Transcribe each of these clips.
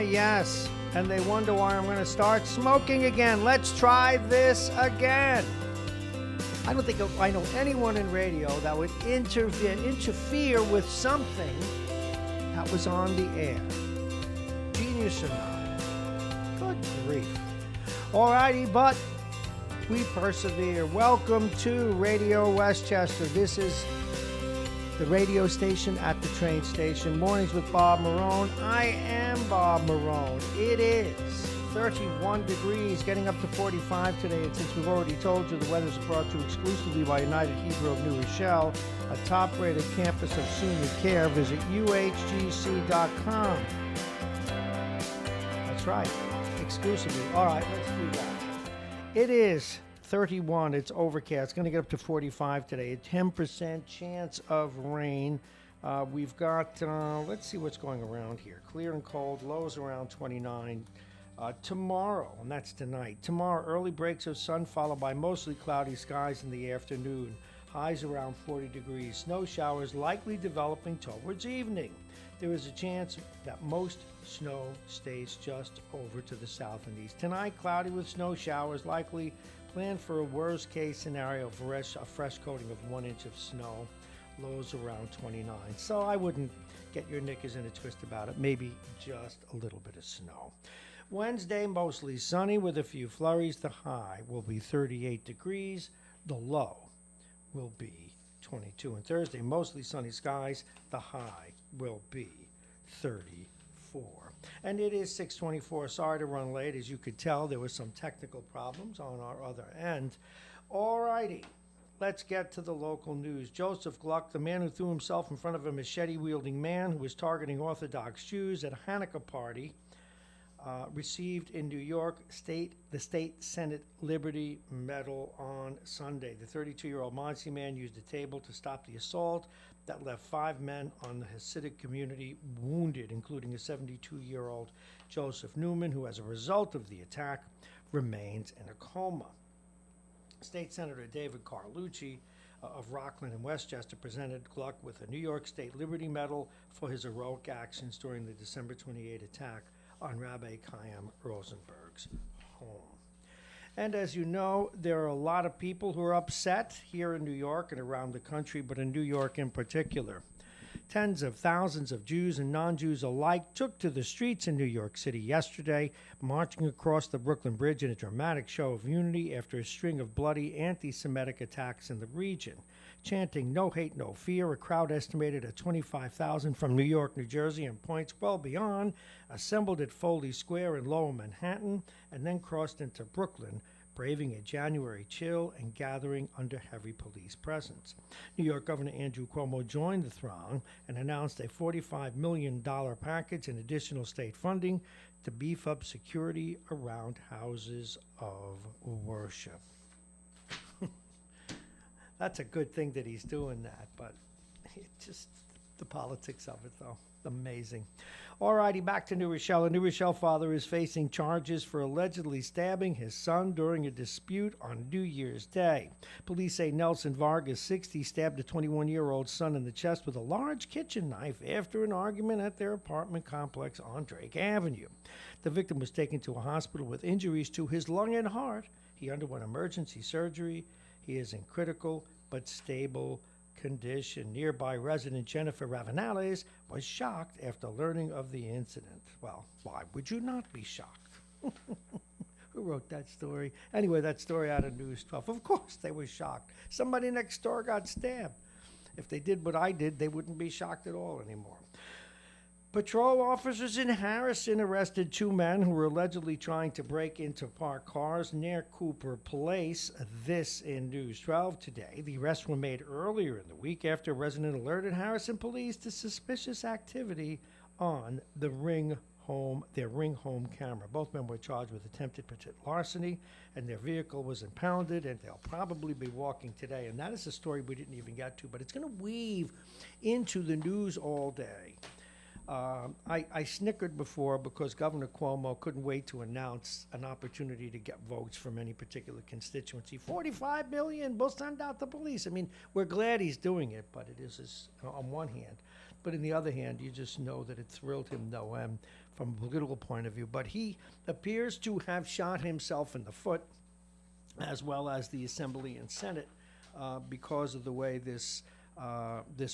yes. And they wonder why I'm going to start smoking again. Let's try this again. I don't think I know anyone in radio that would interfere with something that was on the air. Genius or not. Good grief. Alrighty, but we persevere. Welcome to Radio Westchester. This is the radio station at the train station. Mornings with Bob Marrone. I am Bob Marrone. It is 31 degrees, getting up to 45 today. And since we've already told you, the weather's brought to you exclusively by United Hebrew of New Rochelle, a top-rated campus of senior care. Visit uhgc.com. That's right, exclusively. All right, let's do that. It is 31. It's overcast. It's going to get up to 45 today. A 10% chance of rain. We've got, let's see what's going around here. Clear and cold. Lows around 29. Tomorrow, and that's tonight. Tomorrow, early breaks of sun followed by mostly cloudy skies in the afternoon. Highs around 40 degrees. Snow showers likely developing towards evening. There is a chance that most snow stays just over to the south and east. Tonight, cloudy with snow showers likely. Plan for a worst-case scenario for a fresh coating of 1 inch of snow. Lows around 29. So I wouldn't get your knickers in a twist about it. Maybe just a little bit of snow. Wednesday, mostly sunny with a few flurries. The high will be 38 degrees. The low will be 22. And Thursday, mostly sunny skies. The high will be 34. And it is 6:24. Sorry to run late. As you could tell, there were some technical problems on our other end. All righty. Let's get to the local news. Joseph Gluck, the man who threw himself in front of a machete-wielding man who was targeting Orthodox Jews at a Hanukkah party, received in New York the State Senate Liberty Medal on Sunday. The 32-year-old Monsey man used a table to stop the assault that left 5 men on the Hasidic community wounded, including a 72-year-old Joseph Newman, who as a result of the attack remains in a coma. State Senator David Carlucci of Rockland and Westchester presented Gluck with a New York State Liberty Medal for his heroic actions during the December 28 attack on Rabbi Chaim Rosenberg's home. And as you know, there are a lot of people who are upset here in New York and around the country, but in New York in particular. Tens of thousands of Jews and non-Jews alike took to the streets in New York City yesterday, marching across the Brooklyn Bridge in a dramatic show of unity after a string of bloody anti-Semitic attacks in the region. Chanting "No hate, no fear," a crowd estimated at 25,000 from New York, New Jersey, and points well beyond, assembled at Foley Square in Lower Manhattan, and then crossed into Brooklyn, braving a January chill and gathering under heavy police presence. New York Governor Andrew Cuomo joined the throng and announced a $45 million package in additional state funding to beef up security around houses of worship. That's a good thing that he's doing that, but just the politics of it, though. Amazing. All righty, back to New Rochelle. A New Rochelle father is facing charges for allegedly stabbing his son during a dispute on New Year's Day. Police say Nelson Vargas, 60, stabbed a 21-year-old son in the chest with a large kitchen knife after an argument at their apartment complex on Drake Avenue. The victim was taken to a hospital with injuries to his lung and heart. He underwent emergency surgery. He is in critical but stable condition. Nearby resident Jennifer Ravenales was shocked after learning of the incident. Well, why would you not be shocked? Who wrote that story? Anyway, that story out of News 12. Of course they were shocked. Somebody next door got stabbed. If they did what I did, they wouldn't be shocked at all anymore. Patrol officers in Harrison arrested 2 men who were allegedly trying to break into parked cars near Cooper Place. This in News 12 today. The arrests were made earlier in the week after a resident alerted Harrison police to suspicious activity on their Ring Home camera. Both men were charged with attempted larceny, and their vehicle was impounded, and they'll probably be walking today. And that is a story we didn't even get to, but it's going to weave into the news all day. I snickered before because Governor Cuomo couldn't wait to announce an opportunity to get votes from any particular constituency. 45 million, we'll send out the police. I mean, we're glad he's doing it, but it is on one hand. But on the other hand, you just know that it thrilled him no end from a political point of view. But he appears to have shot himself in the foot, as well as the Assembly and Senate, because of the way this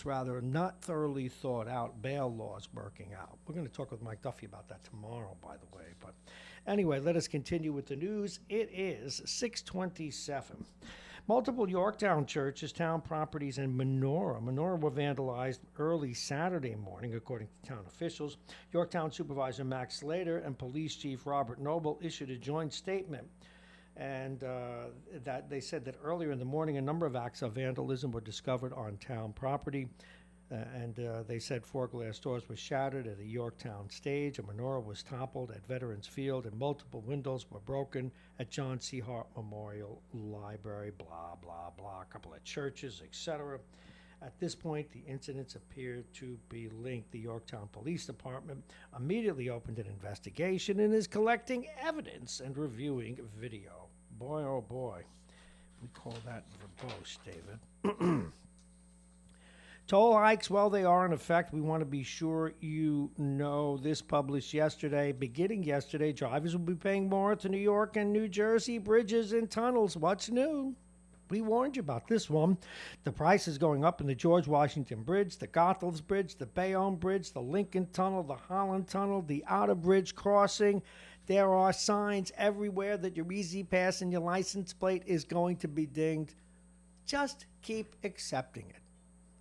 rather not thoroughly thought out bail law is working out. We're going to talk with Mike Duffy about that tomorrow, by the way. But anyway, let us continue with the news. It is 6:27. Multiple Yorktown churches, town properties, and menorah were vandalized early Saturday morning, according to town officials. Yorktown Supervisor Max Slater and Police Chief Robert Noble issued a joint statement. And that they said that earlier in the morning, a number of acts of vandalism were discovered on town property. And they said 4 glass doors were shattered at a Yorktown stage, a menorah was toppled at Veterans Field, and multiple windows were broken at John C. Hart Memorial Library, blah, blah, blah, a couple of churches, etc. At this point, the incidents appeared to be linked. The Yorktown Police Department immediately opened an investigation and is collecting evidence and reviewing video. Boy, oh boy, we call that verbose, David. Toll hikes, well, they are in effect. We want to be sure you know this published yesterday. Beginning yesterday, drivers will be paying more to New York and New Jersey bridges and tunnels. What's new? We warned you about this one. The price is going up in the George Washington Bridge, the Goethals Bridge, the Bayonne Bridge, the Lincoln Tunnel, the Holland Tunnel, the Outer Bridge Crossing. There are signs everywhere that your Easy Pass and your license plate is going to be dinged. Just keep accepting it.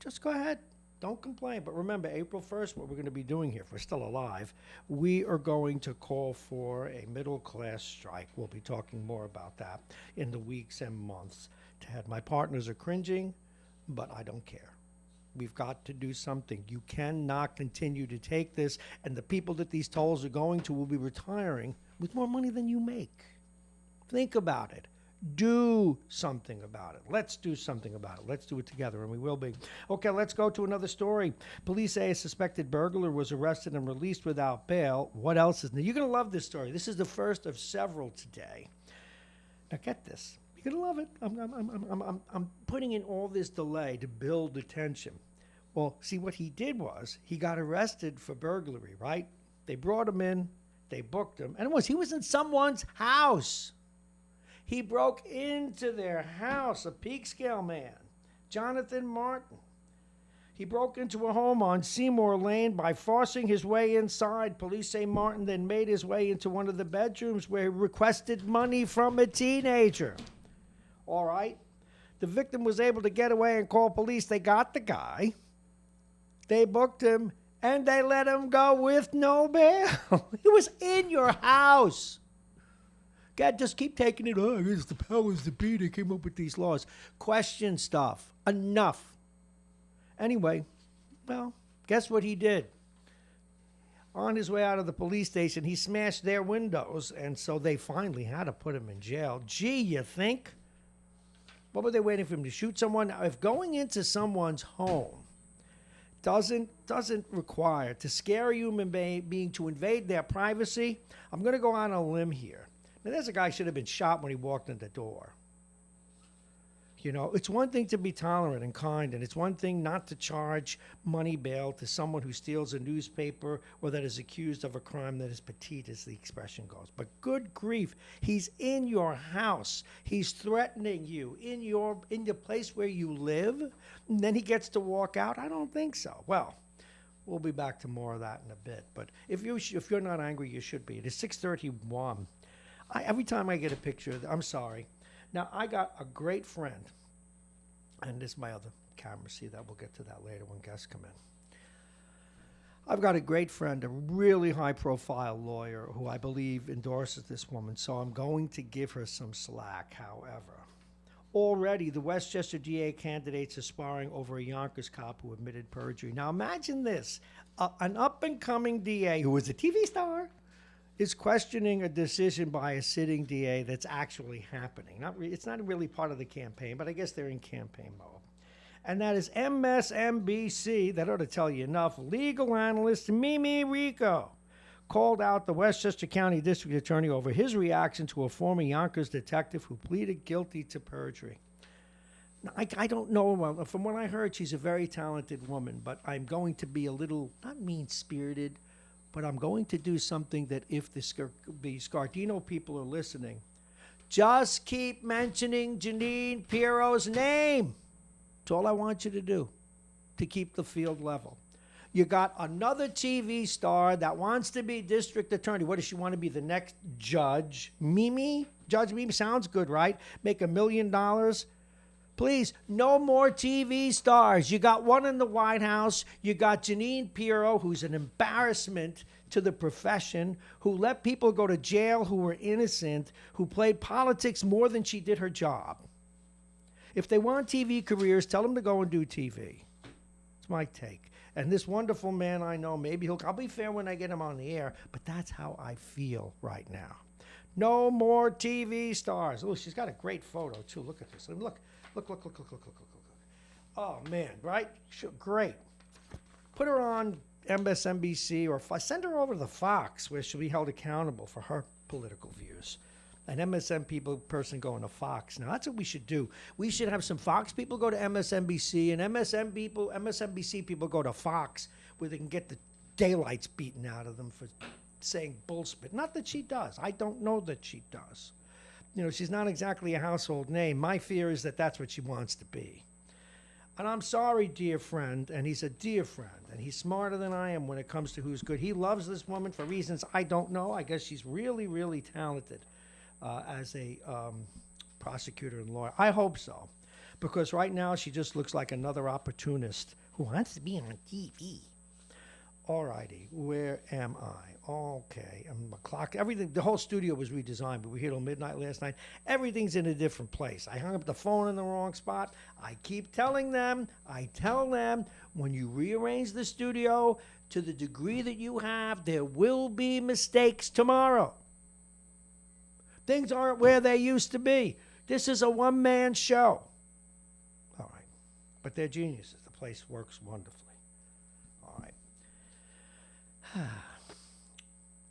Just go ahead. Don't complain. But remember, April 1st, what we're going to be doing here, if we're still alive, we are going to call for a middle-class strike. We'll be talking more about that in the weeks and months ahead. My partners are cringing, but I don't care. We've got to do something. You cannot continue to take this, and the people that these tolls are going to will be retiring with more money than you make. Think about it. Do something about it. Let's do something about it. Let's do it together, and we will be. Okay, let's go to another story. Police say a suspected burglar was arrested and released without bail. What else is new? You're going to love this story. This is the first of several today. Now, get this. You're going to love it. I'm putting in all this delay to build the tension. Well, see, what he did was he got arrested for burglary, right? They brought him in. They booked him. And he was in someone's house. He broke into their house, a peak scale man, Jonathan Martin. He broke into a home on Seymour Lane by forcing his way inside. Police say Martin then made his way into one of the bedrooms where he requested money from a teenager. All right. The victim was able to get away and call police. They got the guy. They booked him, and they let him go with no bail. He was in your house. God, just keep taking it. Oh, it's the powers that be that came up with these laws. Question stuff. Enough. Anyway, well, guess what he did? On his way out of the police station, he smashed their windows, and so they finally had to put him in jail. Gee, you think? What were they waiting for him to shoot someone? Now, if going into someone's home doesn't require to scare a human being to invade their privacy, I'm going to go on a limb here. Now, there's a guy who should have been shot when he walked in the door. You know, it's one thing to be tolerant and kind, and it's one thing not to charge money bail to someone who steals a newspaper or that is accused of a crime that is petite, as the expression goes. But good grief, he's in your house. He's threatening you in the place where you live, and then he gets to walk out? I don't think so. Well, we'll be back to more of that in a bit. But if you're not angry, you should be. It is 6:31. Every time I get a picture, I'm sorry. Now, I got a great friend, and this is my other camera. See that? We'll get to that later when guests come in. I've got a great friend, a really high-profile lawyer who I believe endorses this woman, so I'm going to give her some slack, however. Already, the Westchester DA candidates are sparring over a Yonkers cop who admitted perjury. Now, imagine this. An up-and-coming DA who is a TV star is questioning a decision by a sitting DA that's actually happening. It's not really part of the campaign, but I guess they're in campaign mode. and that is MSNBC. That ought to tell you enough. Legal analyst Mimi Rico called out the Westchester County District Attorney over his reaction to a former Yonkers detective who pleaded guilty to perjury. Now, I don't know. Well, from what I heard, she's a very talented woman, but I'm going to be a little, not mean-spirited, but I'm going to do something that if the Scardino people are listening, just keep mentioning Janine Pirro's name. That's all I want you to do to keep the field level. You got another TV star that wants to be district attorney. What does she want to be? The next judge? Mimi? Judge Mimi sounds good, right? Make $1 million. Please, no more TV stars. You got one in the White House. You got Janine Pirro, who's an embarrassment to the profession, who let people go to jail who were innocent, who played politics more than she did her job. If they want TV careers, tell them to go and do TV. It's my take. And this wonderful man I know, maybe I'll be fair when I get him on the air, but that's how I feel right now. No more TV stars. Oh, she's got a great photo, too. Look at this. Look. Oh, man, right? Great. Put her on MSNBC or send her over to the Fox, where she'll be held accountable for her political views. An MSN person going to Fox. Now, that's what we should do. We should have some Fox people go to MSNBC and MSNBC people go to Fox, where they can get the daylights beaten out of them for saying bullshit. Not that she does. I don't know that she does. You know, she's not exactly a household name. My fear is that that's what she wants to be. And I'm sorry, dear friend, and he's a dear friend, and he's smarter than I am when it comes to who's good. He loves this woman for reasons I don't know. I guess she's really, really talented as a prosecutor and lawyer. I hope so, because right now she just looks like another opportunist who wants to be on TV. All righty, where am I? Okay, my clock, everything, the whole studio was redesigned, but we were here till midnight last night. Everything's in a different place. I hung up the phone in the wrong spot. I keep telling them, when you rearrange the studio to the degree that you have, there will be mistakes tomorrow. Things aren't where they used to be. This is a one-man show. All right, but they're geniuses. The place works wonderfully. All right.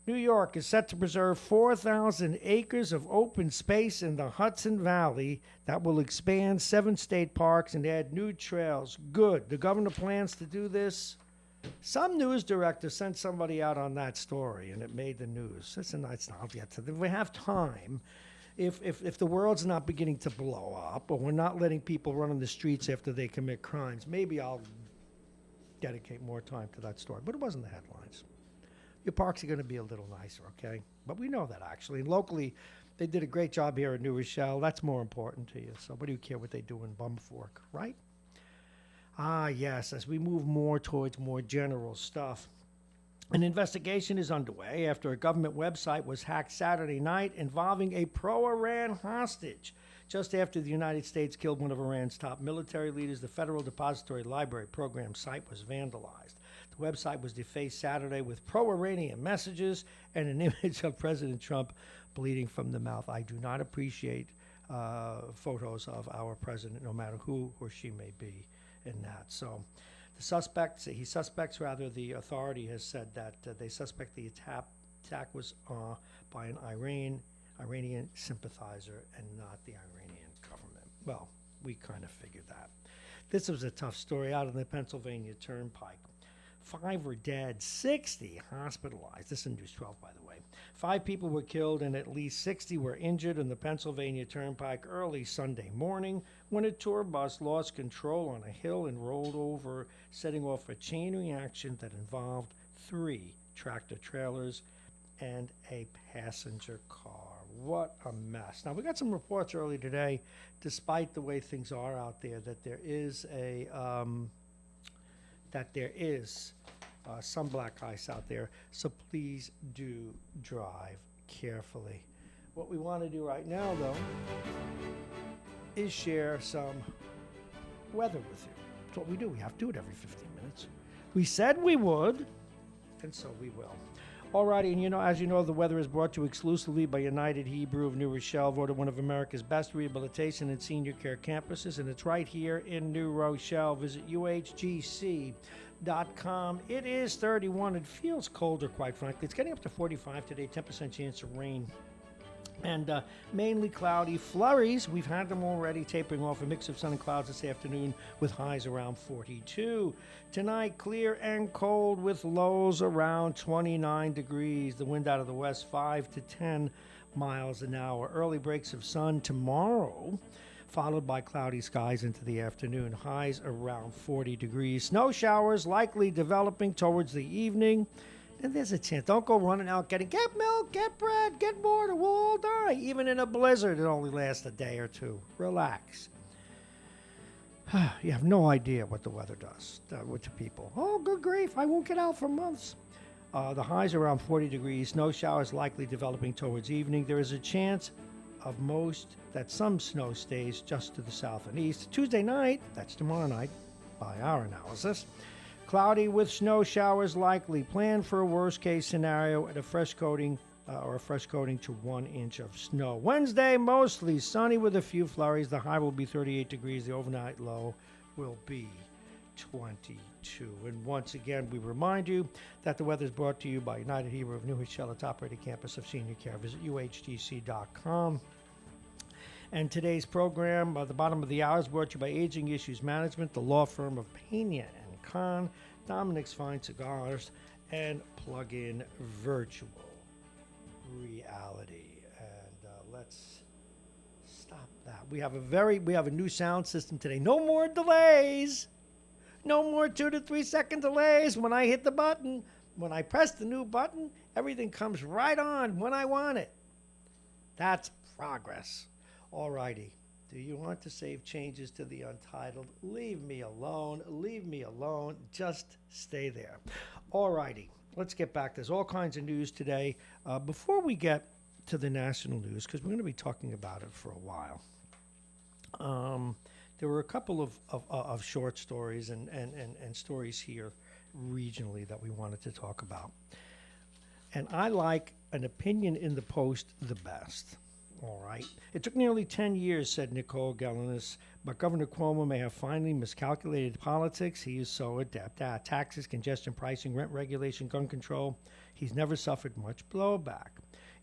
New York is set to preserve 4,000 acres of open space in the Hudson Valley that will expand 7 state parks and add new trails. Good. The governor plans to do this. Some news director sent somebody out on that story, and it made the news. Listen, I'll get to that. If we have time, if the world's not beginning to blow up, or we're not letting people run on the streets after they commit crimes, maybe I'll dedicate more time to that story. But it wasn't the headlines. Your parks are going to be a little nicer, okay? But we know that, actually. And locally, they did a great job here in New Rochelle. That's more important to you. So what do you care what they do in Bumfork, right? Ah, yes, as we move more towards more general stuff. An investigation is underway after a government website was hacked Saturday night involving a pro-Iran hostage. Just after the United States killed one of Iran's top military leaders, the Federal Depository Library Program site was vandalized. The website was defaced Saturday with pro-Iranian messages and an image of President Trump bleeding from the mouth. I do not appreciate photos of our president, no matter who or she may be in that. So the the authority has said that they suspect the attack was by an Iranian sympathizer and not the Iranian government. Well, we kind of figured that. This was a tough story out on the Pennsylvania Turnpike. 5 were dead, 60 hospitalized. This is News 12, by the way. 5 people were killed and at least 60 were injured in the Pennsylvania Turnpike early Sunday morning when a tour bus lost control on a hill and rolled over, setting off a chain reaction that involved 3 tractor trailers and a passenger car. What a mess. Now, we got some reports early today, despite the way things are out there, that there is some black ice out there, so please do drive carefully. What we want to do right now, though, is share some weather with you. That's what we do. We have to do it every 15 minutes. We said we would, and so we will. Alrighty, and as you know, the weather is brought to you exclusively by United Hebrew of New Rochelle, voted one of America's best rehabilitation and senior care campuses, and it's right here in New Rochelle. Visit uhgc.com. It is 31. It feels colder, quite frankly. It's getting up to 45 today, 10% chance of rain. And mainly cloudy flurries. We've had them already, tapering off a mix of sun and clouds this afternoon with highs around 42. Tonight, clear and cold with lows around 29 degrees. The wind out of the west, 5 to 10 miles an hour. Early breaks of sun tomorrow, followed by cloudy skies into the afternoon. Highs around 40 degrees. Snow showers likely developing towards the evening. And there's a chance. Don't go running out get milk, get bread, get water. We'll all die. Even in a blizzard, it only lasts a day or two. Relax. You have no idea what the weather does to people. Oh, good grief. I won't get out for months. The highs are around 40 degrees. Snow showers likely developing towards evening. There is a chance of that some snow stays just to the south and east. Tuesday night, that's tomorrow night, by our analysis. Cloudy with snow showers likely. Plan for a worst-case scenario at a fresh coating to 1 inch of snow. Wednesday, mostly sunny with a few flurries. The high will be 38 degrees. The overnight low will be 22. And once again, we remind you that the weather is brought to you by United Hebrew of New Rochelle, a top-rated campus of senior care. Visit uhgc.com. And today's program, the bottom of the hour, is brought to you by Aging Issues Management, the law firm of Pena & Con, Dominic's Fine Cigars, and Plug-in Virtual Reality. And let's stop that. We have a new sound system today. No more delays. No more 2 to 3 second delays. When I hit the button, when I press the new button, everything comes right on when I want it. That's progress. All righty. Do you want to save changes to the Untitled? Leave me alone. Leave me alone. Just stay there. All righty. Let's get back. There's all kinds of news today. Before we get to the national news, because we're going to be talking about it for a while, there were a couple of short stories and stories here regionally that we wanted to talk about. And I like an opinion in the Post the best. All right. It took nearly 10 years, said Nicole Gellinis, but Governor Cuomo may have finally miscalculated politics. He is so adept at taxes, congestion pricing, rent regulation, gun control. He's never suffered much blowback,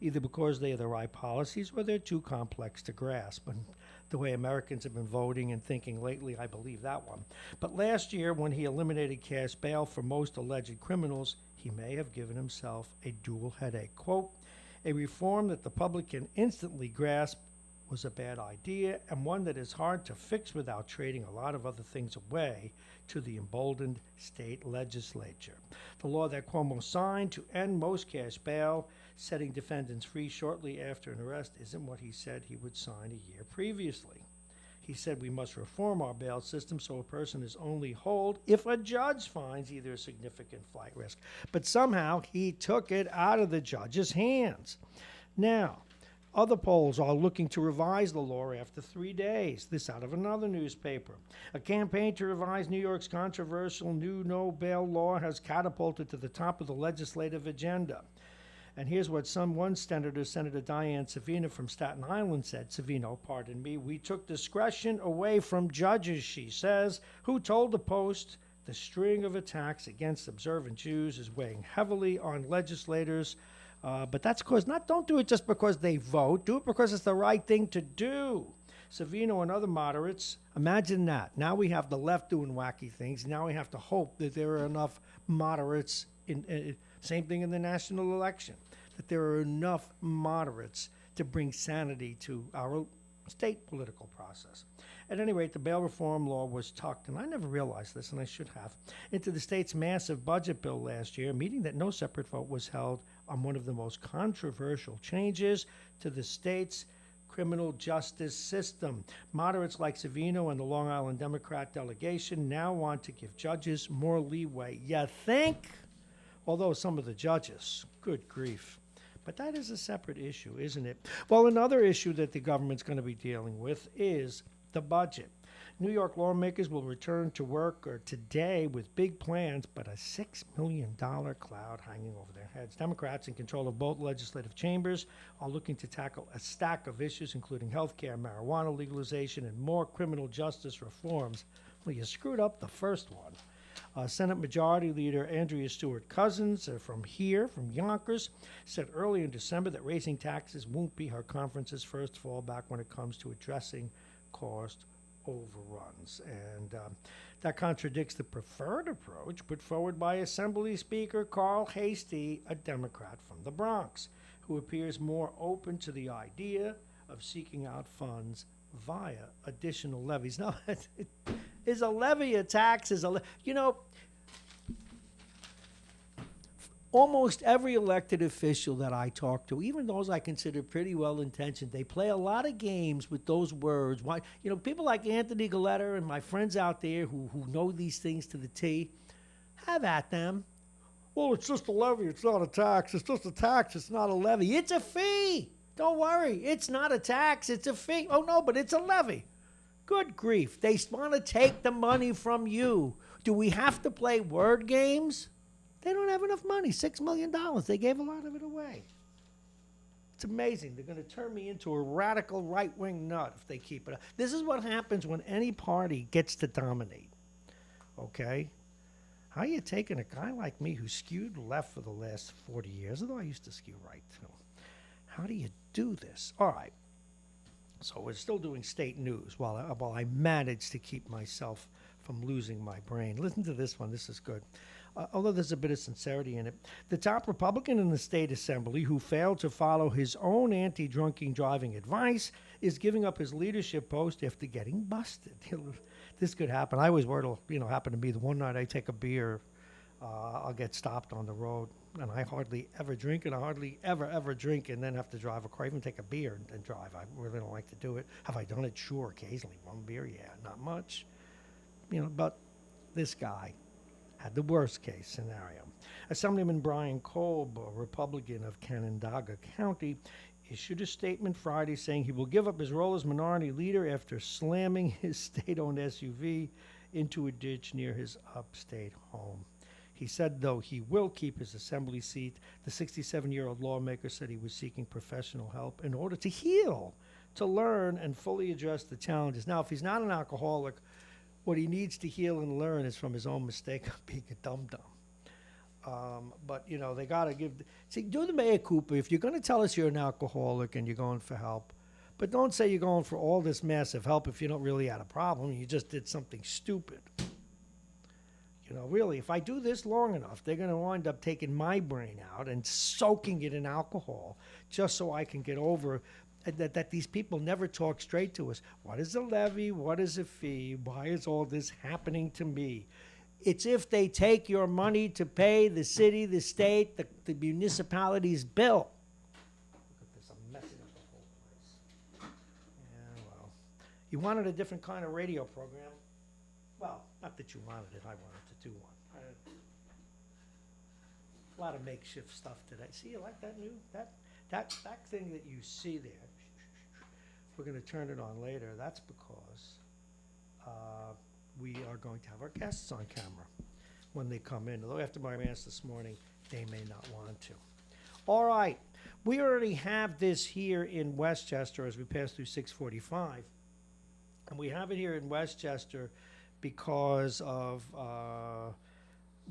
either because they are the right policies or they're too complex to grasp. And the way Americans have been voting and thinking lately, I believe that one. But last year, when he eliminated cash bail for most alleged criminals, he may have given himself a dual headache. Quote, a reform that the public can instantly grasp was a bad idea and one that is hard to fix without trading a lot of other things away to the emboldened state legislature. The law that Cuomo signed to end most cash bail, setting defendants free shortly after an arrest, isn't what he said he would sign a year previously. He said we must reform our bail system so a person is only held if a judge finds either a significant flight risk. But somehow he took it out of the judge's hands. Now, other polls are looking to revise the law after 3 days. This out of another newspaper. A campaign to revise New York's controversial new no-bail law has catapulted to the top of the legislative agenda. And here's what one senator, Senator Diane Savino from Staten Island, said. Savino, pardon me, we took discretion away from judges, she says, who told the Post the string of attacks against observant Jews is weighing heavily on legislators. But that's because, don't do it just because they vote. Do it because it's the right thing to do. Savino and other moderates, imagine that. Now we have the left doing wacky things. Now we have to hope that there are enough moderates same thing in the national election, that there are enough moderates to bring sanity to our state political process. At any rate, the bail reform law was tucked, and I never realized this, and I should have, into the state's massive budget bill last year, meaning that no separate vote was held on one of the most controversial changes to the state's criminal justice system. Moderates like Savino and the Long Island Democrat delegation now want to give judges more leeway. You think? Although some of the judges, good grief. But that is a separate issue, isn't it? Well, another issue that the government's going to be dealing with is the budget. New York lawmakers will return to work today with big plans, but a $6 million cloud hanging over their heads. Democrats in control of both legislative chambers are looking to tackle a stack of issues, including health care, marijuana legalization, and more criminal justice reforms. Well, you screwed up the first one. Senate Majority Leader Andrea Stewart Cousins from Yonkers, said earlier in December that raising taxes won't be her conference's first fallback when it comes to addressing cost overruns. And that contradicts the preferred approach put forward by Assembly Speaker Carl Hastie, a Democrat from the Bronx, who appears more open to the idea of seeking out funds via additional levies. Now, is a levy a tax? Almost every elected official that I talk to, even those I consider pretty well-intentioned, they play a lot of games with those words. Why, people like Anthony Galletta and my friends out there who know these things to the T, have at them. Well, it's just a levy. It's not a tax. It's just a tax. It's not a levy. It's a fee. Don't worry. It's not a tax. It's a fee. Oh, no, but it's a levy. Good grief. They want to take the money from you. Do we have to play word games? They don't have enough money, $6 million. They gave a lot of it away. It's amazing. They're going to turn me into a radical right-wing nut if they keep it up. This is what happens when any party gets to dominate, okay? How are you taking a guy like me who skewed left for the last 40 years, although I used to skew right, too? How do you do this? All right. So we're still doing state news while I manage to keep myself from losing my brain. Listen to this one. This is good. Although there's a bit of sincerity in it. The top Republican in the state assembly who failed to follow his own anti-drunken driving advice is giving up his leadership post after getting busted. This could happen. I always worried it'll happen to me. The one night I take a beer, I'll get stopped on the road. And I hardly ever drink, and I hardly ever drink and then have to drive a car. I even take a beer and drive. I really don't like to do it. Have I done it? Sure, occasionally. One beer, yeah, not much. But this guy had the worst case scenario. Assemblyman Brian Kolb, a Republican of Canandaigua County, issued a statement Friday saying he will give up his role as minority leader after slamming his state-owned SUV into a ditch near his upstate home. He said, though, he will keep his assembly seat. The 67-year-old lawmaker said he was seeking professional help in order to heal, to learn, and fully address the challenges. Now, if he's not an alcoholic, what he needs to heal and learn is from his own mistake of being a dum-dum. But, they got to do the mea culpa. If you're going to tell us you're an alcoholic and you're going for help, but don't say you're going for all this massive help if you don't really had a problem. You just did something stupid. Really, if I do this long enough, they're going to wind up taking my brain out and soaking it in alcohol just so I can get over that these people never talk straight to us. What is a levy? What is a fee? Why is all this happening to me? It's if they take your money to pay the city, the state, the municipality's bill. Look at this, I'm messing up the whole place. Yeah, well, you wanted a different kind of radio program. Well, not that you wanted it, I wanted to do one. A lot of makeshift stuff today. See, you like that that thing that you see there? We're going to turn it on later. That's because we are going to have our guests on camera when they come in. Although after my rants this morning, they may not want to. All right. We already have this here in Westchester as we pass through 645. And we have it here in Westchester because of,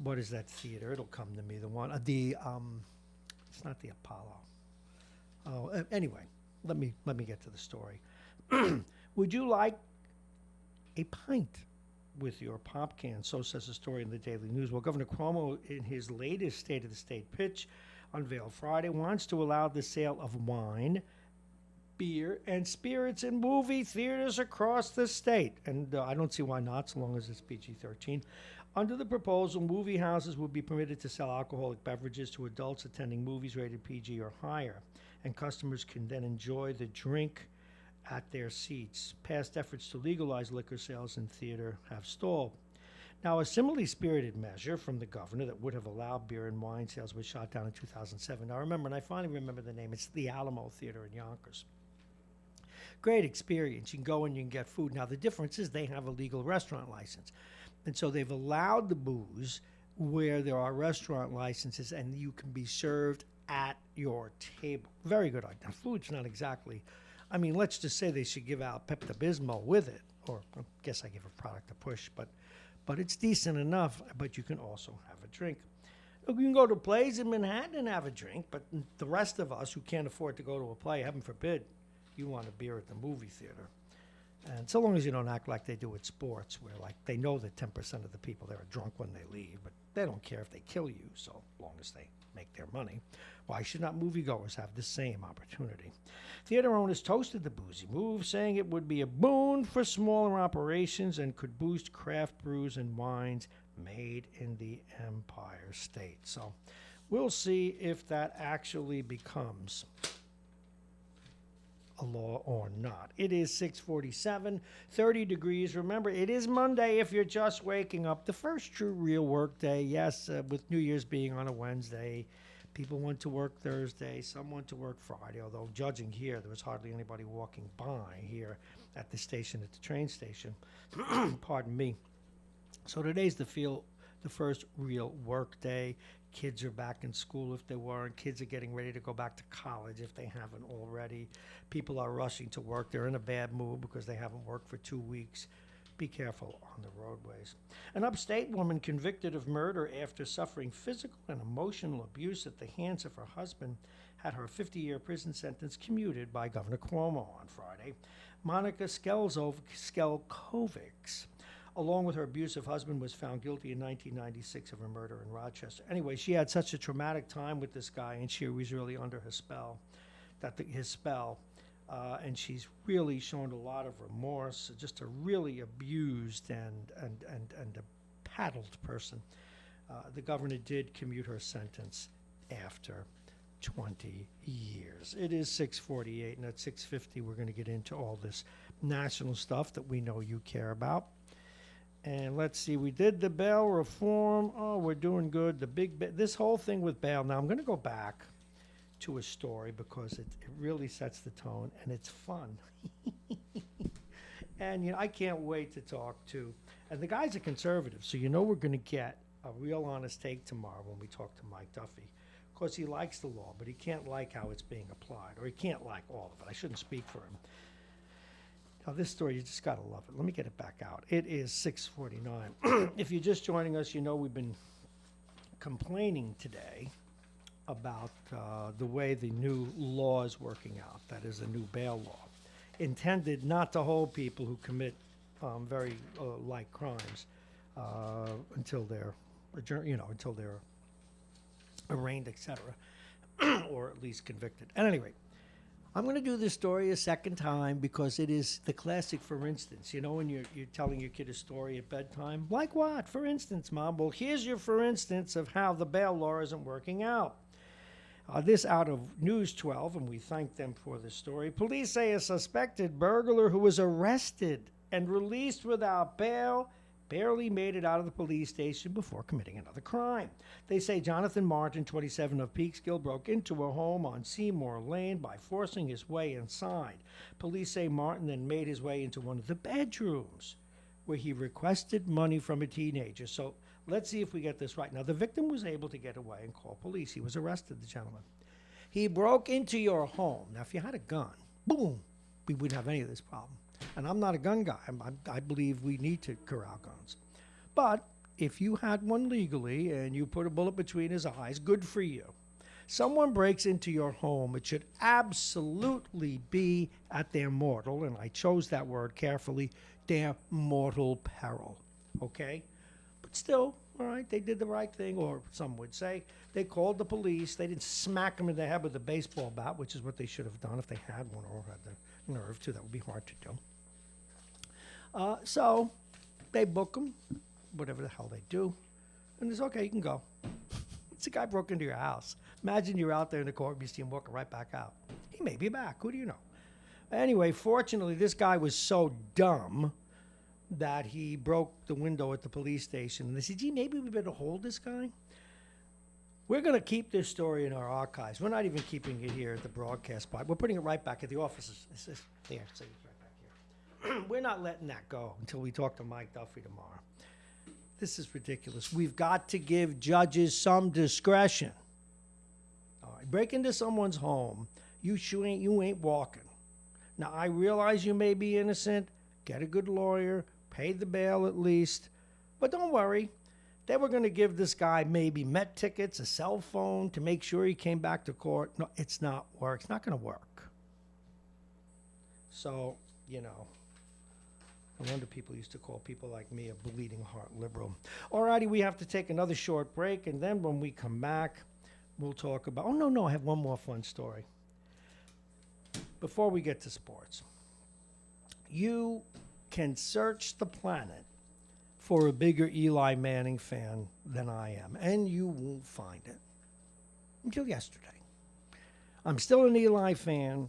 what is that theater? It'll come to me, the one, it's not the Apollo. Oh, anyway, let me get to the story. Would you like a pint with your pop can? So says the story in the Daily News. Well, Governor Cuomo, in his latest State of the State pitch, unveiled Friday, wants to allow the sale of wine, beer, and spirits in movie theaters across the state. And I don't see why not, so long as it's PG-13. Under the proposal, movie houses would be permitted to sell alcoholic beverages to adults attending movies rated PG or higher, and customers can then enjoy the drink at their seats. Past efforts to legalize liquor sales in theater have stalled. Now, a similarly spirited measure from the governor that would have allowed beer and wine sales was shot down in 2007. Now, remember, and I finally remember the name, it's the Alamo Theater in Yonkers. Great experience. You can go and you can get food. Now, the difference is they have a legal restaurant license. And so they've allowed the booze where there are restaurant licenses and you can be served at your table. Very good idea. Food's not exactly, I mean, let's just say they should give out Pepto-Bismol with it, or I guess I give a product a push, but it's decent enough, but you can also have a drink. You can go to plays in Manhattan and have a drink, but the rest of us who can't afford to go to a play, heaven forbid, you want a beer at the movie theater. And so long as you don't act like they do at sports, where like they know that 10% of the people there are drunk when they leave, but they don't care if they kill you, so long as they make their money. Why should not moviegoers have the same opportunity? Theater owners toasted the boozy move, saying it would be a boon for smaller operations and could boost craft brews and wines made in the Empire State. So we'll see if that actually becomes a law or not. It is 6:47, 30 degrees. Remember, it is Monday if you're just waking up. The first true real work day. Yes, with New Year's being on a Wednesday, people went to work Thursday, some went to work Friday, although judging here, there was hardly anybody walking by here at the station, at the train station. Pardon me. So today's the first real work day. Kids are back in school if they weren't. Kids are getting ready to go back to college if they haven't already. People are rushing to work. They're in a bad mood because they haven't worked for 2 weeks. Be careful on the roadways. An upstate woman convicted of murder after suffering physical and emotional abuse at the hands of her husband had her 50-year prison sentence commuted by Governor Cuomo on Friday. Monica Skelkovics, along with her abusive husband, was found guilty in 1996 of a murder in Rochester. Anyway, she had such a traumatic time with this guy, and she was really under his spell, and she's really shown a lot of remorse, just a really abused and a paddled person. The governor did commute her sentence after 20 years. It is 6:48, and at 6:50 we're going to get into all this national stuff that we know you care about. And let's see, we did the bail reform. Oh, we're doing good. This whole thing with bail. Now, I'm going to go back to a story because it really sets the tone, and it's fun. And, I can't wait to talk to, and the guy's a conservative, so we're going to get a real honest take tomorrow when we talk to Mike Duffy. Of course, he likes the law, but he can't like how it's being applied, or he can't like all of it. I shouldn't speak for him. Now, this story, you just got to love it. Let me get it back out. It is 6:49. If you're just joining us, we've been complaining today about the way the new law is working out. That is a new bail law, intended not to hold people who commit very light crimes until they're until they're arraigned, etc., or at least convicted. At any rate, I'm going to do this story a second time because it is the classic for instance. When you're telling your kid a story at bedtime, like what? For instance, Mom? Well, here's your for instance of how the bail law isn't working out. This out of News 12, and we thank them for the story. Police say a suspected burglar who was arrested and released without bail barely made it out of the police station before committing another crime. They say Jonathan Martin, 27, of Peekskill, broke into a home on Seymour Lane by forcing his way inside. Police say Martin then made his way into one of the bedrooms where he requested money from a teenager. So let's see if we get this right. Now, the victim was able to get away and call police. He was arrested, the gentleman. He broke into your home. Now, if you had a gun, boom, we wouldn't have any of this problem. And I'm not a gun guy. I believe we need to corral guns. But if you had one legally and you put a bullet between his eyes, good for you. Someone breaks into your home, it should absolutely be at their mortal, and I chose that word carefully, their mortal peril. Okay? But still, all right, they did the right thing, or some would say. They called the police. They didn't smack him in the head with a baseball bat, which is what they should have done if they had one or had the nerve to. That would be hard to do. So they book him, whatever the hell they do, and it's okay, you can go. It's a guy broke into your house. Imagine you're out there in the courtroom, you see him walking right back out. He may be back, who do you know? Anyway, fortunately, this guy was so dumb that he broke the window at the police station. And they said, gee, maybe we better hold this guy. We're going to keep this story in our archives. We're not even keeping it here at the broadcast spot. We're putting it right back at the offices. It's just there. See, it's right back here. We're not letting that go until we talk to Mike Duffy tomorrow. This is ridiculous. We've got to give judges some discretion. All right, break into someone's home. You ain't walking. Now, I realize you may be innocent. Get a good lawyer. Pay the bail at least. But don't worry. They were going to give this guy maybe Met tickets, a cell phone to make sure he came back to court. No, it's not work. It's not going to work. So, you know, no wonder people used to call people like me a bleeding heart liberal. All righty, we have to take another short break, and then when we come back, we'll talk about... Oh, no, I have one more fun story. Before we get to sports, you can search the planet for a bigger Eli Manning fan than I am, and you won't find it. Until yesterday. I'm still an Eli fan,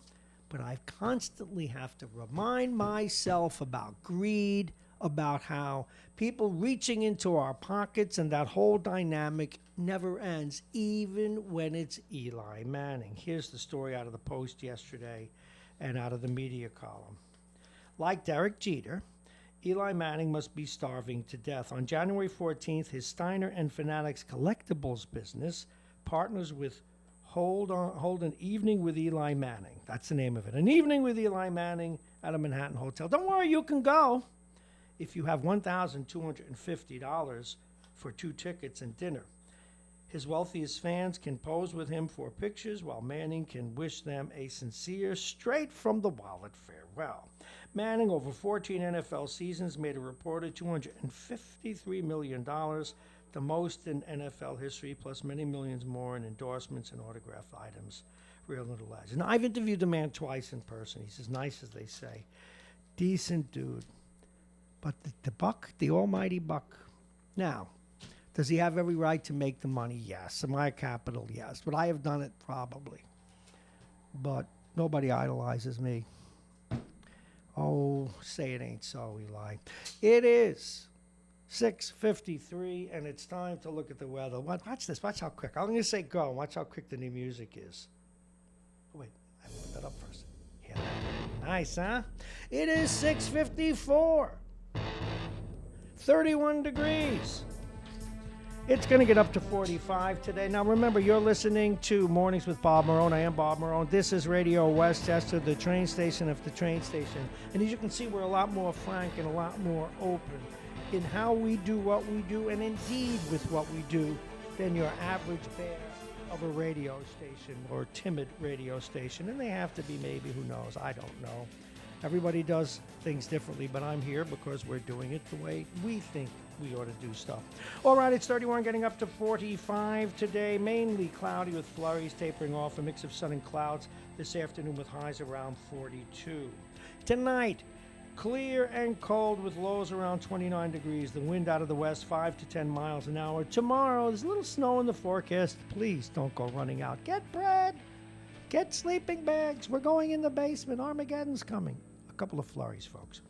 but I constantly have to remind myself about greed, about how people reaching into our pockets, and that whole dynamic never ends, even when it's Eli Manning. Here's the story out of the Post yesterday and out of the media column. Like Derek Jeter, Eli Manning must be starving to death. On January 14th, his Steiner and Fanatics collectibles business partners with Hold an Evening with Eli Manning. That's the name of it. An Evening with Eli Manning at a Manhattan hotel. Don't worry, you can go if you have $1,250 for 2 tickets and dinner. His wealthiest fans can pose with him for pictures, while Manning can wish them a sincere, straight-from-the-wallet farewell. Manning, over 14 NFL seasons, made a reported $253 million, the most in NFL history, plus many millions more in endorsements and autographed items. Real little legend. Now, I've interviewed the man twice in person. He's as nice as they say. Decent dude. But the buck, the almighty buck. Now, does he have every right to make the money? Yes. Am I a capital? Yes. Would I have done it? Probably. But nobody idolizes me. Oh, say it ain't so, Eli. It is 6:53, and it's time to look at the weather. Watch this. Watch how quick. I'm going to say go. Watch how quick the new music is. Oh, wait. I put that up first. Yeah. Nice, huh? It is 6:54. 31 degrees. It's going to get up to 45 today. Now, remember, you're listening to Mornings with Bob Marrone. I am Bob Marrone. This is Radio Westchester, the train station of the train station. And as you can see, we're a lot more frank and a lot more open in how we do what we do, and indeed with what we do, than your average bear of a radio station or timid radio station. And they have to be, maybe, who knows, I don't know. Everybody does things differently, but I'm here because we're doing it the way we think we ought to do stuff. All right, it's 31, getting up to 45 today. Mainly cloudy with flurries tapering off, a mix of sun and clouds this afternoon with highs around 42. Tonight, clear and cold with lows around 29 degrees. The wind out of the west, 5 to 10 miles an hour. Tomorrow, there's a little snow in the forecast. Please don't go running out. Get bread. Get sleeping bags. We're going in the basement. Armageddon's coming. A couple of flurries, folks.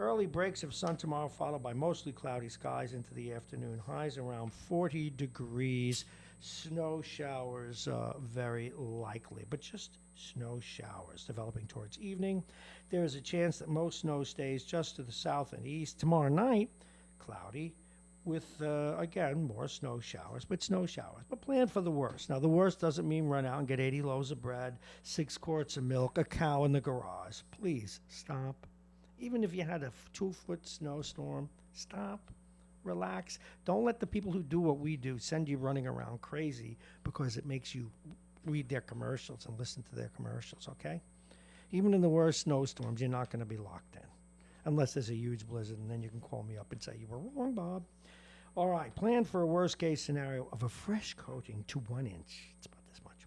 Early breaks of sun tomorrow, followed by mostly cloudy skies into the afternoon. Highs around 40 degrees. Snow showers very likely, but just snow showers developing towards evening. There is a chance that most snow stays just to the south and east. Tomorrow night, cloudy with, again, more snow showers, but snow showers. But plan for the worst. Now, the worst doesn't mean run out and get 80 loaves of bread, 6 quarts of milk, a cow in the garage. Please stop. Even if you had a 2-foot snowstorm, stop, relax. Don't let the people who do what we do send you running around crazy because it makes you read their commercials and listen to their commercials, okay? Even in the worst snowstorms, you're not going to be locked in unless there's a huge blizzard, and then you can call me up and say, you were wrong, Bob. All right, plan for a worst-case scenario of a fresh coating to 1 inch. It's about this much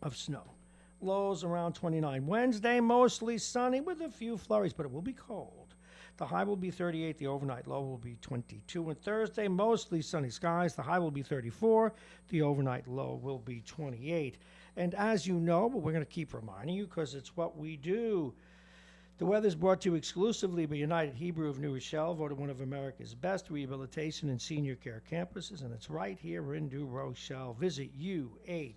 of snow. Lows around 29. Wednesday, mostly sunny with a few flurries, but it will be cold. The high will be 38. The overnight low will be 22. And Thursday, mostly sunny skies. The high will be 34. The overnight low will be 28. And as you know, but we're going to keep reminding you because it's what we do, The weather's brought to you exclusively by United Hebrew of New Rochelle, voted one of America's best rehabilitation and senior care campuses, and it's right here in New Rochelle. Visit uhgc.com.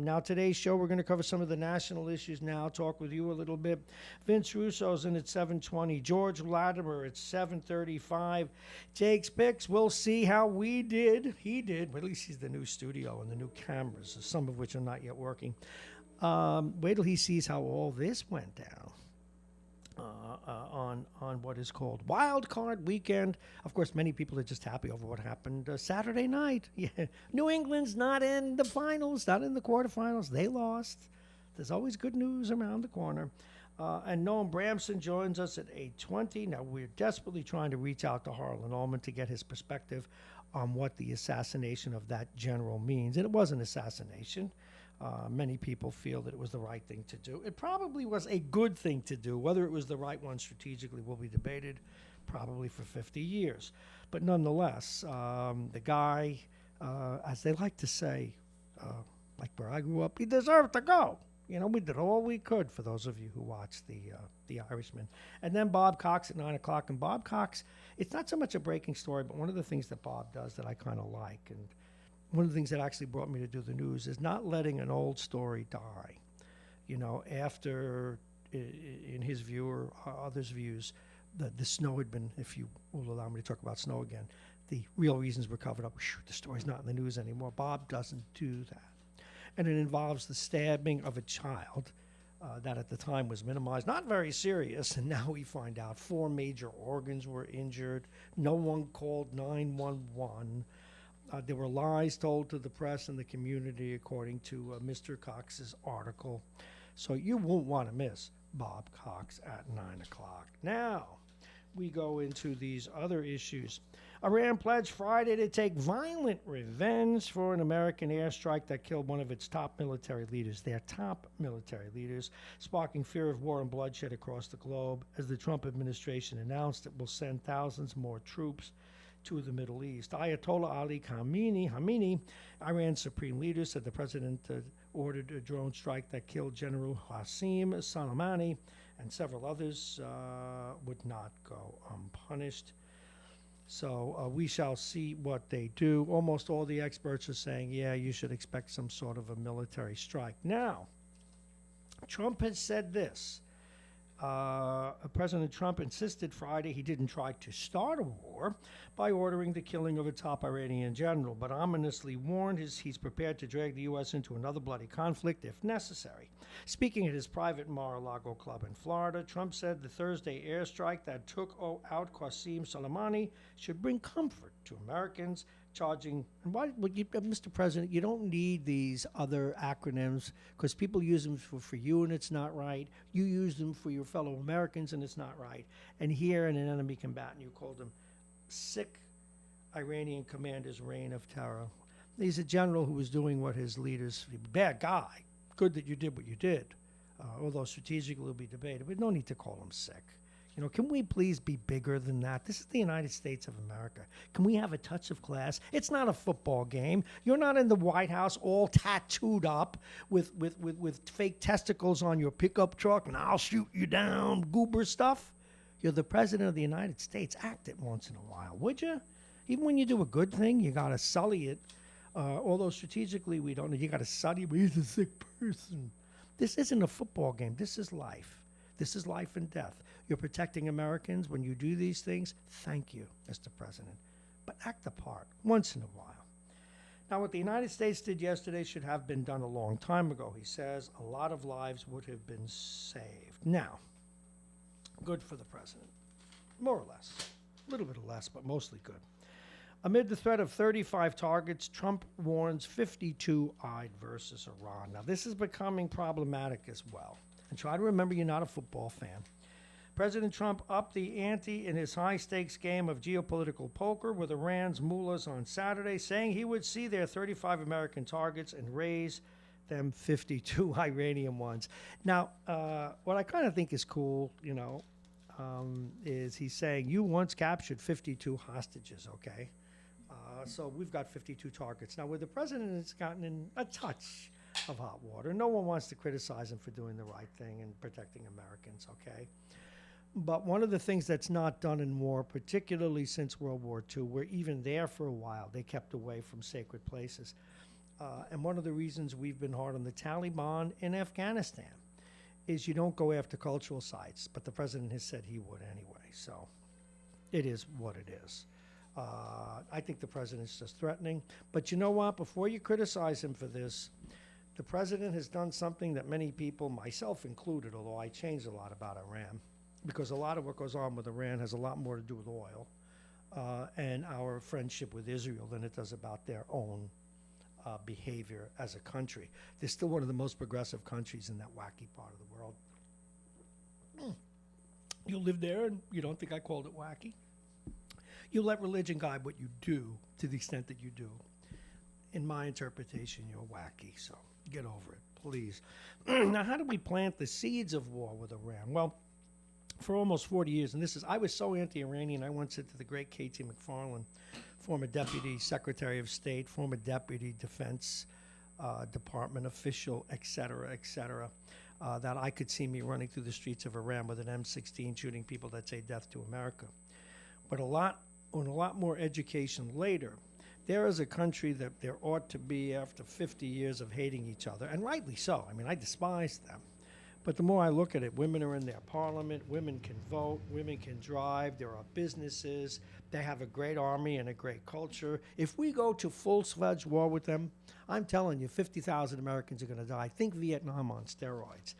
Now, today's show, we're going to cover some of the national issues now, talk with you a little bit. Vince Russo's in at 7:20. George Latimer at 7:35. Jake's Picks, we'll see how we did. He did, but at least he's the new studio and the new cameras, some of which are not yet working. Wait till he sees how all this went down on what is called Wild Card Weekend. Of course, many people are just happy over what happened Saturday night. Yeah. New England's not in the finals, not in the quarterfinals. They lost. There's always good news around the corner. And Noam Bramson joins us at 8:20. Now, we're desperately trying to reach out to Harlan Ullman to get his perspective on what the assassination of that general means. And it was an assassination. Many people feel that it was the right thing to do. It probably was a good thing to do. Whether it was the right one strategically will be debated probably for 50 years. But nonetheless, the guy, as they like to say, like where I grew up, he deserved to go. You know, we did all we could, for those of you who watched the Irishman. And then Bob Cox at 9 o'clock. And Bob Cox, it's not so much a breaking story, but one of the things that Bob does that I kind of like, and one of the things that actually brought me to do the news, is not letting an old story die. You know, after, in his view or others' views, the snow had been, if you will allow me to talk about snow again, the real reasons were covered up. The story's not in the news anymore. Bob doesn't do that. And it involves the stabbing of a child that at the time was minimized, not very serious, and now we find out 4 major organs were injured. No one called 911. There were lies told to the press and the community, according to Mr. Cox's article. So you won't want to miss Bob Cox at 9 o'clock. Now, we go into these other issues. Iran pledged Friday to take violent revenge for an American airstrike that killed one of its top military leaders, sparking fear of war and bloodshed across the globe as the Trump administration announced it will send thousands more troops to the Middle East. Ayatollah Ali Khamenei, Iran's supreme leader, said the president ordered a drone strike that killed General Qasem Soleimani, and several others would not go unpunished. So we shall see what they do. Almost all the experts are saying, yeah, you should expect some sort of a military strike. Now, Trump has said this. President Trump insisted Friday he didn't try to start a war by ordering the killing of a top Iranian general, but ominously warned he's prepared to drag the U.S. into another bloody conflict if necessary. Speaking at his private Mar-a-Lago club in Florida, Trump said the Thursday airstrike that took out Qasem Soleimani should bring comfort to Americans, charging, and why, Mr. President, you don't need these other acronyms because people use them for you and it's not right. You use them for your fellow Americans and it's not right. And here in an enemy combatant, you called him sick Iranian commander's reign of terror. He's a general who was doing what his leaders, bad guy. Good that you did what you did, although strategically will be debated, but no need to call him sick. You know, can we please be bigger than that? This is the United States of America. Can we have a touch of class? It's not a football game. You're not in the White House all tattooed up with fake testicles on your pickup truck and I'll shoot you down, goober stuff. You're the president of the United States. Act it once in a while, would you? Even when you do a good thing, you got to sully it. Although strategically we don't, you got to sully him. He's a sick person. This isn't a football game. This is life. This is life and death. You're protecting Americans when you do these things. Thank you, Mr. President. But act the part once in a while. Now, what the United States did yesterday should have been done a long time ago, he says. A lot of lives would have been saved. Now, good for the president. More or less. A little bit less, but mostly good. Amid the threat of 35 targets, Trump warns 52 eyed versus Iran. Now, this is becoming problematic as well. And try to remember you're not a football fan. President Trump upped the ante in his high-stakes game of geopolitical poker with Iran's mullahs on Saturday, saying he would see their 35 American targets and raise them 52 Iranian ones. Now, what I kind of think is cool, is he's saying, you once captured 52 hostages, okay? So we've got 52 targets. Now, where the president has gotten in a touch of hot water. No one wants to criticize him for doing the right thing and protecting Americans, okay? But one of the things that's not done in war, particularly since World War II, we're even there for a while. They kept away from sacred places. And one of the reasons we've been hard on the Taliban in Afghanistan is you don't go after cultural sites, but the president has said he would anyway. So it is what it is. I think the president's just threatening. But you know what? Before you criticize him for this, the president has done something that many people, myself included, although I changed a lot about Iran, because a lot of what goes on with Iran has a lot more to do with oil and our friendship with Israel than it does about their own behavior as a country. They're still one of the most progressive countries in that wacky part of the world. You live there and you don't think I called it wacky? You let religion guide what you do to the extent that you do. In my interpretation, you're wacky, so get over it, please. Now, how do we plant the seeds of war with Iran? Well, for almost 40 years, and I was so anti-Iranian, I once said to the great K.T. McFarland, former Deputy Secretary of State, former Deputy Defense Department official, et cetera, that I could see me running through the streets of Iran with an M16 shooting people that say death to America. But a lot more education later, there is a country that there ought to be after 50 years of hating each other, and rightly so. I mean, I despise them. But the more I look at it, women are in their parliament, women can vote, women can drive, there are businesses, they have a great army and a great culture. If we go to full-fledged war with them, I'm telling you, 50,000 Americans are going to die. Think Vietnam on steroids.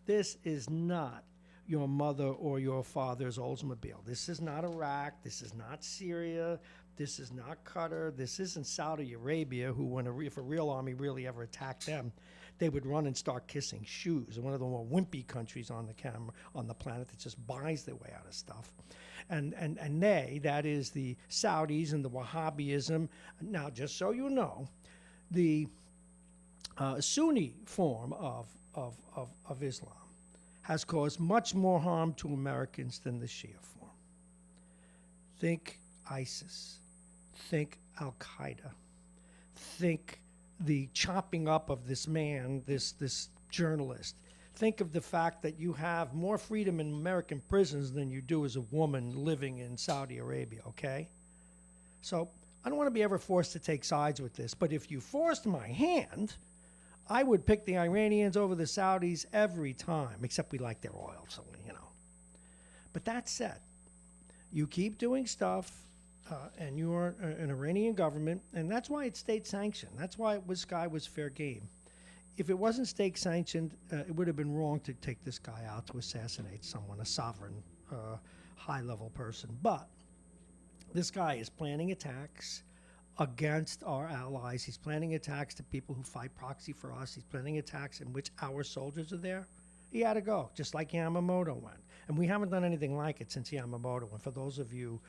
This is not your mother or your father's Oldsmobile. This is not Iraq. This is not Syria. This is not Qatar. This isn't Saudi Arabia, who, if a real army really ever attacked them, they would run and start kissing shoes. And one of the more wimpy countries on the planet that just buys their way out of stuff. And that is the Saudis and the Wahhabism. Now, just so you know, the Sunni form of Islam has caused much more harm to Americans than the Shia form. Think ISIS. Think Al-Qaeda. Think the chopping up of this man, this journalist. Think of the fact that you have more freedom in American prisons than you do as a woman living in Saudi Arabia, okay? So I don't want to be ever forced to take sides with this, but if you forced my hand, I would pick the Iranians over the Saudis every time, except we like their oil, so, you know. But that said, you keep doing stuff, and you're an Iranian government, and that's why it's state-sanctioned. That's why this guy was fair game. If it wasn't state-sanctioned, it would have been wrong to take this guy out to assassinate someone, a sovereign, high-level person. But this guy is planning attacks against our allies. He's planning attacks to people who fight proxy for us. He's planning attacks in which our soldiers are there. He had to go, just like Yamamoto went. And we haven't done anything like it since Yamamoto. And for those of you,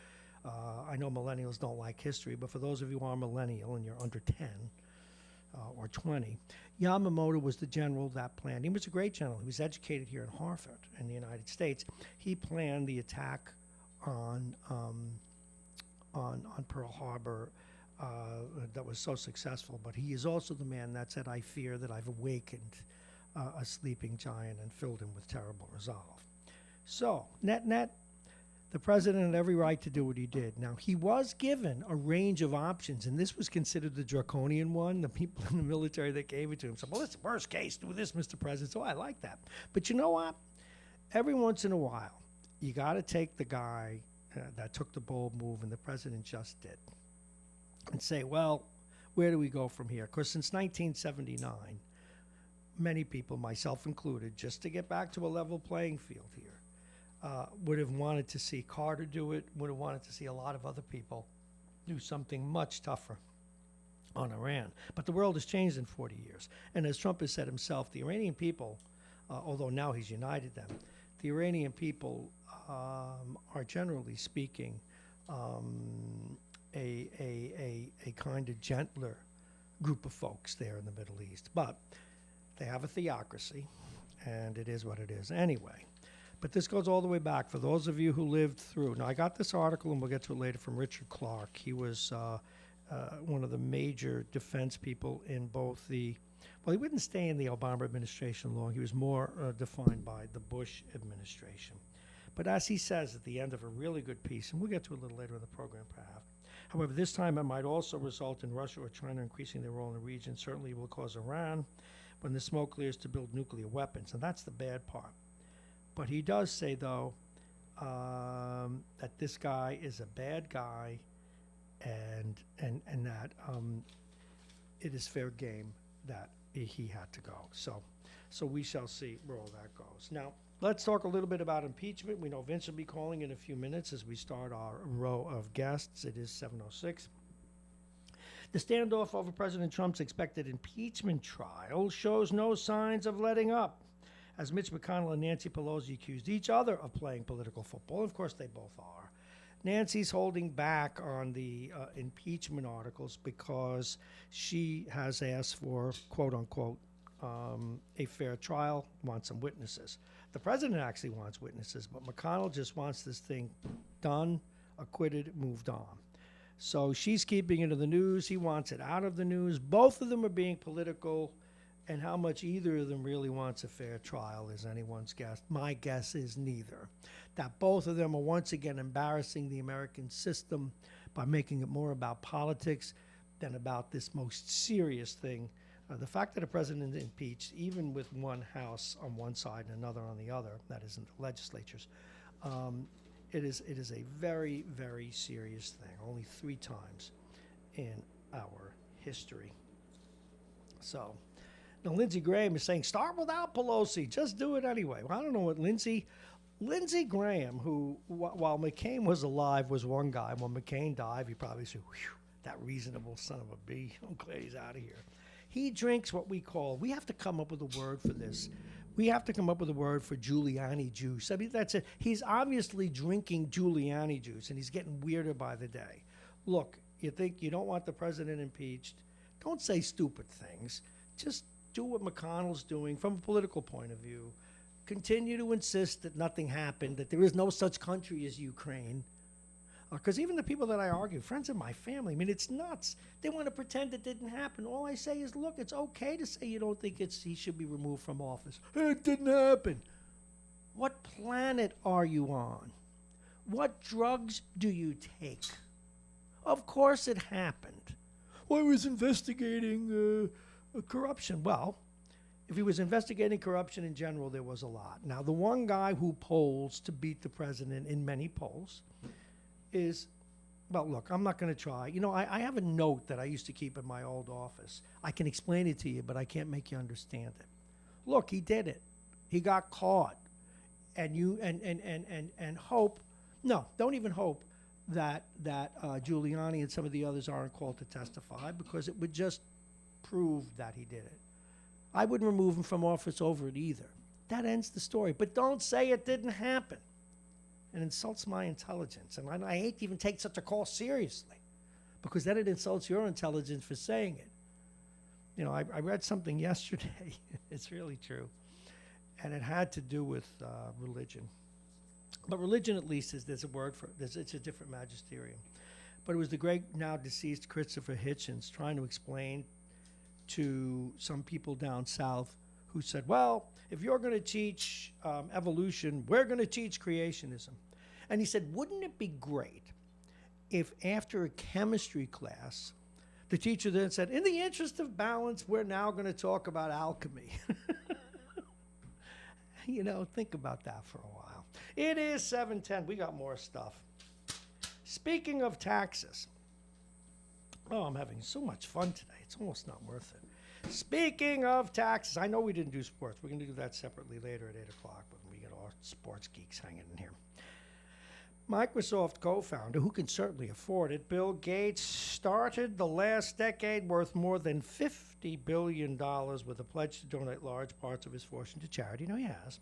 I know millennials don't like history, but for those of you who are millennial and you're under 10 or 20, Yamamoto was the general that planned. He was a great general. He was educated here at Harvard in the United States. He planned the attack on Pearl Harbor that was so successful. But he is also the man that said, "I fear that I've awakened a sleeping giant and filled him with terrible resolve." So, net, the president had every right to do what he did. Now, he was given a range of options, and this was considered the draconian one. The people in the military that gave it to him said, "Well, it's the worst case. Do this, Mr. President." So I like that. But you know what? Every once in a while, you got to take the guy that took the bold move, and the president just did, and say, well, where do we go from here? Because since 1979, many people, myself included, just to get back to a level playing field here, would have wanted to see Carter do it, would have wanted to see a lot of other people do something much tougher on Iran. But the world has changed in 40 years. And as Trump has said himself, the Iranian people, although now he's united them, the Iranian people are generally speaking a kind of gentler group of folks there in the Middle East. But they have a theocracy, and it is what it is. Anyway, but this goes all the way back. For those of you who lived through, now I got this article, and we'll get to it later, from Richard Clark. He was one of the major defense people in both the Well, he wouldn't stay in the Obama administration long. He was more defined by the Bush administration. But as he says at the end of a really good piece, and we'll get to it a little later in the program perhaps, however, this time it might also result in Russia or China increasing their role in the region. Certainly will cause Iran, when the smoke clears, to build nuclear weapons, and that's the bad part. But he does say, though, that this guy is a bad guy, and that it is fair game that he had to go. So we shall see where all that goes. Now, let's talk a little bit about impeachment. We know Vince will be calling in a few minutes as we start our row of guests. It is 7:06. The standoff over President Trump's expected impeachment trial shows no signs of letting up, as Mitch McConnell and Nancy Pelosi accused each other of playing political football. Of course, they both are. Nancy's holding back on the impeachment articles because she has asked for, quote unquote, a fair trial, wants some witnesses. The president actually wants witnesses, but McConnell just wants this thing done, acquitted, moved on. So she's keeping it in the news. He wants it out of the news. Both of them are being political, and how much either of them really wants a fair trial is anyone's guess. My guess is neither. That both of them are once again embarrassing the American system by making it more about politics than about this most serious thing. The fact that a president is impeached, even with one house on one side and another on the other, that is in the legislatures, it is a very, very serious thing. Only 3 times in our history. So, now Lindsey Graham is saying, start without Pelosi, just do it anyway. Well, I don't know what Lindsey Graham, who, while McCain was alive, was one guy. When McCain died, he probably said, whew, that reasonable son of a bee, I'm glad he's out of here. He drinks what we have to come up with a word for this. We have to come up with a word for Giuliani juice. I mean, that's it. He's obviously drinking Giuliani juice, and he's getting weirder by the day. Look, you think you don't want the president impeached? Don't say stupid things. Just do what McConnell's doing from a political point of view. Continue to insist that nothing happened, that there is no such country as Ukraine. Because even the people that I argue, friends of my family, I mean, it's nuts. They want to pretend it didn't happen. All I say is, look, it's okay to say you don't think he should be removed from office. Hey, it didn't happen. What planet are you on? What drugs do you take? Of course it happened. Well, I was investigating corruption. Well, if he was investigating corruption in general, there was a lot. Now, the one guy who polls to beat the president in many polls is, well, look, I'm not going to try. You know, I have a note that I used to keep in my old office. I can explain it to you, but I can't make you understand it. Look, he did it. He got caught. And you and hope, no, don't even hope that Giuliani and some of the others aren't called to testify, because it would just prove that he did it. I wouldn't remove him from office over it either. That ends the story. But don't say it didn't happen. It insults my intelligence. And I hate to even take such a call seriously, because then it insults your intelligence for saying it. You know, I read something yesterday. It's really true. And it had to do with religion. But religion, at least, there's a word for it. It's a different magisterium. But it was the great, now deceased Christopher Hitchens trying to explain to some people down south who said, well, if you're going to teach evolution, we're going to teach creationism. And he said, wouldn't it be great if after a chemistry class, the teacher then said, in the interest of balance, we're now going to talk about alchemy. You know, think about that for a while. It is 7:10. We got more stuff. Speaking of taxes. Oh, I'm having so much fun today. It's almost not worth it. Speaking of taxes, I know we didn't do sports. We're going to do that separately later at 8 o'clock when we get our sports geeks hanging in here. Microsoft co-founder, who can certainly afford it, Bill Gates, started the last decade worth more than $50 billion with a pledge to donate large parts of his fortune to charity. You know, he has.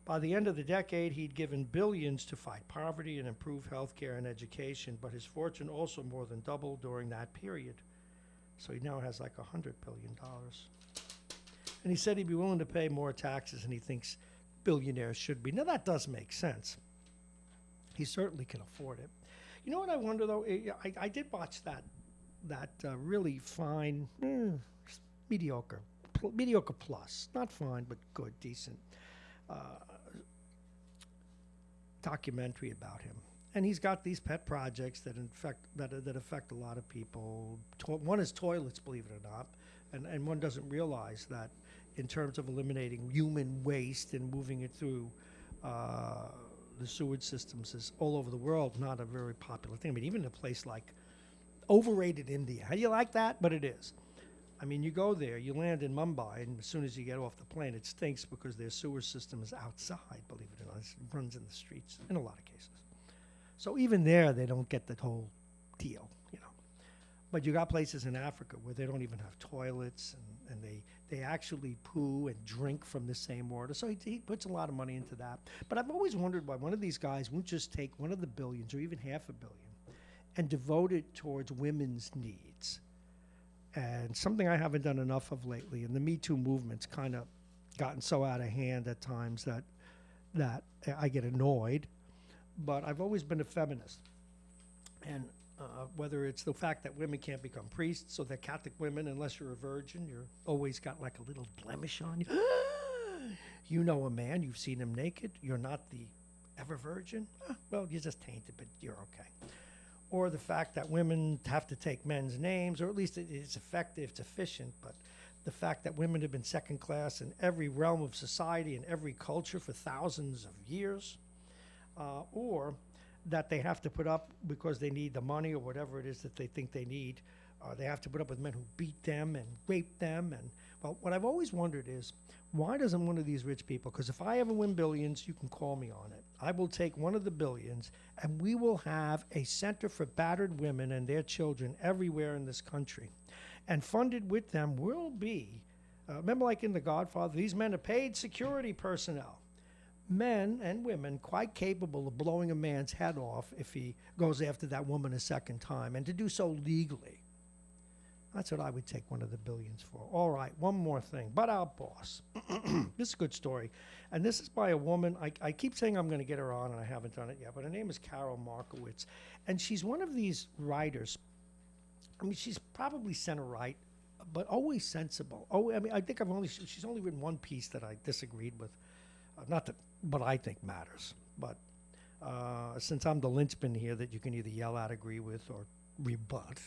By the end of the decade, he'd given billions to fight poverty and improve health care and education, but his fortune also more than doubled during that period. So he now has like $100 billion. And he said he'd be willing to pay more taxes than he thinks billionaires should be. Now, that does make sense. He certainly can afford it. You know what I wonder, though? I did watch that really fine, mediocre mediocre plus, not fine, but good, decent documentary about him. And he's got these pet projects that affect a lot of people. One is toilets, believe it or not, and one doesn't realize that in terms of eliminating human waste and moving it through the sewage systems is all over the world not a very popular thing. I mean, even in a place like overrated India. How do you like that? But it is. I mean, you go there, you land in Mumbai, and as soon as you get off the plane, it stinks because their sewer system is outside, believe it or not. It runs in the streets in a lot of cases. So even there, they don't get the whole deal, you know. But you got places in Africa where they don't even have toilets, and they actually poo and drink from the same water. So he puts a lot of money into that. But I've always wondered why one of these guys won't just take one of the billions or even $500 million and devote it towards women's needs. And something I haven't done enough of lately, and the Me Too movement's kind of gotten so out of hand at times that I get annoyed. But I've always been a feminist. And whether it's the fact that women can't become priests, so they're Catholic women, unless you're a virgin, you're always got like a little blemish on you. You know a man, you've seen him naked, you're not the ever virgin. Well, you're just tainted, but you're okay. Or the fact that women have to take men's names, or at least it's effective, it's efficient, but the fact that women have been second class in every realm of society and every culture for thousands of years, or that they have to put up because they need the money or whatever it is that they think they need. They have to put up with men who beat them and rape them. And well, what I've always wondered is, why doesn't one of these rich people, because if I ever win billions, you can call me on it. I will take one of the billions and we will have a center for battered women and their children everywhere in this country. And funded with them will be, remember like in The Godfather, these men are paid security personnel. Men and women quite capable of blowing a man's head off if he goes after that woman a second time, and to do so legally. That's what I would take one of the billions for. All right, one more thing. But our boss. This is a good story. And this is by a woman. I keep saying I'm going to get her on, and I haven't done it yet. But her name is Carol Markowitz. And she's one of these writers. I mean, she's probably center right, but always sensible. Oh, I mean, I think she's only written one piece that I disagreed with. Not that what I think matters. But since I'm the linchpin here that you can either yell at, agree with, or rebut.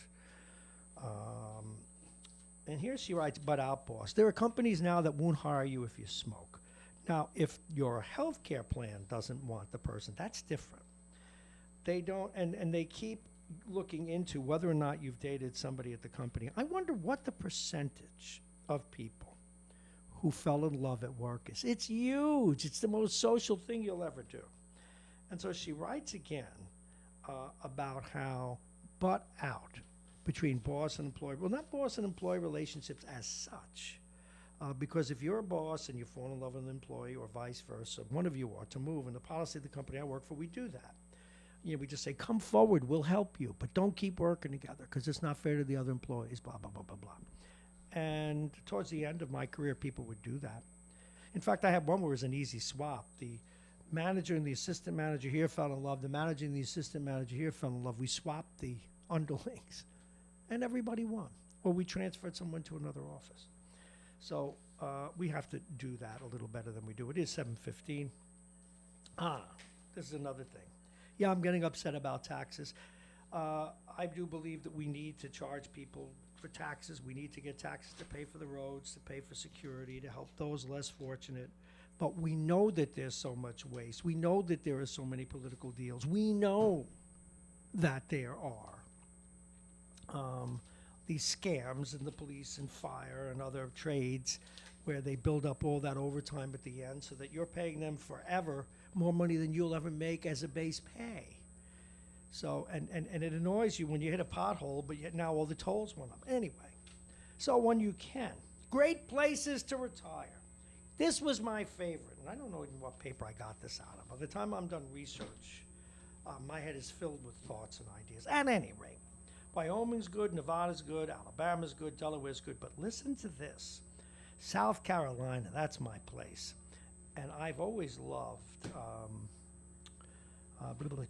And here she writes, but out, boss. There are companies now that won't hire you if you smoke. Now, if your health care plan doesn't want the person, that's different. They don't, and they keep looking into whether or not you've dated somebody at the company. I wonder what the percentage of people who fell in love at work is. It's huge. It's the most social thing you'll ever do. And so she writes again about how butt out between boss and employee. Well, not boss and employee relationships as such. Because if you're a boss and you fall in love with an employee or vice versa, one of you ought to move. And the policy of the company I work for, we do that. You know, we just say, come forward, we'll help you, but don't keep working together because it's not fair to the other employees, blah, blah, blah, blah, blah. And towards the end of my career, people would do that. In fact, I had one where it was an easy swap. The manager and the assistant manager here fell in love. The manager and the assistant manager here fell in love. We swapped the underlings, and everybody won. Or we transferred someone to another office. So we have to do that a little better than we do. It is 7:15. This is another thing. Yeah, I'm getting upset about taxes. I do believe that we need to charge people for taxes. We need to get taxes to pay for the roads, to pay for security, to help those less fortunate. But we know that there's so much waste. We know that there are so many political deals. We know that there are these scams in the police and fire and other trades where they build up all that overtime at the end so that you're paying them forever more money than you'll ever make as a base pay. So, and it annoys you when you hit a pothole, but yet now all the tolls went up. Anyway, so when you can, great places to retire. This was my favorite, and I don't know even what paper I got this out of. By the time I'm done research, my head is filled with thoughts and ideas. At any rate, Wyoming's good, Nevada's good, Alabama's good, Delaware's good, but listen to this. South Carolina, that's my place. And I've always loved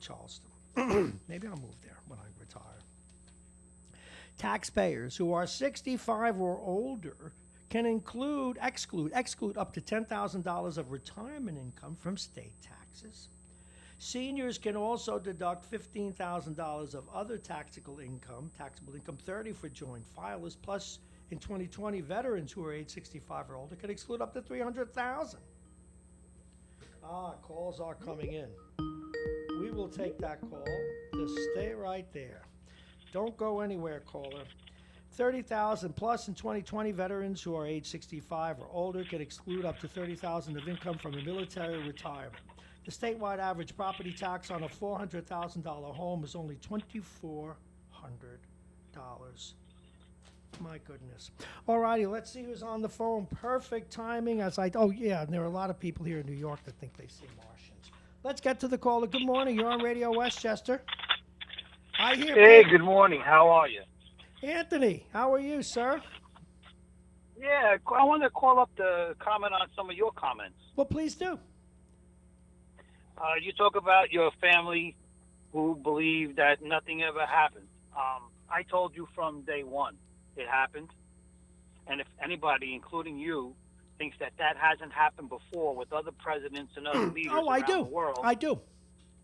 Charleston. Maybe I'll move there when I retire. Taxpayers who are 65 or older can exclude up to $10,000 of retirement income from state taxes. Seniors can also deduct $15,000 of other taxable income, 30 for joint filers, plus in 2020, veterans who are age 65 or older can exclude up to $300,000. Calls are coming in. We will take that call. Just stay right there. Don't go anywhere, caller. 30,000 plus in 2020, veterans who are age 65 or older can exclude up to $30,000 of income from a military retirement. The statewide average property tax on a $400,000 home is only $2,400. My goodness. All righty, let's see who's on the phone. Perfect timing and there are a lot of people here in New York that think they see Martians. Let's get to the caller. Good morning. You're on Radio Westchester. Hey, good morning. How are you? Anthony, how are you, sir? Yeah, I wanted to call up to comment on some of your comments. Well, please do. You talk about your family who believe that nothing ever happened. I told you from day one it happened. And if anybody, including you, thinks that hasn't happened before with other presidents and other leaders around the world, I do.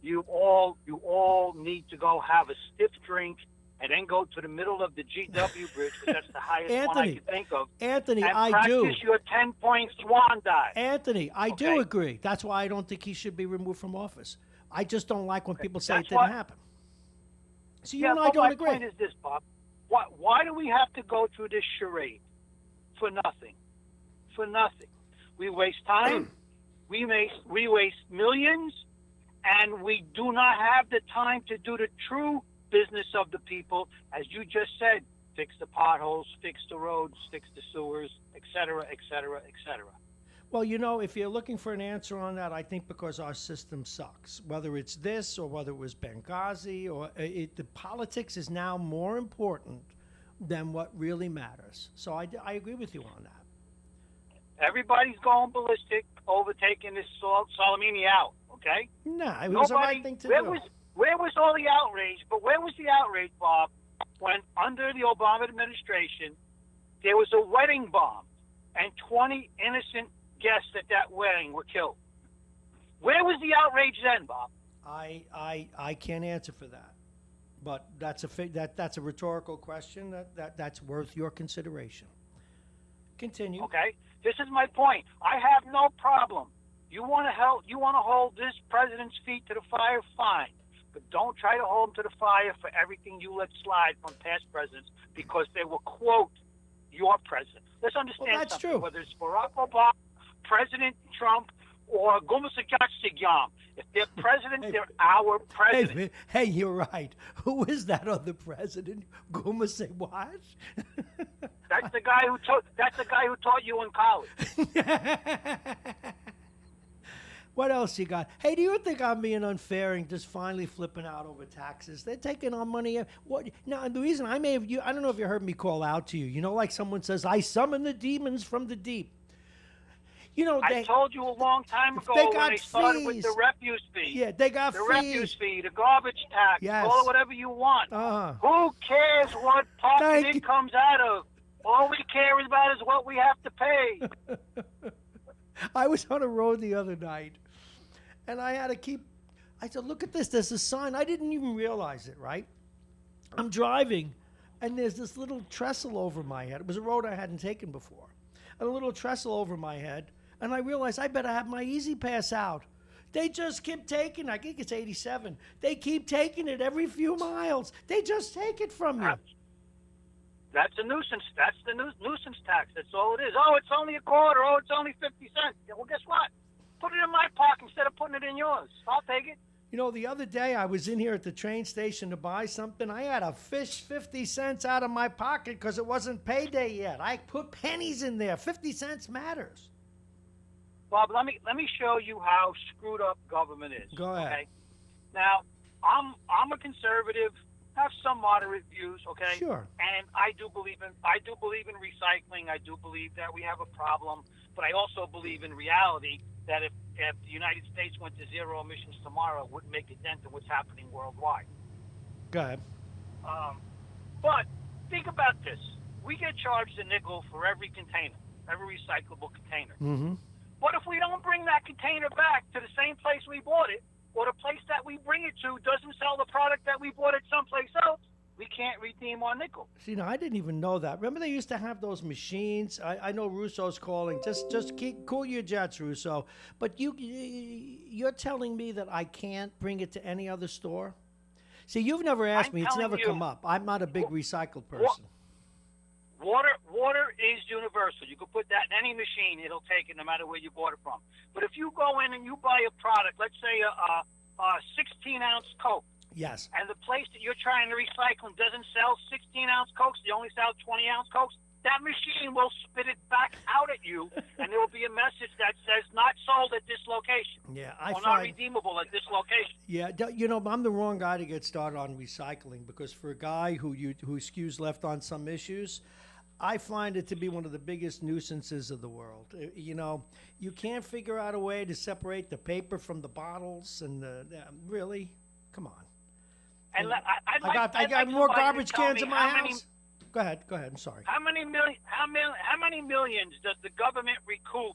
You all need to go have a stiff drink and then go to the middle of the GW Bridge, because that's the highest one I can think of. Anthony, and I do. Practice your 10-point swan dive. Anthony, I do agree. That's why I don't think he should be removed from office. I just don't like when people say it didn't happen. So you and I don't agree. My point is this, Bob. Why do we have to go through this charade? For nothing. For nothing. We waste time. We waste millions. And we do not have the time to do the true business of the people, as you just said, fix the potholes, fix the roads, fix the sewers, et cetera, et cetera, et cetera. Well, if you're looking for an answer on that, I think because our system sucks. Whether it's this or whether it was Benghazi, or the politics is now more important than what really matters. So I agree with you on that. Everybody's going ballistic, overtaking this Soleimani out, okay? No, it was the right thing to do. Where was all the outrage? But where was the outrage, Bob, when under the Obama administration there was a wedding bomb and 20 innocent guests at that wedding were killed? Where was the outrage then, Bob? I can't answer for that, but that's a rhetorical question that's worth your consideration. Continue. Okay, this is my point. I have no problem. You want to hold this president's feet to the fire, fine. But don't try to hold him to the fire for everything you let slide from past presidents, because they will quote your president. Let's understand that's something. True. Whether it's Barack Obama, President Trump, or Gumasagatsigyam. If they're president, they're our president. Hey, you're right. Who is that other president? Gumasay what? That's the guy who taught you in college. What else you got? Hey, do you think I'm being unfair and just finally flipping out over taxes? They're taking our money. What? Now, the reason I don't know if you heard me call out to you. Like someone says, I summon the demons from the deep. I told you a long time ago when they started with the refuse fee. Yeah, they got the fees. Refuse fee, the garbage tax, call it whatever you want. Who cares what pocket it comes out of? All we care about is what we have to pay. I was on a road the other night, and I said, look at this, there's a sign. I didn't even realize it, right? I'm driving, and there's this little trestle over my head. It was a road I hadn't taken before. And a little trestle over my head, and I realized I better have my Easy Pass out. They just keep taking, I think it's 87. They keep taking it every few miles. They just take it from you. That's a nuisance. That's the nuisance tax. That's all it is. Oh, it's only a quarter. Oh, it's only 50 cents. Yeah, well, guess what? Put it in my pocket instead of putting it in yours. I'll take it. The other day I was in here at the train station to buy something. I had to fish 50 cents out of my pocket because it wasn't payday yet. I put pennies in there. 50 cents matters. Bob, let me show you how screwed up government is. Go ahead. Okay? Now, I'm a conservative. Have some moderate views, okay? Sure. And I do believe in recycling. I do believe that we have a problem, but I also believe in reality that if the United States went to zero emissions tomorrow, it wouldn't make a dent in what's happening worldwide. Go ahead. But think about this: we get charged a nickel for every container. every recyclable container. Mm-hmm. What if we don't bring that container back to the same place we bought it, or the place that we bring it to doesn't sell the product that we bought it someplace else? We can't redeem our nickel. See, no, I didn't even know that. Remember they used to have those machines? I know Russo's calling. Just keep cool your jets, Russo. But you're telling me that I can't bring it to any other store? See, you've never asked me. It's never come up. I'm not a big recycled person. Water is universal. You can put that in any machine; it'll take it, no matter where you bought it from. But if you go in and you buy a product, let's say a 16-ounce Coke, yes, and the place that you're trying to recycle doesn't sell 16-ounce Cokes, they only sell 20-ounce Cokes, that machine will spit it back out at you, and there will be a message that says not sold at this location. Yeah, not redeemable at this location. Yeah, I'm the wrong guy to get started on recycling, because for a guy who skews left on some issues, I find it to be one of the biggest nuisances of the world. You can't figure out a way to separate the paper from the bottles, and really, come on. And I got more garbage cans in my house. Go ahead. I'm sorry. How many millions does the government recoup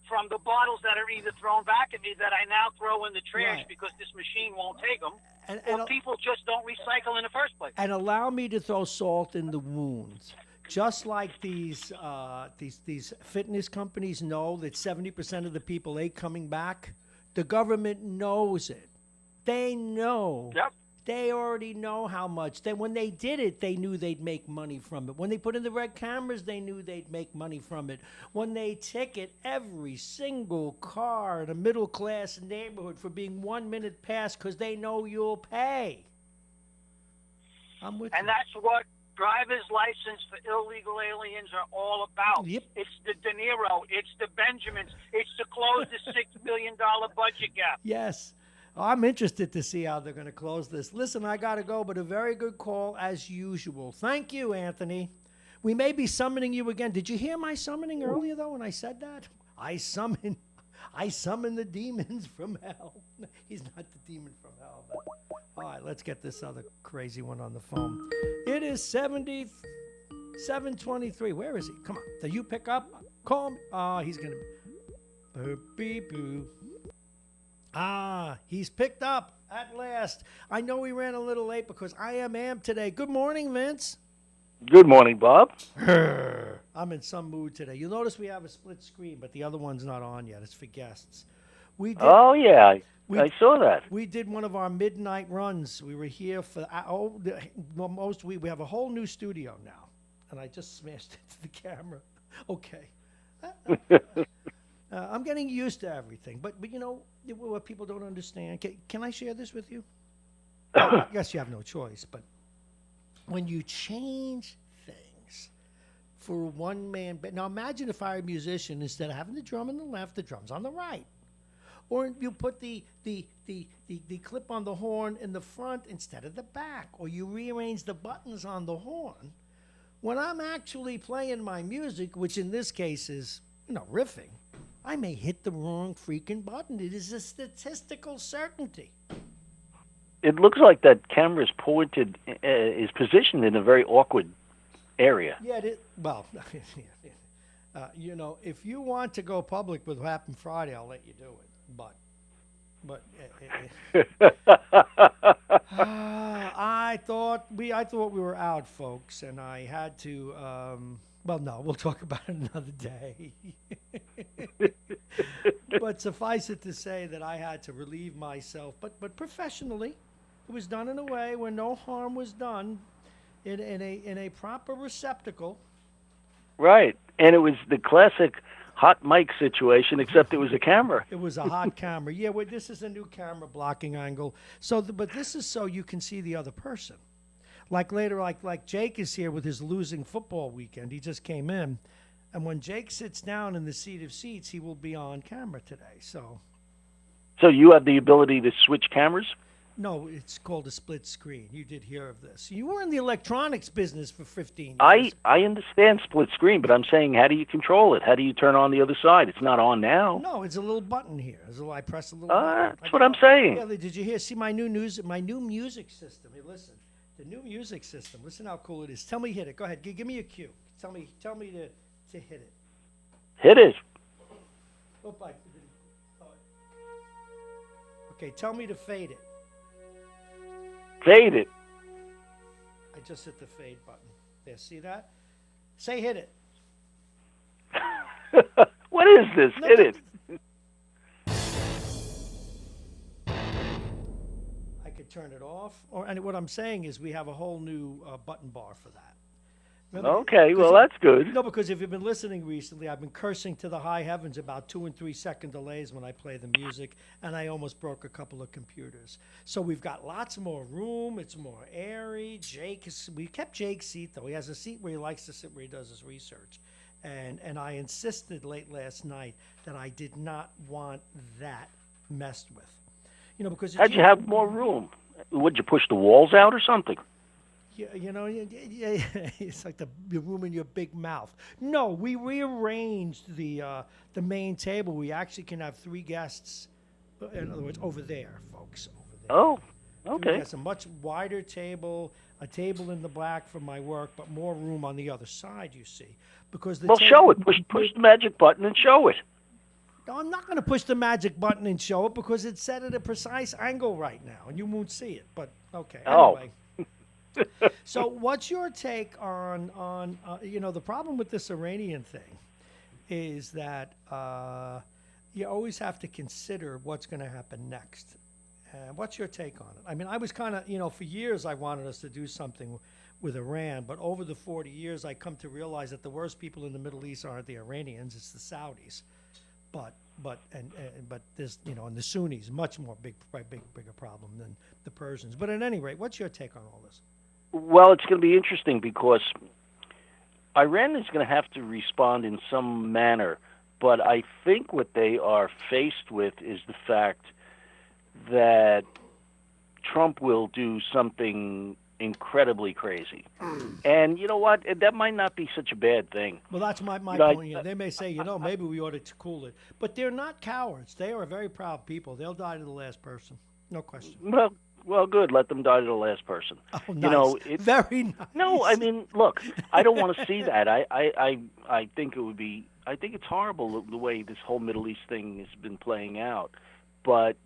from the bottles that are either thrown back at me that I now throw in the trash because this machine won't take them, or people just don't recycle in the first place? And allow me to throw salt in the wounds. Just like these fitness companies know that 70% of the people ain't coming back, the government knows it. They know. Yep. They already know how much. When they did it, they knew they'd make money from it. When they put in the red cameras, they knew they'd make money from it. When they ticket every single car in a middle-class neighborhood for being 1 minute past because they know you'll pay. I'm with you. And that's what driver's license for illegal aliens are all about. Yep. It's the De Niro. It's the Benjamins. It's to close the $6 billion budget gap. Yes. I'm interested to see how they're going to close this. Listen, I got to go, but a very good call as usual. Thank you, Anthony. We may be summoning you again. Did you hear my summoning earlier, though, when I said that? I summon the demons from hell. He's not the demon from hell, but... All right, let's get this other crazy one on the phone. It is 723. Where is he? Come on. Do you pick up? Call me. He's going to... Beep, boo. He's picked up at last. I know we ran a little late because I am amped today. Good morning, Vince. Good morning, Bob. I'm in some mood today. You'll notice we have a split screen, but the other one's not on yet. It's for guests. I saw that. We did one of our midnight runs. We were here for most week. We have a whole new studio now, and I just smashed into the camera. Okay. I'm getting used to everything, but what people don't understand. Can I share this with you? I guess you have no choice, but when you change things for a one-man band. Now imagine if I were a musician, instead of having the drum on the left, the drum's on the right. Or you put the clip on the horn in the front instead of the back. Or you rearrange the buttons on the horn. When I'm actually playing my music, which in this case is, riffing, I may hit the wrong freaking button. It is a statistical certainty. It looks like that camera is positioned in a very awkward area. Yeah, if you want to go public with what happened Friday, I'll let you do it. I thought we were out, folks, and I had to. No, we'll talk about it another day. But suffice it to say that I had to relieve myself, but professionally. It was done in a way where no harm was done, in a proper receptacle. Right, and it was the classic hot mic situation, except it was a camera. It was a hot camera. Yeah, this is a new camera blocking angle. But this is so you can see the other person. Like later, like Jake is here with his losing football weekend. He just came in, and when Jake sits down in the seat of seats, he will be on camera today. So you have the ability to switch cameras? No, it's called a split screen. You did hear of this. You were in the electronics business for 15 years. I understand split screen, but I'm saying, how do you control it? How do you turn on the other side? It's not on now. No, it's a little button here. I press a little button. That's what I'm saying. Yeah, did you hear? See my new music system. Hey, listen. The new music system. Listen how cool it is. Tell me hit it. Go ahead. Give me a cue. Tell me to hit it. Hit it. Okay, tell me to fade it. Fade it. I just hit the fade button. There, see that? Say hit it. What is this? No, Hit it. I could turn it off. And what I'm saying is we have a whole new button bar for that. Remember, Okay, well, that's good. No, because if you've been listening recently, I've been cursing to the high heavens about 2 and 3 second delays when I play the music, and I almost broke a couple of computers. So we've got lots more room. It's more airy. We kept Jake's seat, though. He has a seat where he likes to sit where he does his research. And I insisted late last night that I did not want that messed with. Because How'd you have more room? Would you push the walls out or something? It's like the room in your big mouth. No, we rearranged the main table. We actually can have 3 guests. In other words, over there, folks. Over there. Oh, okay. It's a much wider table, a table in the back for my work, but more room on the other side. You see, because show it. Push the magic button and show it. No, I'm not going to push the magic button and show it because it's set at a precise angle right now, and you won't see it. But okay, anyway. So what's your take on the problem with this Iranian thing is that you always have to consider what's going to happen next. What's your take on it? I mean, I was kind of, for years I wanted us to do something with Iran, but over the 40 years I come to realize that the worst people in the Middle East aren't the Iranians, it's the Saudis. But there's, and the Sunnis, much more bigger problem than the Persians. But at any rate, what's your take on all this? Well, it's going to be interesting because Iran is going to have to respond in some manner, but I think what they are faced with is the fact that Trump will do something incredibly crazy. And you know what? That might not be such a bad thing. Well, that's my point. They may say, maybe we ought to cool it. But they're not cowards. They are a very proud people. They'll die to the last person. No question. Well, good. Let them die to the last person. Oh, nice. Very nice. No, I mean, look, I don't want to see that. I think it would be. I think it's horrible the way this whole Middle East thing has been playing out. But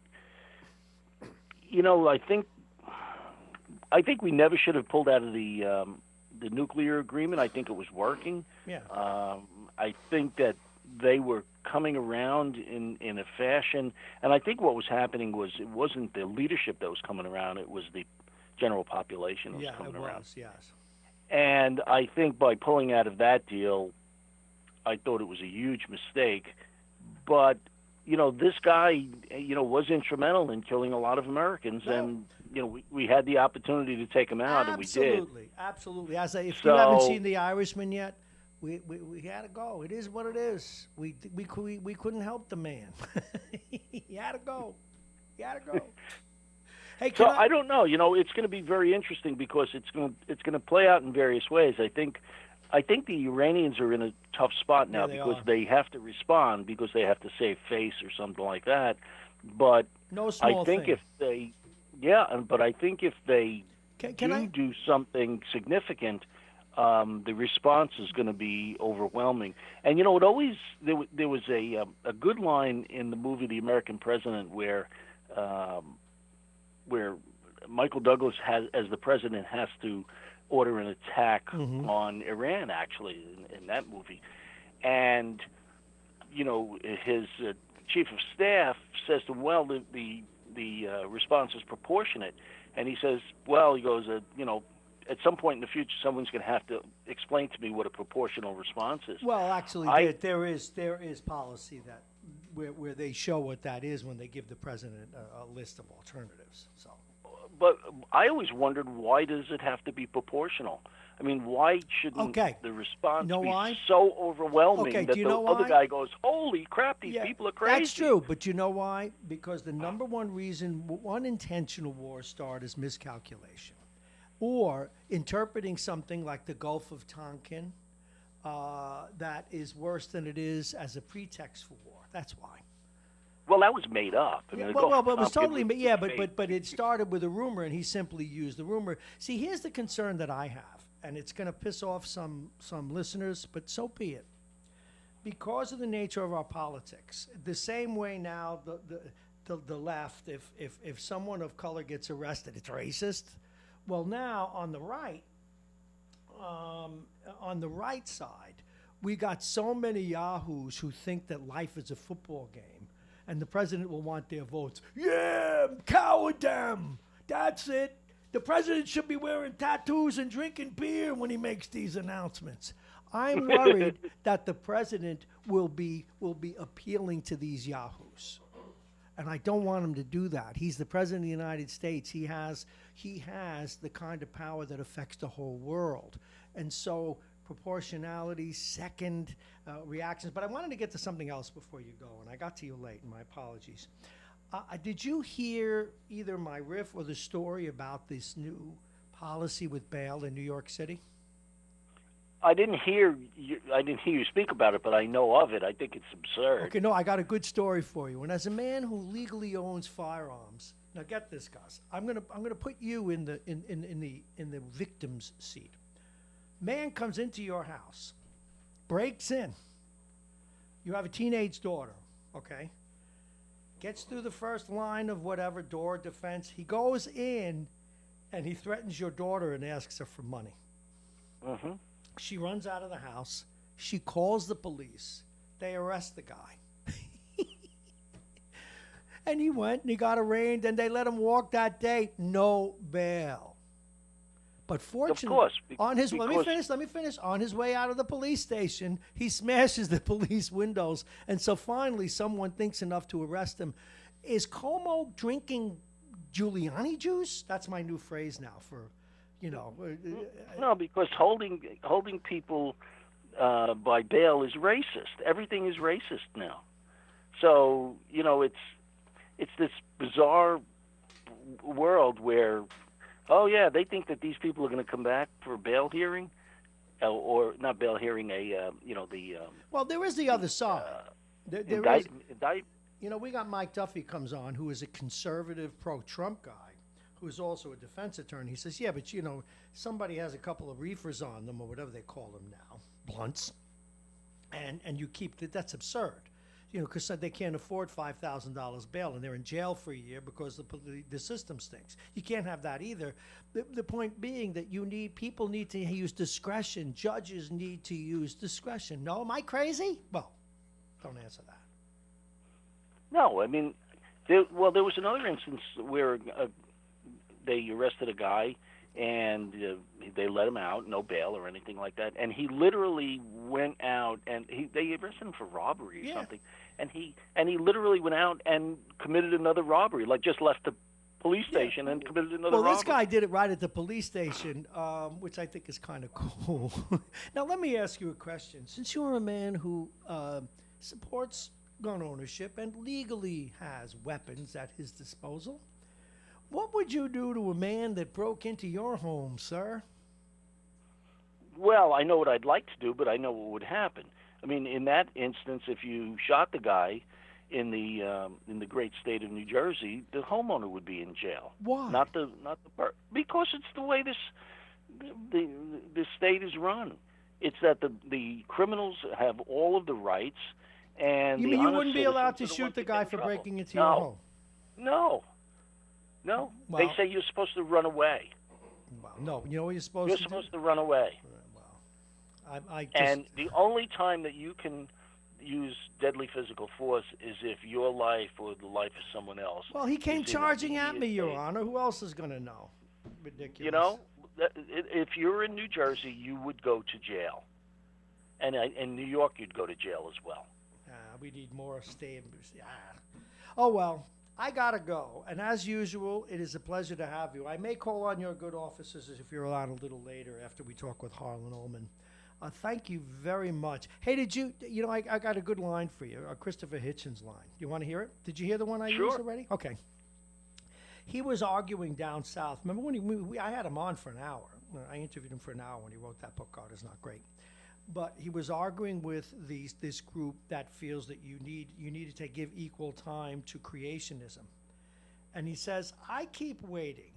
I think we never should have pulled out of the nuclear agreement. I think it was working. Yeah. I think that they were coming around in a fashion, and I think what was happening was it wasn't the leadership that was coming around; it was the general population that was coming around. Yes. And I think by pulling out of that deal, I thought it was a huge mistake. But this guy, was instrumental in killing a lot of Americans, and we had the opportunity to take him out, and we did. Absolutely. If you haven't seen The Irishman yet, we had to go. It is what it is. We couldn't help the man. He had to go. Hey, I don't know. It's going to be very interesting because it's going to play out in various ways. I think the Iranians are in a tough spot now because they have to respond because they have to save face or something like that. But no small thing. if they do something significant, the response is going to be overwhelming. And there was a good line in the movie The American President where Michael Douglas as the president has to order an attack on Iran, actually, in that movie. And his chief of staff says to him, well, the response is proportionate. And he says, well, he goes, at some point in the future, someone's going to have to explain to me what a proportional response is. Well, actually, there is policy that where they show what that is when they give the president a list of alternatives. So, but I always wondered, why does it have to be proportional? I mean, why shouldn't the response be so overwhelming that the other guy goes, holy crap, these people are crazy? That's true, but you know why? Because the number one reason one intentional war start is miscalculation. Or interpreting something like the Gulf of Tonkin that is worse than it is as a pretext for war. That's why. Well, that was made up. I mean, but it was totally but it started with a rumor, and he simply used the rumor. See, here's the concern that I have, and it's going to piss off some listeners, but so be it. because of the nature of our politics, the same way now the left, if someone of color gets arrested, it's racist. Well, now on the right side, we got so many yahoos who think that life is a football game, and the president will want their votes. Yeah, cower them. That's it. The president should be wearing tattoos and drinking beer when he makes these announcements. I'm worried that the president will be appealing to these yahoos, and I don't want him to do that. He's the president of the United States. He has the kind of power that affects the whole world, and so proportionality, second reactions. But I wanted to get to something else before you go, and I got to you late, and my apologies. Did you hear either my riff or the story about this new policy with bail in New York City? I didn't hear you speak about it, but I know of it. I think it's absurd. Okay, no, I got a good story for you. And as a man who legally owns firearms, now get this, Gus. I'm gonna put you in the victim's seat. Man comes into your house, breaks in. You have a teenage daughter, okay? Gets through the first line of whatever door defense. He goes in, and he threatens your daughter and asks her for money. Mm-hmm. She runs out of the house. She calls the police. They arrest the guy. And he went and he got arraigned, and they let him walk that day. No bail. But fortunately, of course, on his let me finish. On his way out of the police station, he smashes the police windows, and so finally, someone thinks enough to arrest him. Is Como drinking Giuliani juice? That's my new phrase now for, No, because holding people by bail is racist. Everything is racist now. So it's this bizarre world where, oh yeah, they think that these people are going to come back for a bail hearing, or not bail hearing, Well, there is the other side. We got Mike Duffy comes on, who is a conservative pro-Trump guy, who is also a defense attorney. He says, yeah, but somebody has a couple of reefers on them, or whatever they call them now, blunts, and you keep that's absurd. Because they can't afford $5,000 bail, and they're in jail for a year because the system stinks. You can't have that either. The point being that people need to use discretion. Judges need to use discretion. No, am I crazy? Well, don't answer that. No, I mean, there was another instance where they arrested a guy, and they let him out, no bail or anything like that, and he literally went out, and they arrested him for robbery or something. And he literally went out and committed another robbery, like just left the police station and committed another robbery. Well, this guy did it right at the police station, which I think is kind of cool. Now, let me ask you a question. Since you're a man who supports gun ownership and legally has weapons at his disposal, what would you do to a man that broke into your home, sir? Well, I know what I'd like to do, but I know what would happen. I mean, in that instance, if you shot the guy in the great state of New Jersey, the homeowner would be in jail. Why? Not the because it's the way the state is run. It's that the criminals have all of the rights, and you mean you wouldn't be allowed to shoot the guy for breaking into your home? No. Well, they say you're supposed to run away. Well, no, you know what you're supposed to do? You're supposed to run away. And the only time that you can use deadly physical force is if your life or the life of someone else. Well, he came charging at me, Your Honor. Who else is going to know? Ridiculous. If you're in New Jersey, you would go to jail. And in New York, you'd go to jail as well. We need more stay. Oh, well, I got to go. And as usual, it is a pleasure to have you. I may call on your good offices if you're on a little later after we talk with Harlan Ullman. Thank you very much. Hey, I got a good line for you, Christopher Hitchens' line. You want to hear it? Did you hear the one I used already? Okay. He was arguing down south. Remember when I had him on for an hour. I interviewed him for an hour when he wrote that book, God Is Not Great. But he was arguing with this group that feels that you need to give equal time to creationism. And he says, I keep waiting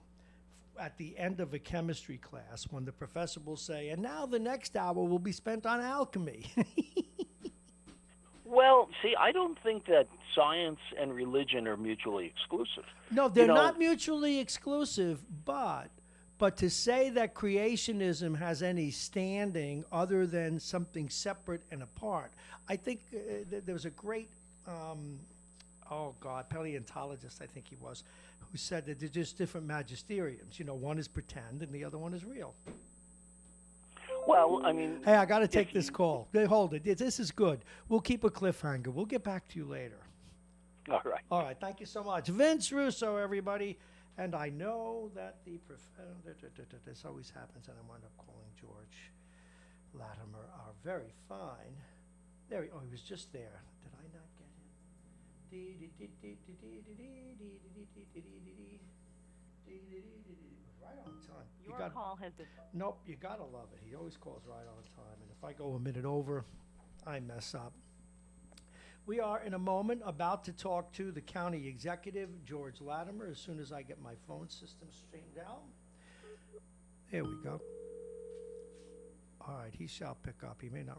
at the end of a chemistry class when the professor will say, and now the next hour will be spent on alchemy. Well, see, I don't think that science and religion are mutually exclusive. No, You they're know, not mutually exclusive, but to say that creationism has any standing other than something separate and apart, I think there was a great, oh God, paleontologist, I think he was, who said that they're just different magisteriums. You know, one is pretend and the other one is real. well, I mean, Hey, I got to if take this you, call. Hey, hold it. This is good. We'll keep a cliffhanger. We'll get back to you later. all right. All right, thank you so much. Vince Russo, everybody. And I know that this always happens, and I wound up calling George Latimer, our very fine. He was just there. Did I not get him? Right on time. Your call has been. Nope, you gotta love it. He always calls right on time, and if I go a minute over, I mess up. We are in a moment about to talk to the county executive, George Latimer, as soon as I get my phone system straightened out. There we go. All right, he shall pick up. He may not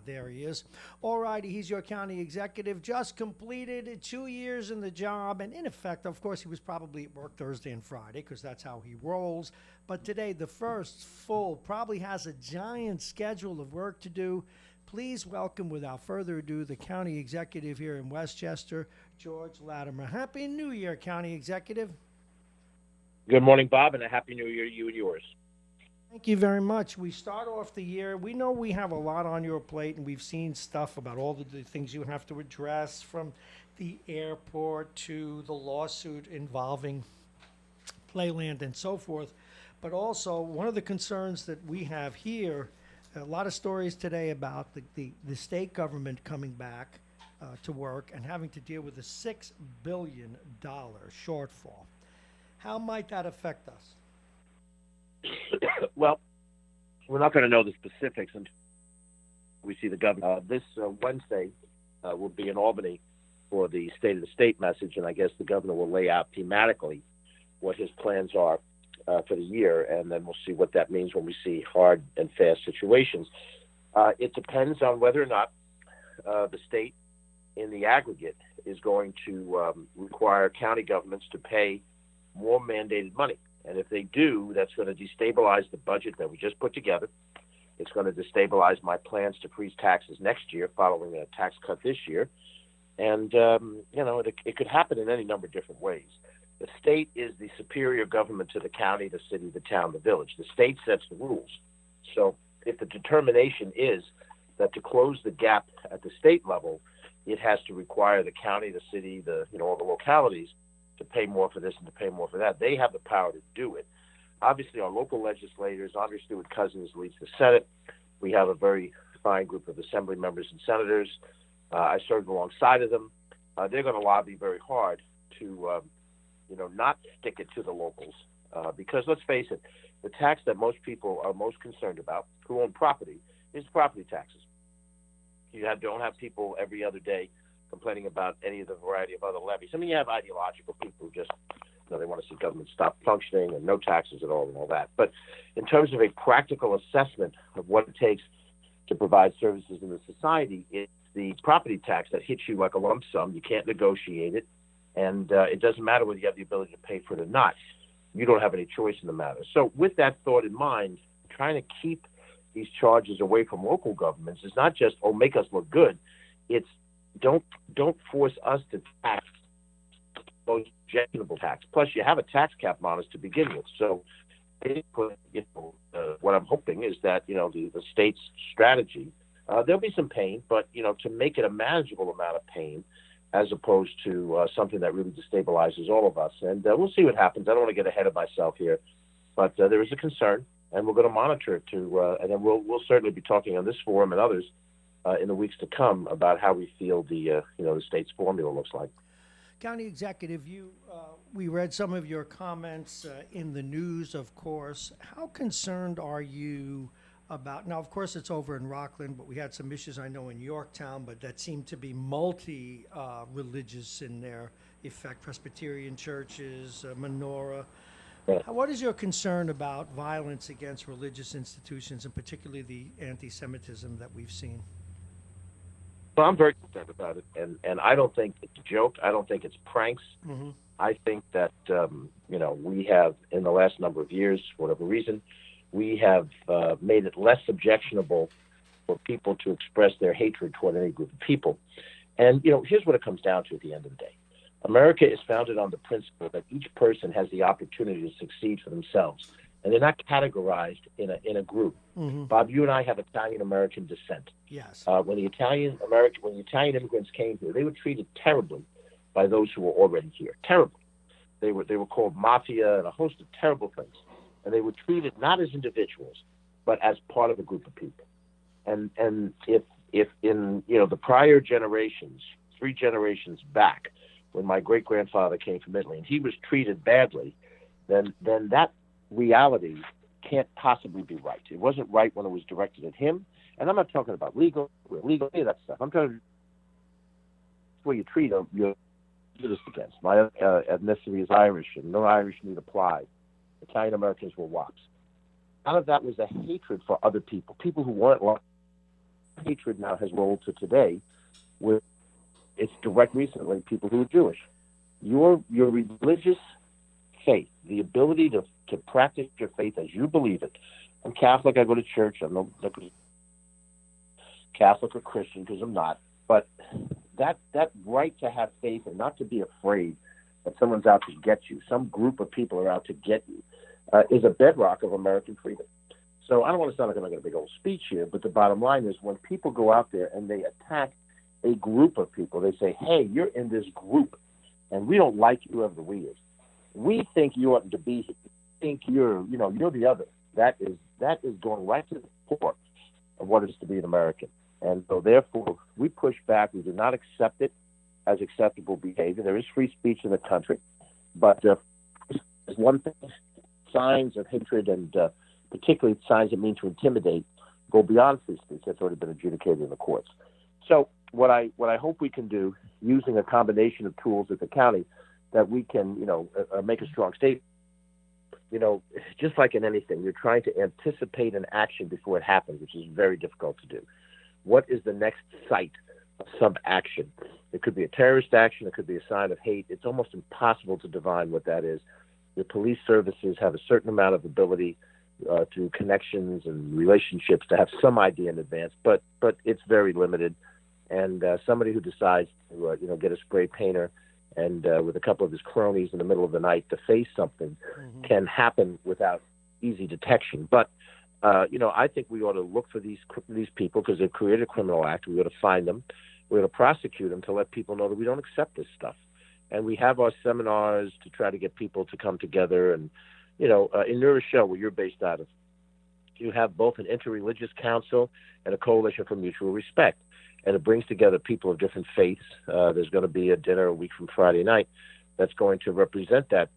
there he is. All righty, he's your county executive. Just completed 2 years in the job. And in effect, of course, he was probably at work Thursday and Friday because that's how he rolls. But today, the first full, probably has a giant schedule of work to do. Please welcome, without further ado, the county executive here in Westchester, George Latimer. Happy New Year, county executive. Good morning, Bob, and a happy New Year to you and yours. Thank you very much. We start off the year. We know we have a lot on your plate, and we've seen stuff about all the things you have to address, from the airport to the lawsuit involving Playland and so forth. But also, one of the concerns that we have here, a lot of stories today about the state government coming back to work and having to deal with a $6 billion shortfall. How might that affect us? Well, we're not going to know the specifics until we see the governor. This Wednesday will be in Albany for the State of the State message, and I guess the governor will lay out thematically what his plans are for the year, and then we'll see what that means when we see hard and fast situations. It depends on whether or not the state in the aggregate is going to require county governments to pay more mandated money. And if they do, that's going to destabilize the budget that we just put together. It's going to destabilize my plans to freeze taxes next year following a tax cut this year. And, it could happen in any number of different ways. The state is the superior government to the county, the city, the town, the village. The state sets the rules. So if the determination is that to close the gap at the state level, it has to require the county, the city, all the localities to pay more for this and to pay more for that. They have the power to do it. Obviously, our local legislators, Andre Stewart-Cousins leads the Senate. We have a very fine group of assembly members and senators. I served alongside of them. They're going to lobby very hard to, not stick it to the locals. Because let's face it, the tax that most people are most concerned about, who own property, is property taxes. Don't have people every other day complaining about any of the variety of other levies. I mean, you have ideological people who just, they want to see government stop functioning and no taxes at all and all that. But in terms of a practical assessment of what it takes to provide services in the society, it's the property tax that hits you like a lump sum. You can't negotiate it, and it doesn't matter whether you have the ability to pay for it or not. You don't have any choice in the matter. So with that thought in mind, trying to keep these charges away from local governments is not just, make us look good. It's don't force us to tax most objectionable tax. Plus, you have a tax cap on us to begin with. So, what I'm hoping is that the state's strategy, there'll be some pain, but to make it a manageable amount of pain, as opposed to something that really destabilizes all of us. And we'll see what happens. I don't want to get ahead of myself here, but there is a concern, and we're going to monitor it too. And then we'll certainly be talking on this forum and others in the weeks to come about how we feel the state's formula looks like. County Executive, we read some of your comments in the news, of course. How concerned are you about, now, of course, it's over in Rockland, but we had some issues, I know, in Yorktown, but that seemed to be multi-religious in their effect, Presbyterian churches, menorah. What is your concern about violence against religious institutions, and particularly the anti-Semitism that we've seen? Well, I'm very concerned about it, and I don't think it's a joke. I don't think it's pranks. Mm-hmm. I think that we have, in the last number of years, for whatever reason, we have made it less objectionable for people to express their hatred toward any group of people. And here's what it comes down to at the end of the day: America is founded on the principle that each person has the opportunity to succeed for themselves, and they're not categorized in a group. Mm-hmm. Bob, you and I have Italian American descent. Yes. When the Italian immigrants came here, they were treated terribly by those who were already here. Terribly. They were called mafia and a host of terrible things, and they were treated not as individuals, but as part of a group of people. And if in the prior generations, 3 generations back, when my great grandfather came from Italy and he was treated badly, then that reality can't possibly be right. It wasn't right when it was directed at him. And I'm not talking about legal, illegal, any of that stuff. I'm talking where you treat them, you're prejudiced against. My ethnicity is Irish, and no Irish need apply. Italian Americans were WAPs. None of that was a hatred for other people who weren't like. Hatred now has rolled to today, where it's direct recently people who are Jewish. Your religious faith, the ability to practice your faith as you believe it. I'm Catholic. I go to church. I'm not Catholic or Christian because I'm not. But that right to have faith and not to be afraid that someone's out to get you, some group of people are out to get you, is a bedrock of American freedom. So I don't want to sound like I'm making a big old speech here, but the bottom line is when people go out there and they attack a group of people, they say, hey, you're in this group, and we don't like you, whoever we is. We think you oughtn't to be here. We think you're the other. That is going right to the core of what it is to be an American. And so therefore, we push back. We do not accept it as acceptable behavior. There is free speech in the country, but there's one thing, signs of hatred and particularly signs that mean to intimidate go beyond free speech. That's already been adjudicated in the courts. So what I hope we can do, using a combination of tools at the county, that we can make a strong statement. Just like in anything, you're trying to anticipate an action before it happens, which is very difficult to do. What is the next site of some action? It could be a terrorist action. It could be a sign of hate. It's almost impossible to divine what that is. The police services have a certain amount of ability through connections and relationships to have some idea in advance, but it's very limited. And somebody who decides to get a spray painter and with a couple of his cronies in the middle of the night to face something can happen without easy detection. But I think we ought to look for these people because they've created a criminal act. We ought to find them. We ought to prosecute them to let people know that we don't accept this stuff. And we have our seminars to try to get people to come together. And in New Rochelle, where you're based out of, you have both an interreligious council and a coalition for mutual respect. And it brings together people of different faiths. There's going to be a dinner a week from Friday night that's going to represent that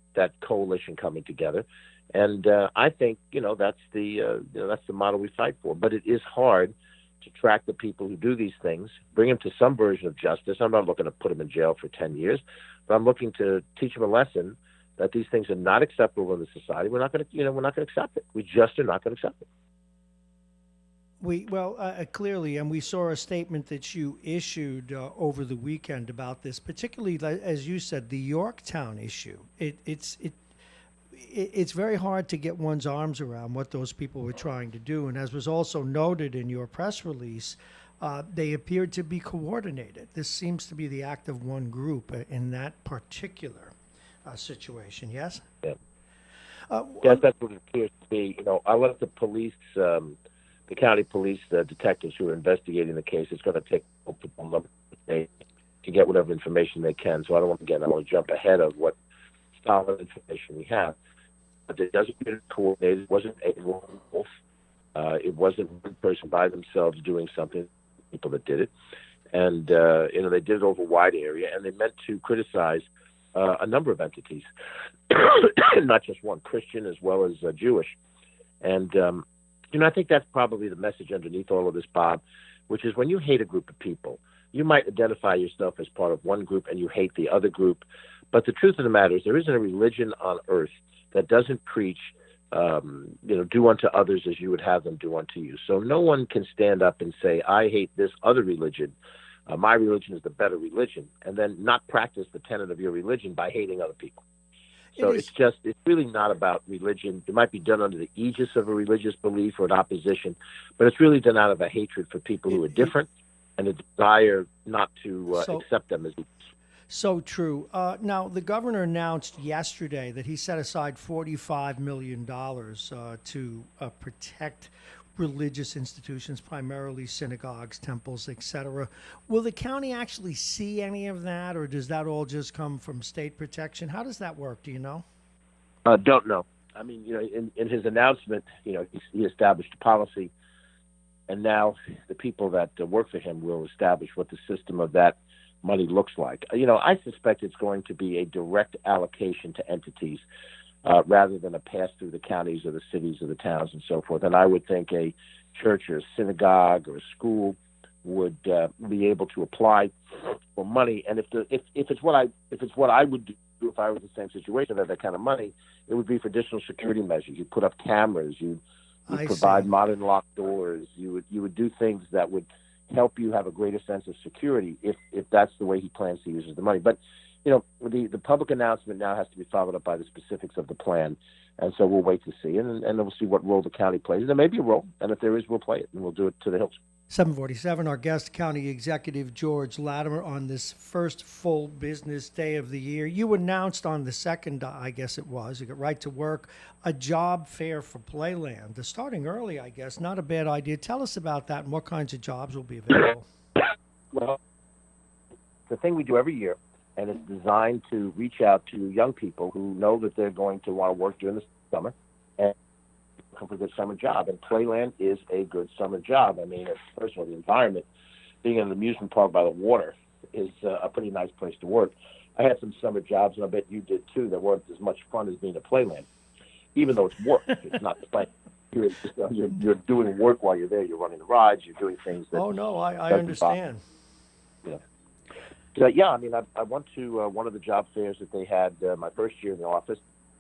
coalition coming together. And I think that's the model we fight for. But it is hard to track the people who do these things, bring them to some version of justice. I'm not looking to put them in jail for 10 years, but I'm looking to teach them a lesson that these things are not acceptable in the society. We're not going to accept it. We just are not going to accept it. Clearly, and we saw a statement that you issued over the weekend about this, particularly, as you said, the Yorktown issue. It's very hard to get one's arms around what those people were trying to do. And as was also noted in your press release, they appeared to be coordinated. This seems to be the act of one group in that particular situation, yes? Yeah. Yes, that's what it appears to be. I let the police, the county police, the detectives who are investigating the case, it's going to take multiple days to get whatever information they can. So I don't want to jump ahead of what solid information we have. But it doesn't appear coordinated. It wasn't a lone wolf. It wasn't one person by themselves doing something, people that did it. And, they did it over a wide area, and they meant to criticize a number of entities, not just one, Christian as well as Jewish. And, I think that's probably the message underneath all of this, Bob, which is when you hate a group of people, you might identify yourself as part of one group and you hate the other group. But the truth of the matter is there isn't a religion on earth that doesn't preach, do unto others as you would have them do unto you. So no one can stand up and say, I hate this other religion my religion is the better religion, and then not practice the tenet of your religion by hating other people. So it's really not about religion. It might be done under the aegis of a religious belief or an opposition, but it's really done out of a hatred for people who are different and a desire not to accept them as equals. So true. Now, the governor announced yesterday that he set aside $45 million to protect religious institutions, primarily synagogues, temples, etc. Will the county actually see any of that, or does that all just come from state protection? How does that work? Do you know? Don't know. I mean, in his announcement, he established a policy, and now the people that work for him will establish what the system of that money looks like. I suspect it's going to be a direct allocation to entities rather than a pass through the counties or the cities or the towns and so forth. And I would think a church or a synagogue or a school would be able to apply for money. And if it's what I would do if I was in the same situation, that kind of money, it would be for additional security measures. You put up cameras. You provide modern locked doors. You would do things that would help you have a greater sense of security if that's the way he plans to use the money. But the public announcement now has to be followed up by the specifics of the plan, and so we'll wait to see, and we'll see what role the county plays. There may be a role, and if there is, we'll play it, and we'll do it to the hills. 7:47, our guest, County Executive George Latimer, on this first full business day of the year. You announced on the second, I guess it was, you got right to work, a job fair for Playland. Starting early, I guess, not a bad idea. Tell us about that and what kinds of jobs will be available. Well, the thing we do every year, and it's designed to reach out to young people who know that they're going to want to work during the summer and come for a good summer job. And Playland is a good summer job. I mean, first of all, the environment, being in an amusement park by the water, is a pretty nice place to work. I had some summer jobs, and I bet you did too, that weren't as much fun as being at Playland, even though it's work. It's not playing. You're doing work while you're there. You're running the rides. You're doing things that... Oh, no, I understand. Yeah. So, yeah, I mean, I went to one of the job fairs that they had my first year in the office.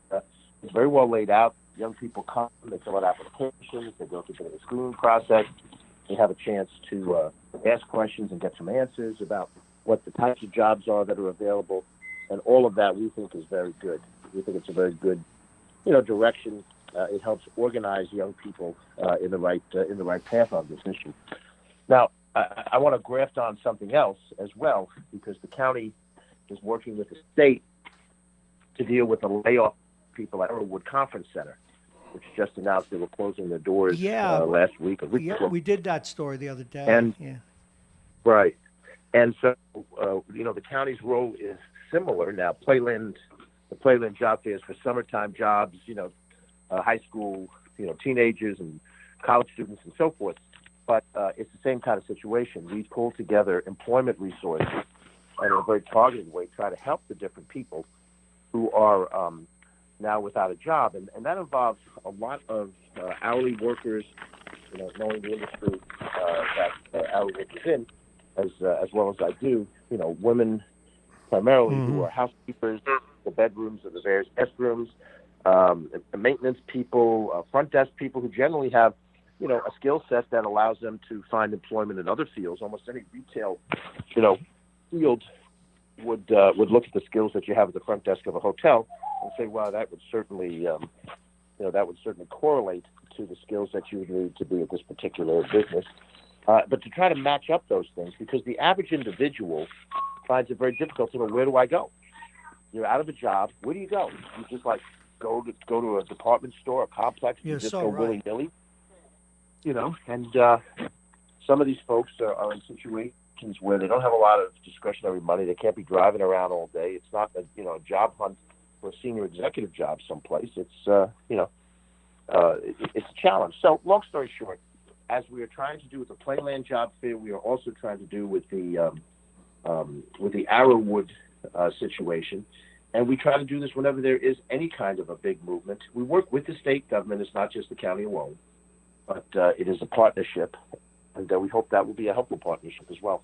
It's very well laid out. Young people come, they fill out applications, they go through the screening process. They have a chance to ask questions and get some answers about what the types of jobs are that are available. And all of that we think is very good. We think it's a very good, direction. It helps organize young people in the right path on this issue. Now, I want to graft on something else as well, because the county is working with the state to deal with the layoff people at Arrowwood Conference Center, which just announced they were closing their doors last week. We did that story the other day. Right. And so, the county's role is similar. Now, the Playland job fair is for summertime jobs, high school, teenagers and college students and so forth. But it's the same kind of situation. We pull together employment resources and in a very targeted way try to help the different people who are now without a job. And that involves a lot of hourly workers, knowing the industry that hourly workers in, as well as I do, women primarily who are housekeepers, the bedrooms or the various guest rooms, maintenance people, front desk people who generally have a skill set that allows them to find employment in other fields. Almost any retail, field would look at the skills that you have at the front desk of a hotel and say, "Wow, that would certainly, correlate to the skills that you would need to be at this particular business." But to try to match up those things, because the average individual finds it very difficult to know, where do I go? You're out of a job. Where do you go? You just go to a department store, a complex, and just go willy-nilly. And some of these folks are in situations where they don't have a lot of discretionary money. They can't be driving around all day. It's not a job hunt for a senior executive job someplace. It's it's a challenge. So long story short, as we are trying to do with the Playland job fair, we are also trying to do with the Arrowwood situation. And we try to do this whenever there is any kind of a big movement. We work with the state government. It's not just the county alone, but it is a partnership, and we hope that will be a helpful partnership as well.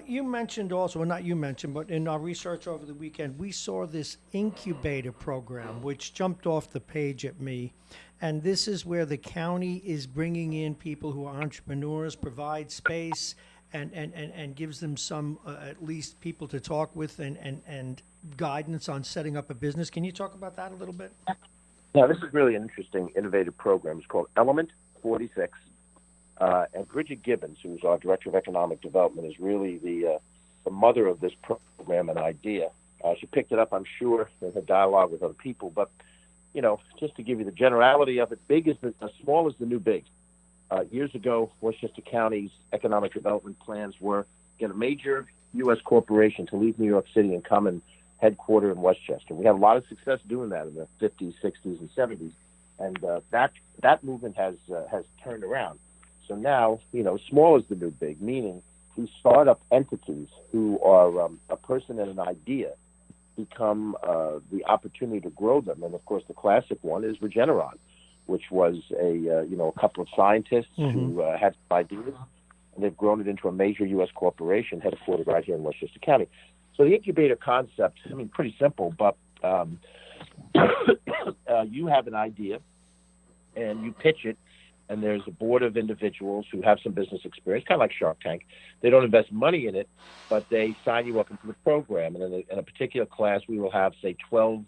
You mentioned also, well, not you mentioned, but in our research over the weekend, we saw this incubator program, which jumped off the page at me. And this is where the county is bringing in people who are entrepreneurs, provide space, and gives them some at least people to talk with and guidance on setting up a business. Can you talk about that a little bit? Now, this is really an interesting, innovative program. It's called Element 46. And Bridget Gibbons, who's our Director of Economic Development, is really the mother of this program and idea. She picked it up, I'm sure, in her dialogue with other people. But, just to give you the generality of it, small is the new big. Years ago, Westchester County's economic development plans were to get a major U.S. corporation to leave New York City and come and headquarter in Westchester. We had a lot of success doing that in the 50s, 60s, and 70s. And that movement has turned around. So now, small is the new big, meaning these startup entities who are a person and an idea become the opportunity to grow them. And, of course, the classic one is Regeneron, which was a couple of scientists who had some ideas, and they've grown it into a major U.S. corporation headquartered right here in Westchester County. So the incubator concept, pretty simple, but you have an idea, and you pitch it, and there's a board of individuals who have some business experience, kind of like Shark Tank. They don't invest money in it, but they sign you up into the program. And in a particular class, we will have, say, 12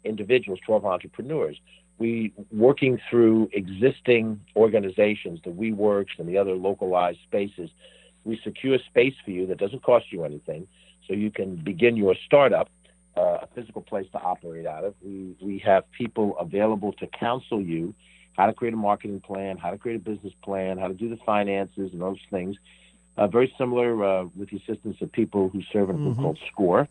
individuals, 12 entrepreneurs. We working through existing organizations, the WeWorks and the other localized spaces. We secure space for you that doesn't cost you anything, so you can begin your startup, a physical place to operate out of. We have people available to counsel you how to create a marketing plan, how to create a business plan, how to do the finances and those things. Very similar with the assistance of people who serve in a group called SCORE,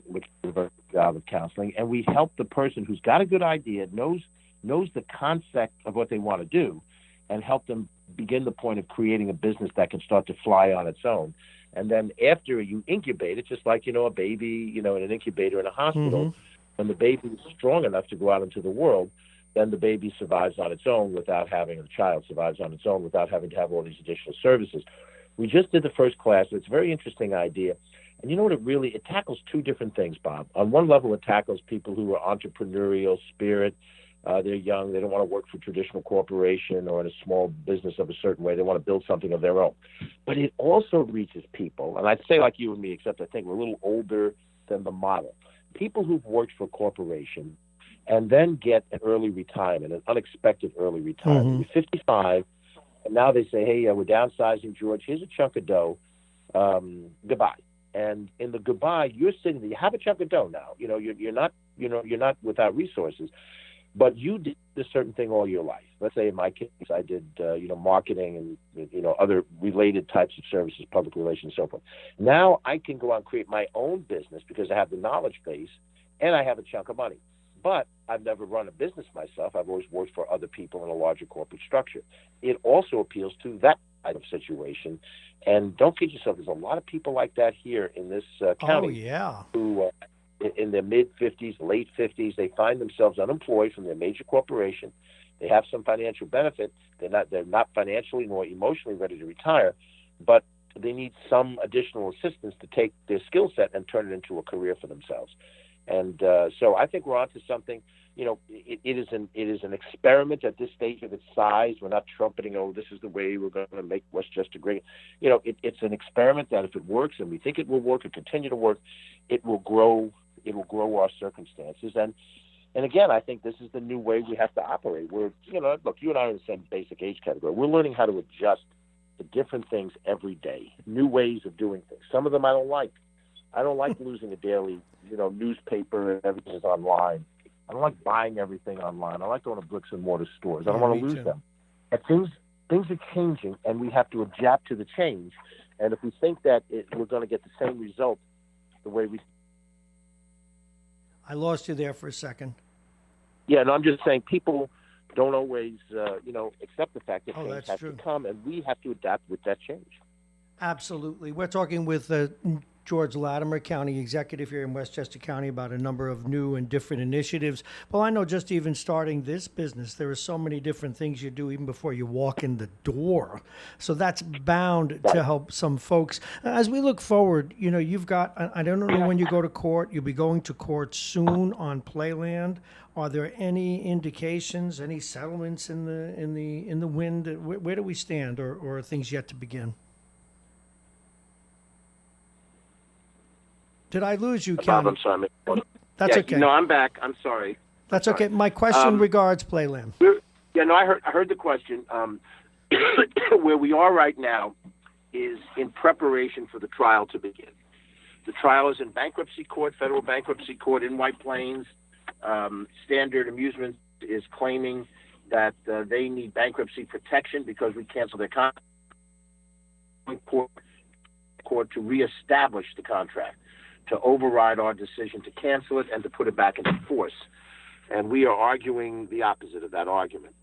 which is a very good job of counseling. And we help the person who's got a good idea, knows the concept of what they want to do, and help them begin the point of creating a business that can start to fly on its own. And then after you incubate it, just like, a baby, in an incubator in a hospital, when the baby is strong enough to go out into the world, then the baby survives on its own without having, the child survives on its own without having to have all these additional services. We just did the first class. It's a very interesting idea. And you know what, it tackles two different things, Bob. On one level, it tackles people who are entrepreneurial spirit. They're young. They don't want to work for a traditional corporation or in a small business of a certain way. They want to build something of their own. But it also reaches people, and I'd say like you and me, except I think we're a little older than the model. People who've worked for a corporation and then get an early retirement, an unexpected early retirement. You're 55, and now they say, hey, we're downsizing, George. Here's a chunk of dough. Goodbye. And in the goodbye, you're sitting there. You have a chunk of dough now. You're not without resources, but you did a certain thing all your life. Let's say in my case, I did marketing and other related types of services, public relations, and so forth. Now I can go out and create my own business because I have the knowledge base and I have a chunk of money. But I've never run a business myself. I've always worked for other people in a larger corporate structure. It also appeals to that type of situation. And don't kid yourself, there's a lot of people like that here in this county who in their mid-50s, late 50s, they find themselves unemployed from their major corporation. They have some financial benefit. They're not financially nor emotionally ready to retire, but they need some additional assistance to take their skill set and turn it into a career for themselves. And so I think we're onto something. It is an experiment at this stage of its size. We're not trumpeting, this is the way we're going to make Westchester great. It's an experiment that if it works, and we think it will work and continue to work, it will grow. It will grow our circumstances. And again, I think this is the new way we have to operate. Look, you and I are in the same basic age category. We're learning how to adjust to different things every day, new ways of doing things. Some of them I don't like. I don't like losing a daily, newspaper and everything is online. I don't like buying everything online. I like going to bricks and mortar stores. I don't want to lose them. And things are changing, and we have to adapt to the change. And if we think that we're going to get the same result the way we... I lost you there for a second. Yeah, and I'm just saying people don't always, accept the fact that change has true. to come, and we have to adapt with that change. Absolutely. We're talking with George Latimer, County Executive here in Westchester County, about a number of new and different initiatives. Well, I know just even starting this business, there are so many different things you do even before you walk in the door. So that's bound to help some folks. As we look forward, you've got, I don't know when you go to court, you'll be going to court soon on Playland. Are there any indications, any settlements in the wind? Where do we stand, or are things yet to begin? Did I lose you, Bob, County? I'm sorry. That's yeah, okay. No, I'm back. I'm sorry. That's okay. My question regards Playland. I heard the question. Where we are right now is in preparation for the trial to begin. The trial is in bankruptcy court, federal bankruptcy court in White Plains. Standard Amusement is claiming that they need bankruptcy protection because we canceled their contract. Court to reestablish the contract, to override our decision to cancel it and to put it back into force. And we are arguing the opposite of that argument.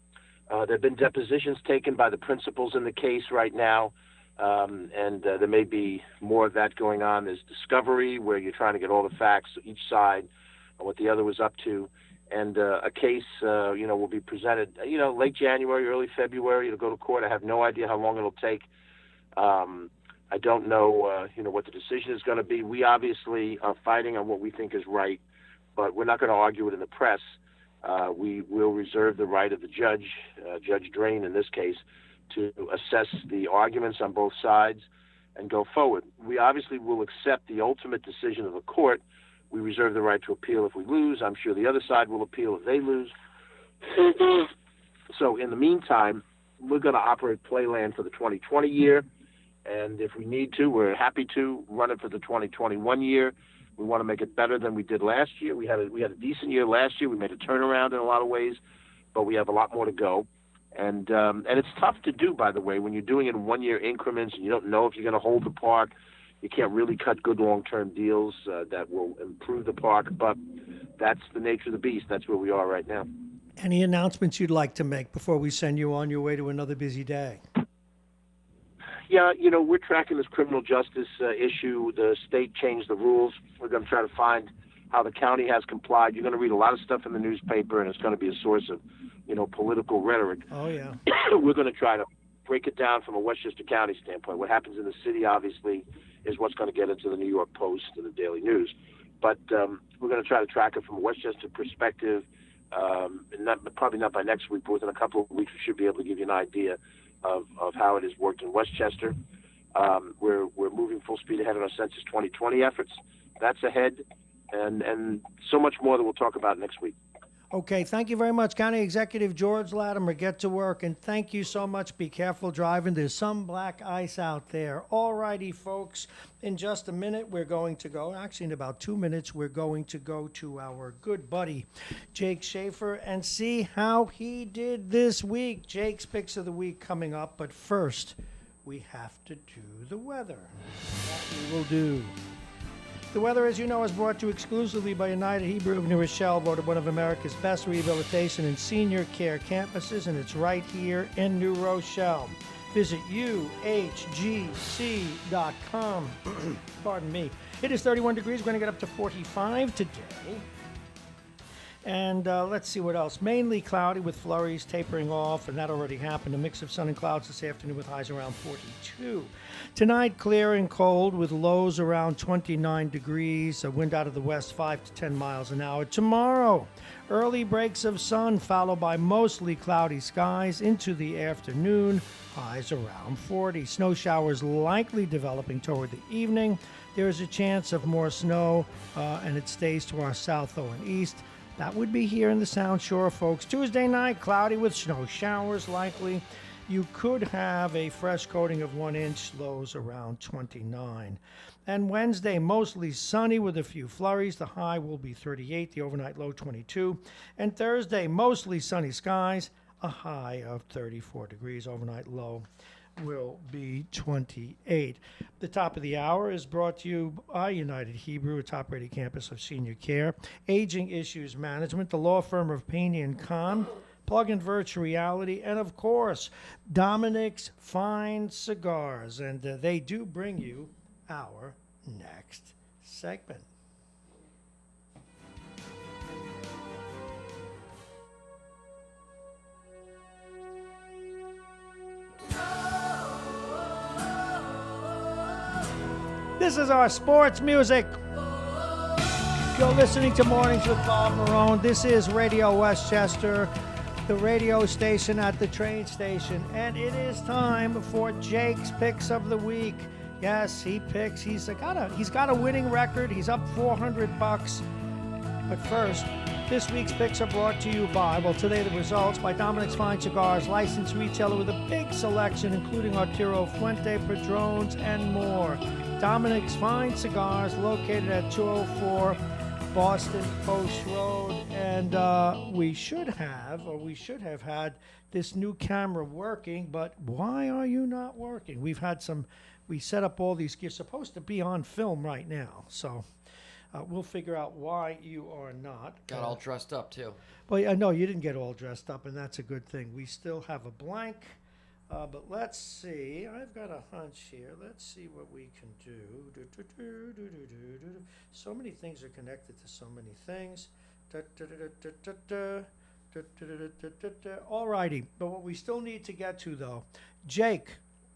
There have been depositions taken by the principals in the case right now, and there may be more of that going on. There's discovery, where you're trying to get all the facts, each side, and what the other was up to. And a case, will be presented, late January, early February. It'll go to court. I have no idea how long it'll take. I don't know, what the decision is going to be. We obviously are fighting on what we think is right, but we're not going to argue it in the press. We will reserve the right of the judge, Judge Drain in this case, to assess the arguments on both sides and go forward. We obviously will accept the ultimate decision of the court. We reserve the right to appeal if we lose. I'm sure the other side will appeal if they lose. So in the meantime, we're going to operate Playland for the 2020 year. And if we need to, we're happy to run it for the 2021 year. We want to make it better than we did last year. We had a decent year last year. We made a turnaround in a lot of ways, but we have a lot more to go. And it's tough to do, by the way, when you're doing it in 1 year increments and you don't know if you're going to hold the park. You can't really cut good long-term deals that will improve the park, but that's the nature of the beast. That's where we are right now. Any announcements you'd like to make before we send you on your way to another busy day? Yeah, we're tracking this criminal justice issue. The state changed the rules. We're going to try to find how the county has complied. You're going to read a lot of stuff in the newspaper, and it's going to be a source of, political rhetoric. Oh, yeah. We're going to try to break it down from a Westchester County standpoint. What happens in the city, obviously, is what's going to get into the New York Post and the Daily News. But we're going to try to track it from a Westchester perspective. Probably not by next week, but within a couple of weeks, we should be able to give you an idea of how it has worked in Westchester. We're moving full speed ahead on our Census 2020 efforts. That's ahead, and so much more that we'll talk about next week. Okay, thank you very much, County Executive George Latimer. Get to work, and thank you so much. Be careful driving. There's some black ice out there. All righty, folks. In just a minute, we're going to go. Actually, in about 2 minutes, we're going to go to our good buddy, Jake Schaefer, and see how he did this week. Jake's Picks of the Week coming up, but first, we have to do the weather. That we will do. The weather, as you know, is brought to you exclusively by United Hebrew of New Rochelle, voted one of America's best rehabilitation and senior care campuses, and it's right here in New Rochelle. Visit uhgc.com. Pardon me. It is 31 degrees. We're going to get up to 45 today. And let's see what else. Mainly cloudy with flurries tapering off, and that already happened. A mix of sun and clouds this afternoon with highs around 42. Tonight, clear and cold with lows around 29 degrees. A wind out of the west 5 to 10 miles an hour. Tomorrow, early breaks of sun followed by mostly cloudy skies into the afternoon. Highs around 40. Snow showers likely developing toward the evening. There is a chance of more snow, and it stays to our south and east. That would be here in the Sound Shore, folks. Tuesday night, cloudy with snow showers likely. You could have a fresh coating of 1 inch, lows around 29. And Wednesday, mostly sunny with a few flurries. The high will be 38, the overnight low 22. And Thursday, mostly sunny skies, a high of 34 degrees. Overnight low will be 28. The top of the hour is brought to you by United Hebrew, a top-rated campus of senior care, aging issues management, the law firm of Payne & Kahn, Plug-in Virtual Reality, and of course, Dominic's Fine Cigars. And they do bring you our next segment. This is our sports music. You're listening to Mornings with Bob Marrone. This is Radio Westchester, the radio station at the train station. And it is time for Jake's Picks of the Week. Yes, he picks. He's got a winning record. He's up $400. But first, this week's picks are brought to you by, well, today the results, by Dominic's Fine Cigars, licensed retailer with a big selection, including Arturo Fuente, Padrones, and more. Dominic's Fine Cigars, located at 204 Boston Post Road. And we should have had this new camera working, but why are you not working? We set up all these, you're supposed to be on film right now, so we'll figure out why you are not. Got all dressed up, too. Well, I know you didn't get all dressed up, and that's a good thing. We still have a blank, but let's see. I've got a hunch here. Let's see what we can do. So many things are connected to so many things. All righty, but what we still need to get to, though, Jake,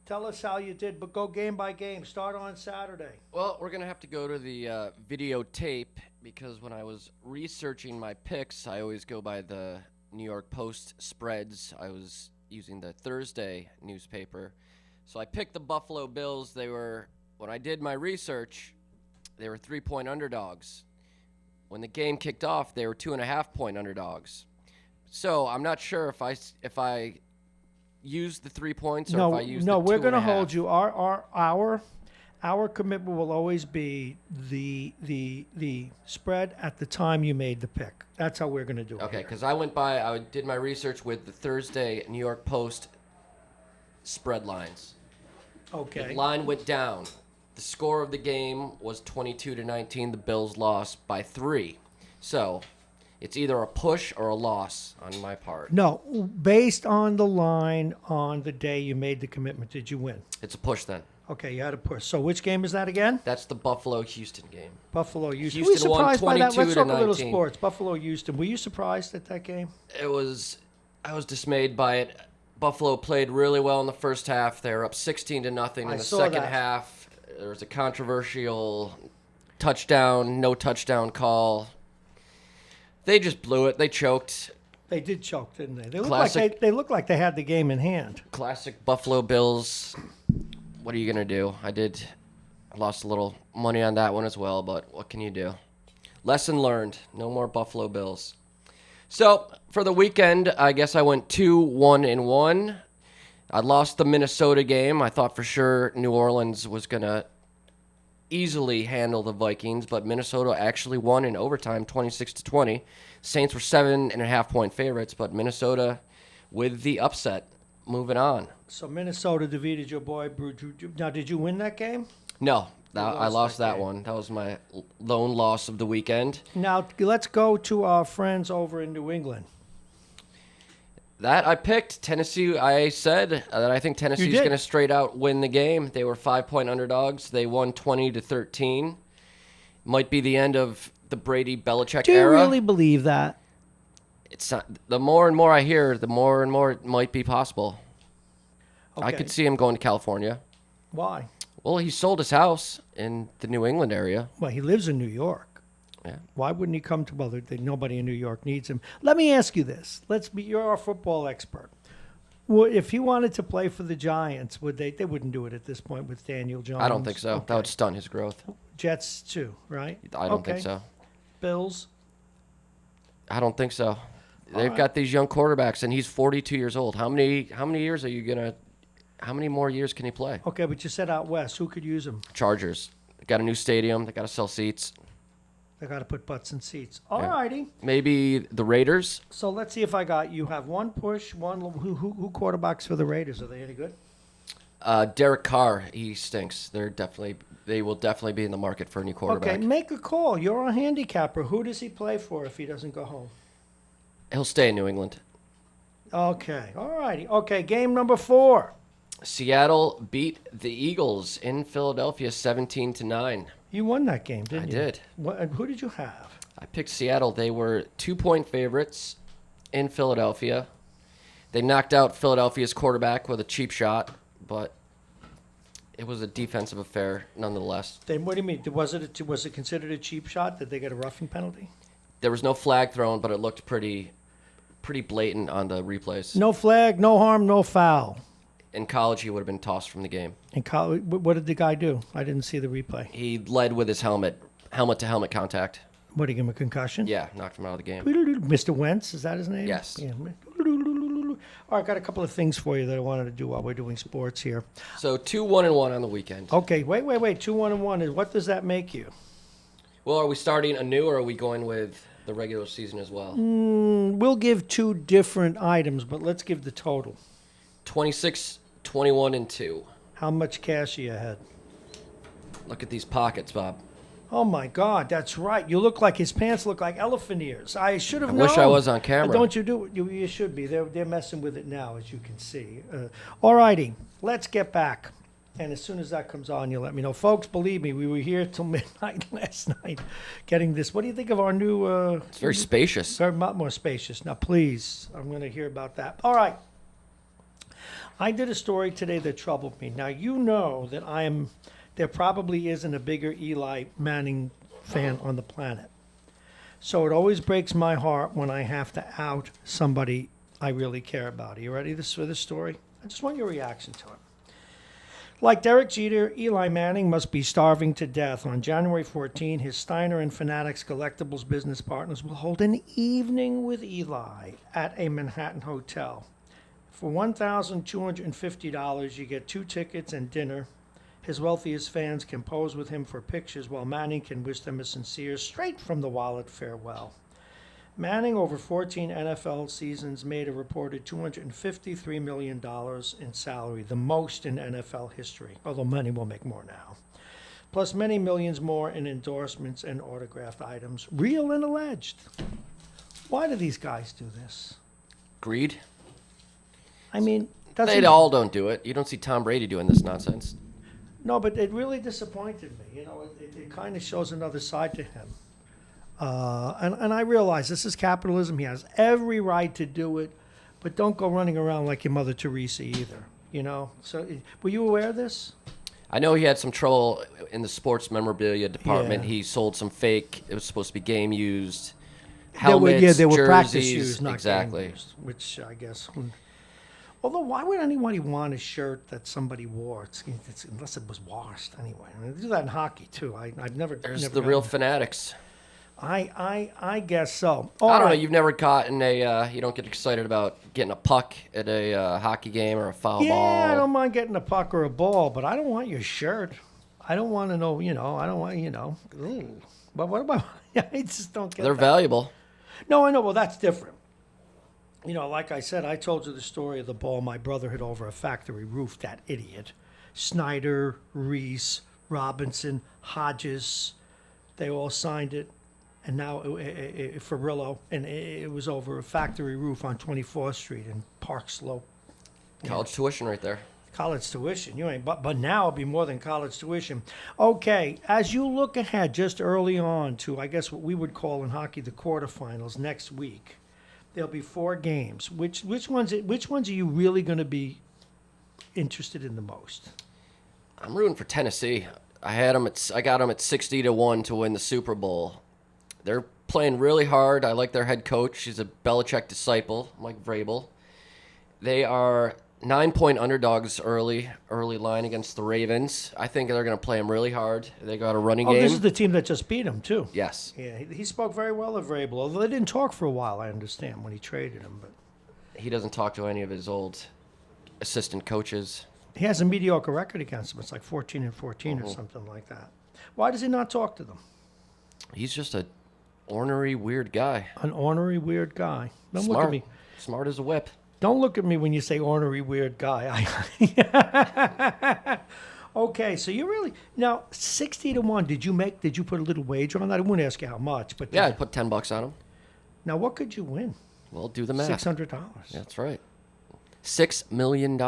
tell us how you did, but go game by game. Start on Saturday. Well, we're going to have to go to the videotape because when I was researching my picks, I always go by the New York Post spreads. I was using the Thursday newspaper. So I picked the Buffalo Bills. When I did my research, they were 3-point underdogs. When the game kicked off, they were 2.5-point underdogs. So I'm not sure if I use the 3 points or if I use the 2.5. We're going to hold you. Our commitment will always be the spread at the time you made the pick. That's how we're going to do it. Okay, because I did my research with the Thursday New York Post spread lines. Okay. The line went down. The score of the game was 22-19. The Bills lost by 3. So it's either a push or a loss on my part. No, based on the line on the day you made the commitment, did you win? It's a push then. Okay, you had a push. So which game is that again? That's the Buffalo-Houston game. Buffalo-Houston. Houston Were you surprised by that? Let's talk a little 22-19. sports. Buffalo-Houston. Were you surprised at that game? I was dismayed by it. Buffalo played really well in the first half. They were up 16-0 in the second half. There was a controversial no touchdown call. They just blew it. They choked. They did choke, didn't they? They looked like they had the game in hand. Classic Buffalo Bills. What are you going to do? I lost a little money on that one as well, but what can you do? Lesson learned. No more Buffalo Bills. So, for the weekend, I guess I went 2-1-1. I lost the Minnesota game. I thought for sure New Orleans was going to easily handle the Vikings, but Minnesota actually won in overtime, 26-20. Saints were 7.5-point favorites, but Minnesota with the upset. Moving on. So Minnesota defeated your boy. Now, did you win that game? No, I lost that one. That was my lone loss of the weekend. Now, let's go to our friends over in New England. That I picked Tennessee. I said that I think Tennessee is going to straight out win the game. They were 5-point underdogs. They won 20-13. Might be the end of the Brady-Belichick era. Do you really believe that? It's not. The more and more I hear, the more and more it might be possible. Okay. I could see him going to California. Why? Well, he sold his house in the New England area. Well, he lives in New York. Yeah. Why wouldn't he come to? Well, nobody in New York needs him. Let me ask you this. You're a football expert. Well, if he wanted to play for the Giants, would they? They wouldn't do it at this point with Daniel Jones. I don't think so. Okay. That would stunt his growth. Jets too, right? I don't think so. Bills. I don't think so. They've got these young quarterbacks, and he's 42 years old. How many years are you gonna? How many more years can he play? Okay, but you said out west. Who could use him? Chargers. They got a new stadium. They got to sell seats. They got to put butts in seats. All righty. Maybe the Raiders. So let's see if I got you. Have one push, one. Who quarterbacks for the Raiders? Are they any good? Derek Carr. He stinks. They will definitely be in the market for a new quarterback. Okay, make a call. You're a handicapper. Who does he play for if he doesn't go home? He'll stay in New England. Okay. All righty. Okay, game number 4. Seattle beat the Eagles in Philadelphia 17-9. You won that game, didn't you? I did. Who did you have? I picked Seattle. They were 2-point favorites in Philadelphia. They knocked out Philadelphia's quarterback with a cheap shot, but it was a defensive affair nonetheless. Then what do you mean? Was it considered a cheap shot? Did they get a roughing penalty? There was no flag thrown, but it looked pretty blatant on the replays. No flag, no harm, no foul. in college he would have been tossed from the game. In college, what did the guy do? I didn't see the replay. He led with his helmet to helmet contact. What, did he give him a concussion? Yeah, knocked him out of the game. Mr. Wentz, is that his name? Yes. Yeah. All right, got a couple of things for you that I wanted to do while we're doing sports here. So 2-1-1 on the weekend. Okay, wait. 2-1-1 is what does that make you? Well, are we starting anew or are we going with the regular season as well? We'll give two different items, but let's give the total. 26, 21, and 2. How much cash are you ahead? Look at these pockets, Bob. Oh my God, that's right. You look like his pants look like elephant ears. I should have known. I wish I was on camera. Don't you do it? You should be. They're messing with it now, as you can see. All righty, let's get back. And as soon as that comes on, you let me know. Folks, believe me, we were here till midnight last night getting this. What do you think of our new... It's very spacious. Very much more spacious. Now, please, I'm going to hear about that. All right. I did a story today that troubled me. Now, you know that there probably isn't a bigger Eli Manning fan on the planet. So it always breaks my heart when I have to out somebody I really care about. Are you ready for this story? I just want your reaction to it. Like Derek Jeter, Eli Manning must be starving to death. On January 14, his Steiner and Fanatics Collectibles business partners will hold an evening with Eli at a Manhattan hotel. For $1,250, you get 2 tickets and dinner. His wealthiest fans can pose with him for pictures while Manning can wish them a sincere, straight from the wallet farewell. Manning, over 14 NFL seasons, made a reported $253 million in salary, the most in NFL history, although many will make more now. Plus many millions more in endorsements and autographed items, real and alleged. Why do these guys do this? Greed? I mean, They all don't do it. You don't see Tom Brady doing this nonsense. No, but it really disappointed me. You know, it kind of shows another side to him. And I realize this is capitalism. He has every right to do it, but don't go running around like your Mother Teresa either. You know. So, were you aware of this? I know he had some trouble in the sports memorabilia department. Yeah. He sold some fake. It was supposed to be game used helmets, they were jerseys. practice shoes, not exactly. game used, which I guess. Although, why would anybody want a shirt that somebody wore? It's unless it was washed anyway. I mean, they do that in hockey too. I've never. There's never the real gotten- fanatics. I guess so. I don't know. You've never caught in a. You don't get excited about getting a puck at a hockey game or a foul ball. Yeah, I don't mind getting a puck or a ball, but I don't want your shirt. I don't want to know. You know, I don't want. You know. Ooh. But what about? I just don't get. They're that. valuable. No, I know. Well, that's different. You know, like I said, I told you the story of the ball my brother hit over a factory roof. That idiot, Snyder, Reese, Robinson, Hodges, they all signed it. And now Ferrillo, and it was over a factory roof on 24th Street in Park Slope. College tuition right there. College tuition, you ain't. But now it'll be more than college tuition. Okay, as you look ahead, just early on to I guess what we would call in hockey the quarterfinals next week, there'll be 4 games. Which ones are you really going to be interested in the most? I'm rooting for Tennessee. I got them at 60-1 to win the Super Bowl. They're playing really hard. I like their head coach. He's a Belichick disciple, Mike Vrabel. They are 9-point underdogs early line against the Ravens. I think they're going to play them really hard. They got a running game. This is the team that just beat him, too. Yes. Yeah, he spoke very well of Vrabel, although they didn't talk for a while, I understand, when he traded him. But He doesn't talk to any of his old assistant coaches. he has a mediocre record against them. It's like 14-14 or something like that. Why does he not talk to them? He's just a ornery, weird guy. An ornery, weird guy. Don't look at Smart. me. Smart as a whip. Don't look at me when you say ornery, weird guy. Okay, so you really now 60-1. Did you put a little wager on that? I wouldn't ask you how much, but Yeah, I put $10 on him. Now what could you win? Well, do the math. $600. That's right. $6 million.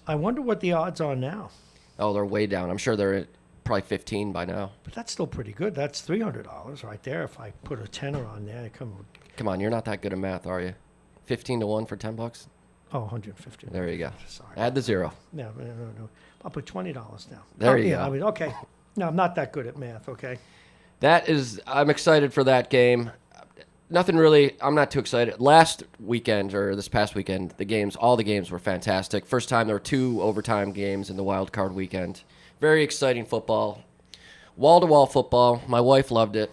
I wonder what the odds are now. Oh, they're way down. I'm sure they're at probably 15 by now. But that's still pretty good. That's $300 right there. If I put a tenner on there, I come. Come on, you're not that good at math, are you? 15-1 for $10. Oh, 150. There you go. Sorry. Add the zero. No. I'll put $20 now. There you go. I mean, okay. No, I'm not that good at math. Okay. I'm excited for that game. nothing really. I'm not too excited. Last weekend or this past weekend, all the games were fantastic. First time there were 2 overtime games in the wild card weekend. Very exciting football. Wall-to-wall football. My wife loved it.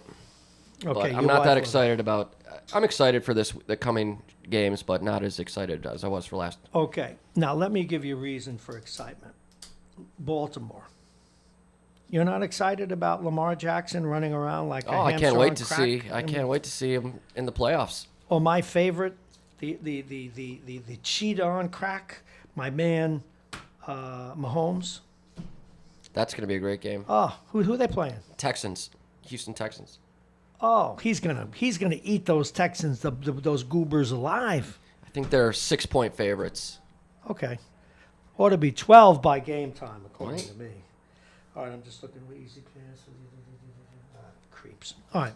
Okay, But I'm your not wife that loved it. excited about. I'm excited for the coming games, but not as excited as I was for last. Okay, now let me give you a reason for excitement. Baltimore. You're not excited about Lamar Jackson running around like a Oh, I hamster can't wait on to crack? see. I can't wait to see him in the playoffs. Oh, my favorite, the cheetah on crack, my man, Mahomes. That's going to be a great game. Oh, who are they playing? Texans, Houston Texans. Oh, he's gonna eat those Texans, those goobers alive. I think they're 6-point favorites. Okay, ought to be 12 by game time, according Right. to me. All right, I'm just looking at easy pass. Creeps. All right,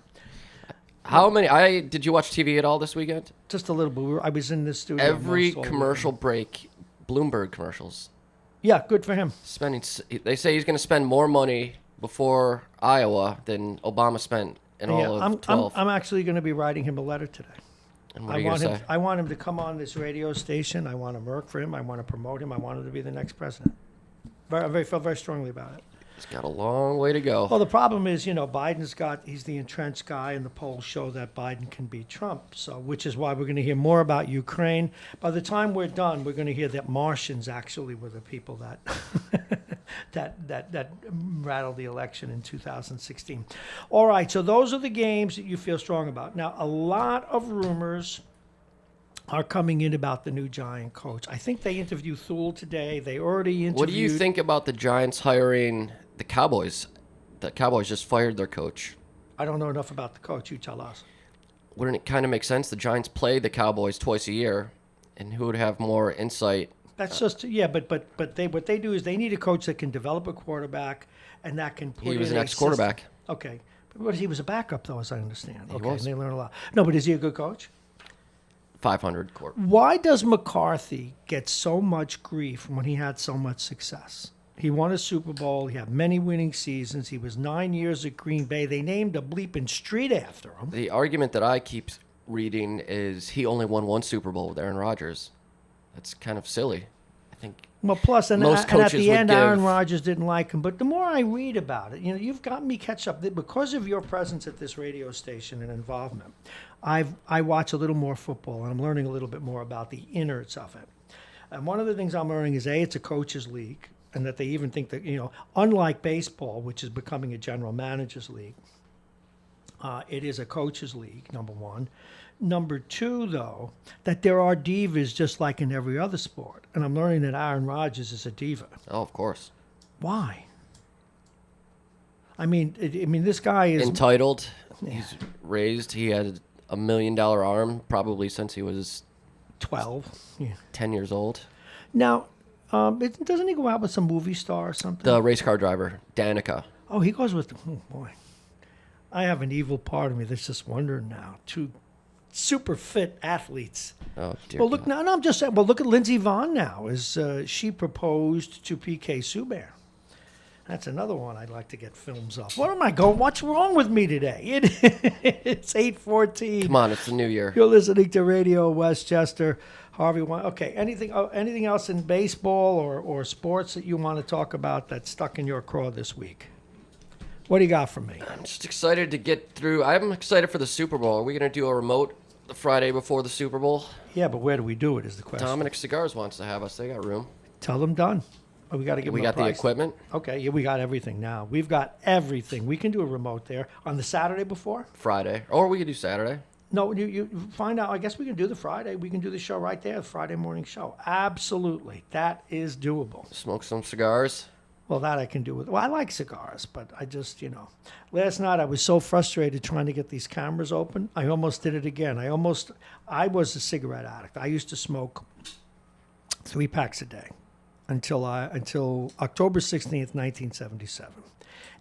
How many? Did you watch TV at all this weekend? just a little bit. I was in this studio. Every most all commercial weekend. break, Bloomberg commercials. Yeah, good for him. They say he's going to spend more money before Iowa than Obama spent in all of 12. I'm actually going to be writing him a letter today. And what are you going to say? I want him to come on this radio station. I want to work for him. I want to promote him. I want him to be the next president. I feel very strongly about it. He's got a long way to go. Well, the problem is, he's the entrenched guy, and the polls show that Biden can beat Trump. So, which is why we're going to hear more about Ukraine. By the time we're done, we're going to hear that Martians actually were the people that that rattled the election in 2016. All right, so those are the games that you feel strong about. Now, a lot of rumors are coming in about the new Giant coach. I think they interviewed Thule today. They already interviewed. What do you think about the Giants hiring the Cowboys? The Cowboys just fired their coach. I don't know enough about the coach. You tell us. Wouldn't it kind of make sense? The Giants play the Cowboys twice a year, and who would have more insight? That's just but what they do is they need a coach that can develop a quarterback and that can put He was in an a ex-quarterback. system. Okay, but he was a backup though, as I understand. He Okay, was. and they learn a lot. No, but is he a good coach? 500 court. Why does McCarthy get so much grief when he had so much success? He won a Super Bowl. He had many winning seasons. He was 9 years at Green Bay. They named a bleeping street after him. The argument that I keep reading is he only won 1 Super Bowl with Aaron Rodgers. That's kind of silly. I think Well, plus, and Most at coaches the would end, Aaron give- Rodgers didn't like him. But the more I read about it, you've got me catch up because of your presence at this radio station and involvement. I watch a little more football, and I'm learning a little bit more about the innards of it. And one of the things I'm learning is it's a coaches' league, and that they even think that unlike baseball, which is becoming a general managers' league, it is a coaches' league. Number one. Number two, though, that there are divas just like in every other sport. And I'm learning that Aaron Rodgers is a diva. oh, of course. Why? I mean, this guy is Entitled. He's raised. He had $1 million arm probably since he was 12. Yeah. 10 years old. Now, doesn't he go out with some movie star or something? The race car driver, Danica. Oh, he goes with. Oh boy, I have an evil part of me that's just wondering now. Two super fit athletes. Oh, dear Well, look God. now. No, I'm just saying. Well, look at Lindsey Vonn now. She proposed to PK Subban. That's another one I'd like to get films of. What am I going? What's wrong with me today? It's 8:14. Come on, it's the new year. You're listening to Radio Westchester. Harvey, okay. Anything else in baseball or sports that you want to talk about that's stuck in your craw this week? What do you got for me? I'm just excited to get through. I'm excited for the Super Bowl. Are we going to do a remote the Friday before the Super Bowl? Yeah, but where do we do it is the question. Dominic Cigars wants to have us. They got room. Tell them done. Oh, we got to give We them a got the price. equipment. Okay, yeah, we got everything now. We've got everything. We can do a remote there. On the Saturday before? Friday. Or we could do Saturday. No, you find out. I guess we can do the Friday. We can do the show right there, the Friday morning show. Absolutely. That is doable. Smoke some cigars. Well, that I can do with. Well, I like cigars, but I just, last night I was so frustrated trying to get these cameras open. I almost did it again. I was a cigarette addict. I used to smoke 3 packs a day until October 16th, 1977.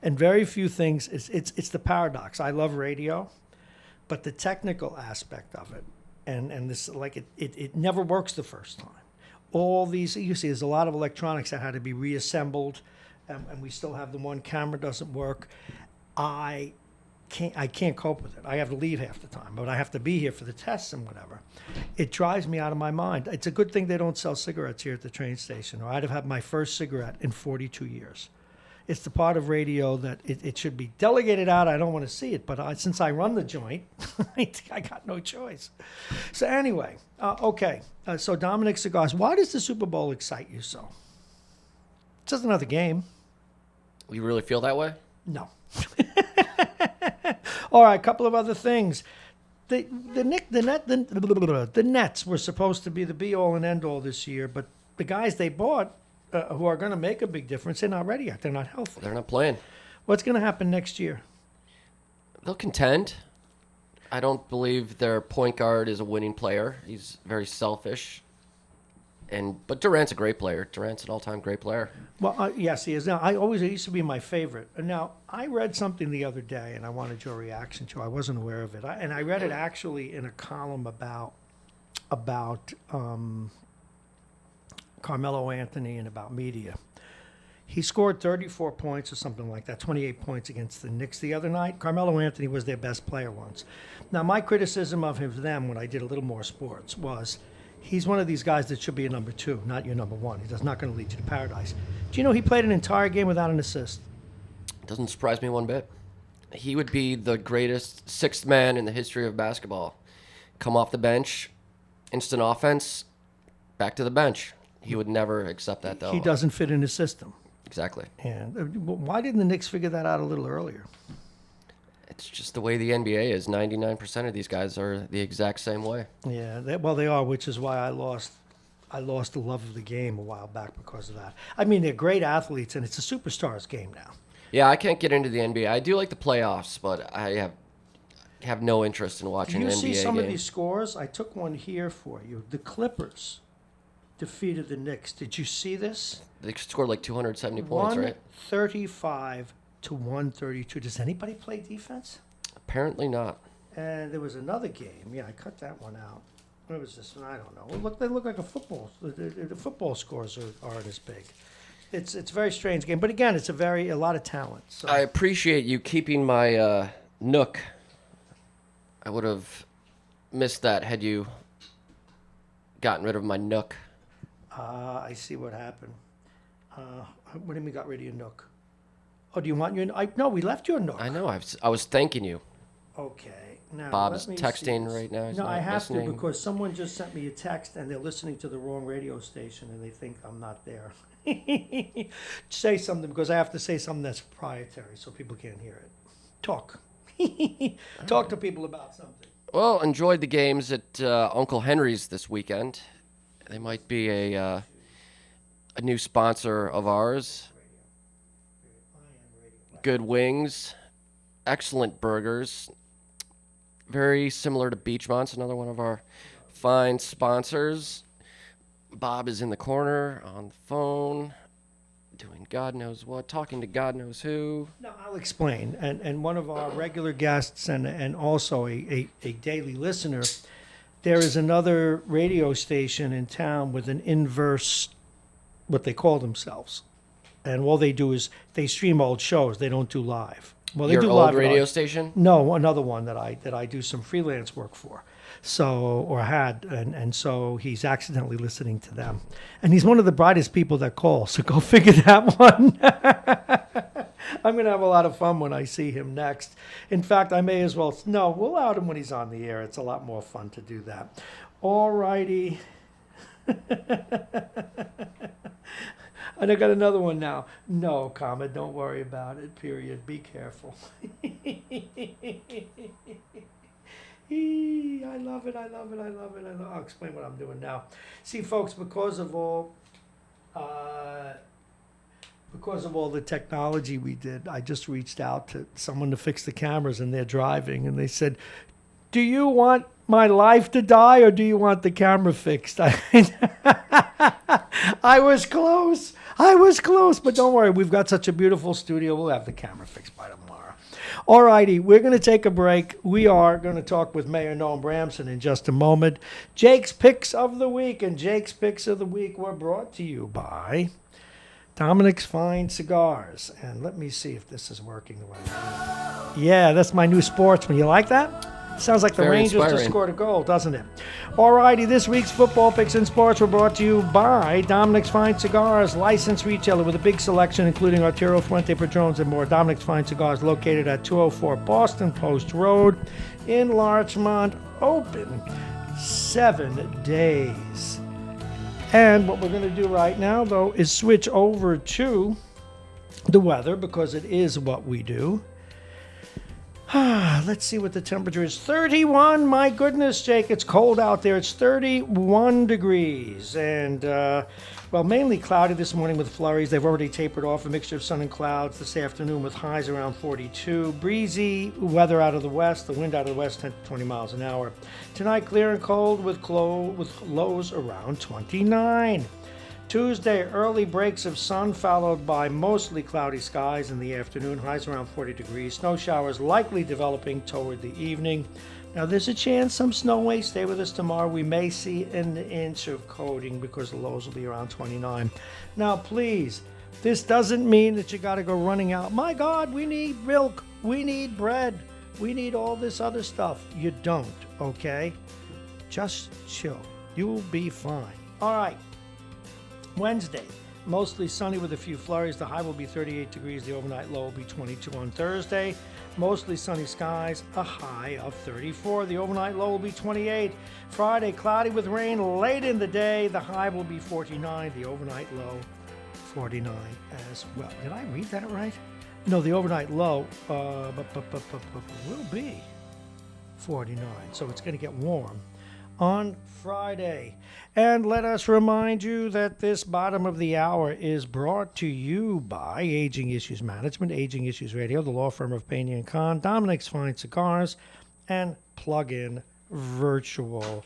And very few things. It's the paradox. I love radio, but the technical aspect of it, and this it never works the first time. All these, you see, there's a lot of electronics that had to be reassembled, and we still have the one camera doesn't work. I can't cope with it. I have to leave half the time, but I have to be here for the tests and whatever. It drives me out of my mind. It's a good thing they don't sell cigarettes here at the train station, or I'd have had my first cigarette in 42 years. It's the part of radio that it should be delegated out. I don't want to see it, but since I run the joint, I got no choice. So anyway, okay. So Dominic Cigars, why does the Super Bowl excite you so? It's just another game. You really feel that way? No. All right, a couple of other things. The Nets were supposed to be the be-all and end-all this year, but the guys they bought who are going to make a big difference, they're not ready yet. They're not healthy. They're not playing. What's going to happen next year? They'll contend. I don't believe their point guard is a winning player. He's very selfish. But Durant's a great player. Durant's an all-time great player. Well, yes, he is. Now, it used to be my favorite. Now, I read something the other day, and I wanted your reaction to it. I wasn't aware of it. I read it actually in a column about Carmelo Anthony and about media. He scored 34 points or something like that, 28 points against the Knicks the other night. Carmelo Anthony was their best player once. Now, my criticism of them when I did a little more sports was he's one of these guys that should be a number 2, not your number 1. He's not going to lead you to paradise. Do you know he played an entire game without an assist? Doesn't surprise me one bit. He would be the greatest sixth man in the history of basketball. Come off the bench, instant offense, back to the bench. He would never accept that, though. He doesn't fit in his system. Exactly. And why didn't the Knicks figure that out a little earlier? It's just the way the NBA is. 99% of these guys are the exact same way. Yeah, they are, which is why I lost the love of the game a while back because of that. I mean, they're great athletes, and it's a superstars game now. Yeah, I can't get into the NBA. I do like the playoffs, but I have no interest in watching an NBA game. Do you see some of these scores? I took one here for you. The Clippers defeated the Knicks. Did you see this? They scored like 270 points, right? 135 to 132. Does anybody play defense? Apparently not. And there was another game. Yeah, I cut that one out. What was this one? I don't know. They look like a football. The football scores aren't as big. It's a very strange game. But again, it's a lot of talent. So. I appreciate you keeping my Nook. I would have missed that had you gotten rid of my Nook. I see what happened. What do you mean got rid of your Nook? Oh, do you want your... No, we left your Nook. I know. I was thanking you. Okay. Now, Bob's let me texting see. right now. He's No, not I have listening. to because someone just sent me a text and they're listening to the wrong radio station and they think I'm not there. Say something because I have to say something that's proprietary so people can't hear it. Talk. Talk to people about something. Well, enjoyed the games at Uncle Henry's this weekend. They might be a new sponsor of ours. Good wings, excellent burgers. Very similar to Beachmont's, another one of our fine sponsors. Bob is in the corner on the phone, doing God knows what, talking to God knows who. No, I'll explain. And one of our regular guests and also a daily listener, there is another radio station in town with an inverse, what they call themselves. And all they do is they stream old shows. They don't do live. Well, they Your do old live radio station? No, another one that I do some freelance work for. And so he's accidentally listening to them. And he's one of the brightest people that call, so go figure that one. I'm going to have a lot of fun when I see him next. In fact, I may as well, no, we'll out him when he's on the air. It's a lot more fun to do that. All righty. And I got another one now. No, comma, don't worry about it, period. Be careful. I love it. I'll explain what I'm doing now. See, folks, because of all the technology we did, I just reached out to someone to fix the cameras, and they're driving, and they said, "Do you want my life to die, or do you want the camera fixed?" I was close, but don't worry. We've got such a beautiful studio. We'll have the camera fixed by tomorrow. All righty, we're going to take a break. We are going to talk with Mayor Noam Bramson in just a moment. Jake's Picks of the Week, and Jake's Picks of the Week were brought to you by Dominic's Fine Cigars. And let me see if this is working the right way. Yeah, that's my new sportsman. You like that? Sounds like the Very Rangers just inspiring. scored a goal, doesn't it? Alrighty, this week's football picks and sports were brought to you by Dominic's Fine Cigars, licensed retailer with a big selection, including Arturo Fuente Padrones and more. Dominic's Fine Cigars, located at 204 Boston Post Road in Larchmont, open 7 days. And what we're going to do right now, though, is switch over to the weather, because it is what we do. Let's see what the temperature is. 31. My goodness, Jake, it's cold out there. It's 31 degrees. And, well, mainly cloudy this morning with flurries. They've already tapered off, a mixture of sun and clouds this afternoon with highs around 42. Breezy weather out of the west. The wind out of the west, 10 to 20 miles an hour. Tonight, clear and cold with lows around 29. Tuesday, early breaks of sun followed by mostly cloudy skies in the afternoon, highs around 40 degrees. Snow showers likely developing toward the evening. Now, there's a chance some snow may stay with us tomorrow. We may see an inch of coating because the lows will be around 29. Now, please, this doesn't mean that you got to go running out. My God, we need milk. We need bread. We need all this other stuff. You don't, okay? Just chill. You'll be fine. All right. Wednesday, mostly sunny with a few flurries. The high will be 38 degrees. The overnight low will be 22 on Thursday. Mostly sunny skies, a high of 34. The overnight low will be 28. Friday, cloudy with rain late in the day. The high will be 49. The overnight low, 49 as well. Did I read that right? No, the overnight low will be 49. So it's going to get warm on Friday. And let us remind you that this bottom of the hour is brought to you by Aging Issues Management, Aging Issues Radio, the law firm of Payne & Kahn, Dominic's Fine Cigars, and Plug-in Virtual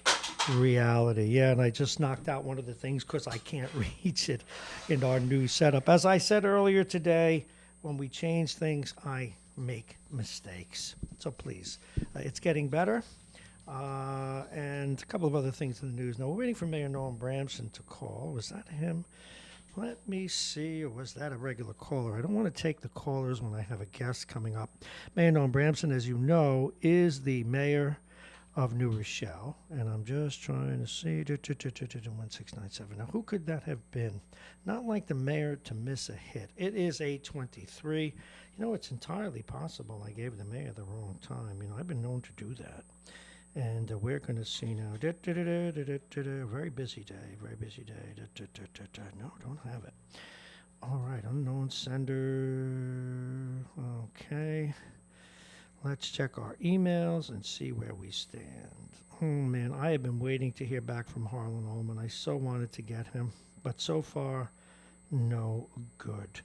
Reality. Yeah, and I just knocked out one of the things because I can't reach it in our new setup. As I said earlier today, when we change things, I make mistakes. So please, it's getting better. And a couple of other things in the news. Now, we're waiting for Mayor Norm Bramson to call. Was that him? Let me see. Or was that a regular caller? I don't want to take the callers when I have a guest coming up. Mayor Norm Bramson, as you know, is the mayor of New Rochelle. And I'm just trying to see. 1697. Now, who could that have been? Not like the mayor to miss a hit. It is 8:23. You know, it's entirely possible I gave the mayor the wrong time. You know, I've been known to do that. And we're going to see now. Very busy day. Very busy day. No, don't have it. All right, unknown sender. Okay. Let's check our emails and see where we stand. Oh, man, I have been waiting to hear back from Harlan Ullman. I so wanted to get him. But so far, no good.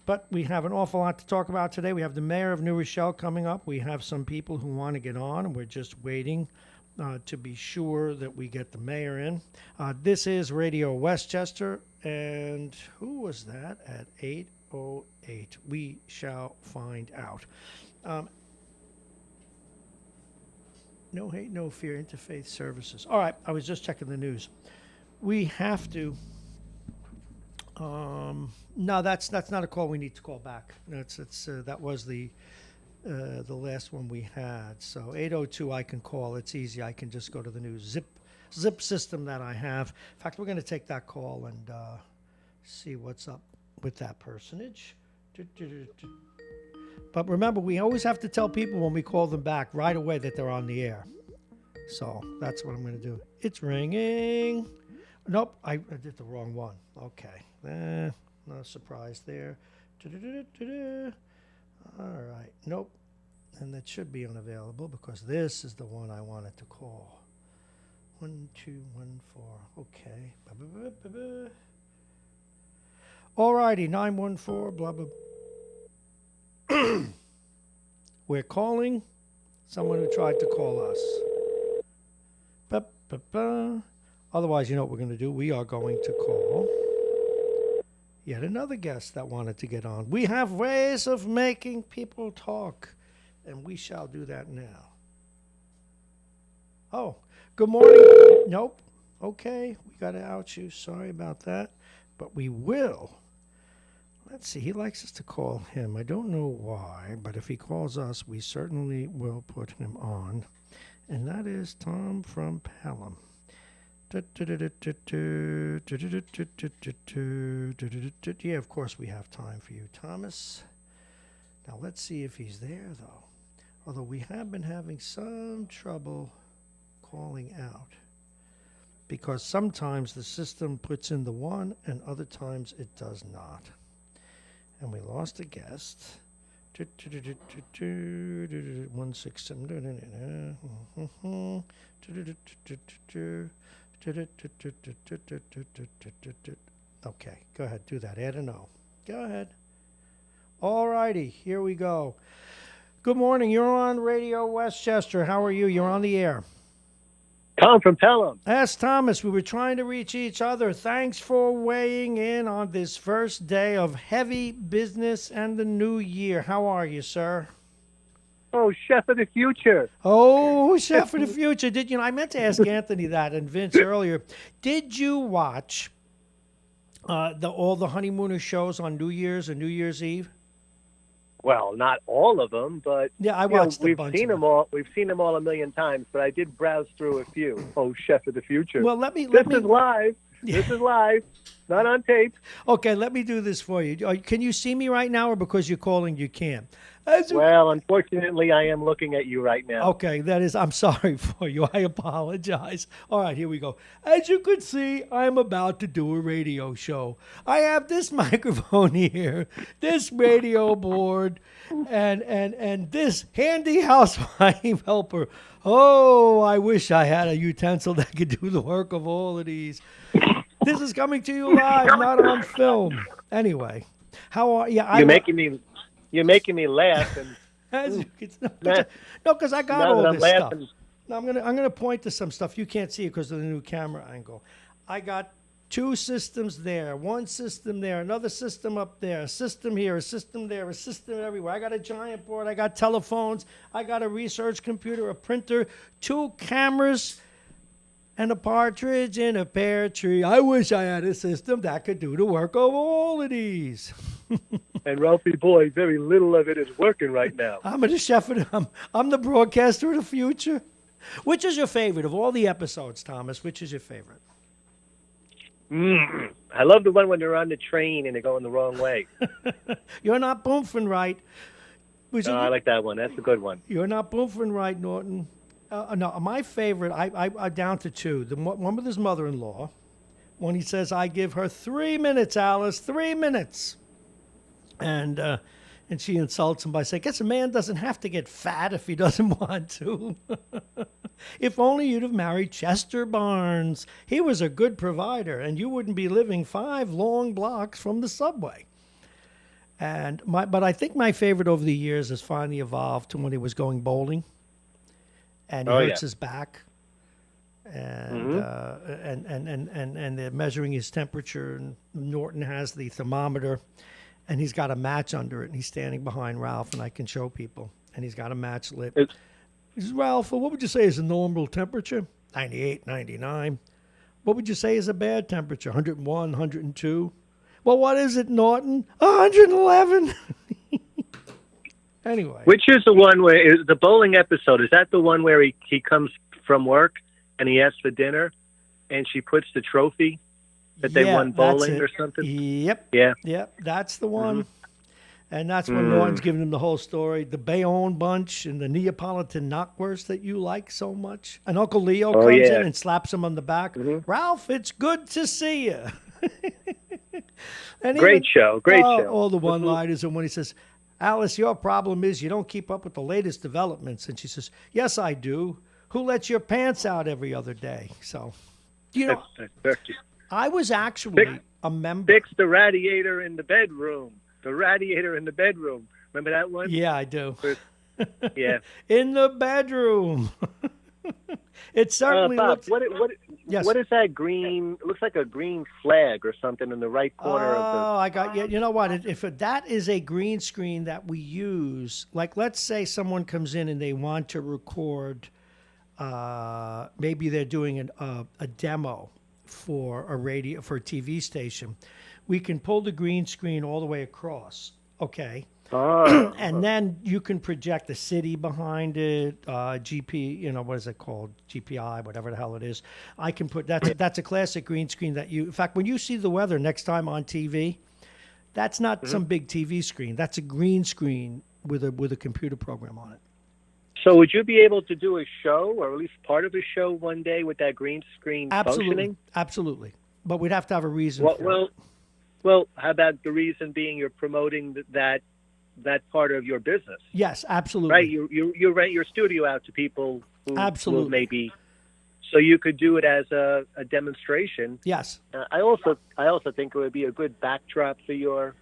But we have an awful lot to talk about today. We have the mayor of New Rochelle coming up. We have some people who want to get on, and we're just waiting to be sure that we get the mayor in. This is Radio Westchester, and who was that at 8:08? We shall find out. No hate, no fear, interfaith services. All right, I was just checking the news. We have to... no, that's not a call we need to call back. That was the last one we had. So 802 I can call. It's easy. I can just go to the new zip system that I have. In fact, we're going to take that call and see what's up with that personage. But remember, we always have to tell people when we call them back right away that they're on the air. So that's what I'm going to do. It's ringing. Nope, I did the wrong one. Okay. No surprise there. All right. Nope. And that should be unavailable because this is the one I wanted to call. 1214. Okay. All righty. 914. Blah, blah. We're calling someone who tried to call us. Otherwise, you know what we're going to do? We are going to call yet another guest that wanted to get on. We have ways of making people talk, and we shall do that now. Oh, good morning. Nope. Okay, we got to out you. Sorry about that. But we will. Let's see. He likes us to call him. I don't know why, but if he calls us, we certainly will put him on. And that is Tom from Pelham. Yeah, of course we have time for you, Thomas. Now let's see if he's there, though. Although we have been having some trouble calling out, because sometimes the system puts in the 1 and other times it does not. And we lost a guest. 167. Okay, go ahead, do that. Add an O. Go ahead. All righty, here we go. Good morning. You're on Radio Westchester. How are you? You're on the air. Tom from Pelham. Ask Thomas. We were trying to reach each other. Thanks for weighing in on this first day of heavy business and the new year. How are you, sir? Oh, Chef of the Future. Oh, Chef of the Future. Did you know? I meant to ask Anthony that and Vince earlier. Did you watch all the Honeymooner shows on New Year's and New Year's Eve? Well, not all of them, but yeah, I watched a bunch. We've seen them all. We've seen them all a million times, but I did browse through a few. Oh, Chef of the Future. Well, this is live. This is live, not on tape. Okay, let me do this for you. Can you see me right now, or because you're calling, you can't? Well, unfortunately, I am looking at you right now. Okay, I'm sorry for you. I apologize. All right, here we go. As you can see, I'm about to do a radio show. I have this microphone here, this radio board, and this handy housewife helper. Oh, I wish I had a utensil that could do the work of all of these. This is coming to you live, not on film. Anyway, how are you? You're making me laugh. No, because I got all this stuff. Now I'm gonna point to some stuff. You can't see it because of the new camera angle. I got 2 systems there, 1 system there, another system up there, a system here, a system there, a system everywhere. I got a giant board. I got telephones. I got a research computer, a printer, 2 cameras, and a partridge in a pear tree. I wish I had a system that could do the work of all of these. And Ralphie boy, very little of it is working right now. I'm the chef. I'm the broadcaster of the future. Which is your favorite of all the episodes, Thomas? Which is your favorite? I love the one when they're on the train and they're going the wrong way. You're not boofing right. I like that one. That's a good one. You're not boofing right, Norton. No, my favorite, I down to 2. The one with his mother-in-law, when he says, I give her 3 minutes, Alice, 3 minutes. And she insults him by saying, guess a man doesn't have to get fat if he doesn't want to. If only you'd have married Chester Barnes. He was a good provider, and you wouldn't be living 5 long blocks from the subway. But I think my favorite over the years has finally evolved to when he was going bowling. And he hurts his back, and they're measuring his temperature. And Norton has the thermometer, and he's got a match under it. And he's standing behind Ralph, and I can show people. And he's got a match lit. He says, Ralph, what would you say is a normal temperature? 98, 99. What would you say is a bad temperature? 101, 102. Well, what is it, Norton? 111. Anyway. Which is the one where, the bowling episode, is that the one where he comes from work and he asks for dinner and she puts the trophy that they won bowling or something? Yep. Yeah. Yep, that's the one. Mm-hmm. And that's when Norton's giving him the whole story. The Bayonne bunch and the Neapolitan knockwurst that you like so much. And Uncle Leo comes in and slaps him on the back. Mm-hmm. Ralph, it's good to see you. Great show. All the one-liners. And when he says, Alice, your problem is you don't keep up with the latest developments. And she says, yes, I do. Who lets your pants out every other day? So, I was actually a member. Fix the radiator in the bedroom. The radiator in the bedroom. Remember that one? Yeah, I do. Yeah. In the bedroom. It certainly Bob, looks... What is that green? It looks like a green flag or something in the right corner of the... Oh, I got you. You know what? If that is a green screen that we use, like let's say someone comes in and they want to record, maybe they're doing a demo for a TV station, we can pull the green screen all the way across. Okay. Oh. And then you can project the city behind it, GP, what is it called? GPI, whatever the hell it is. I can put that's a classic green screen that in fact, when you see the weather next time on TV, that's not some big TV screen. That's a green screen with a computer program on it. So would you be able to do a show, or at least part of a show one day with that green screen functioning? Absolutely. But we'd have to have a reason for it. Well, how about the reason being you're promoting that part of your business? Yes, absolutely. Right, you rent your studio out to people who absolutely maybe, so you could do it as a demonstration. Yes. I also think it would be a good backdrop for your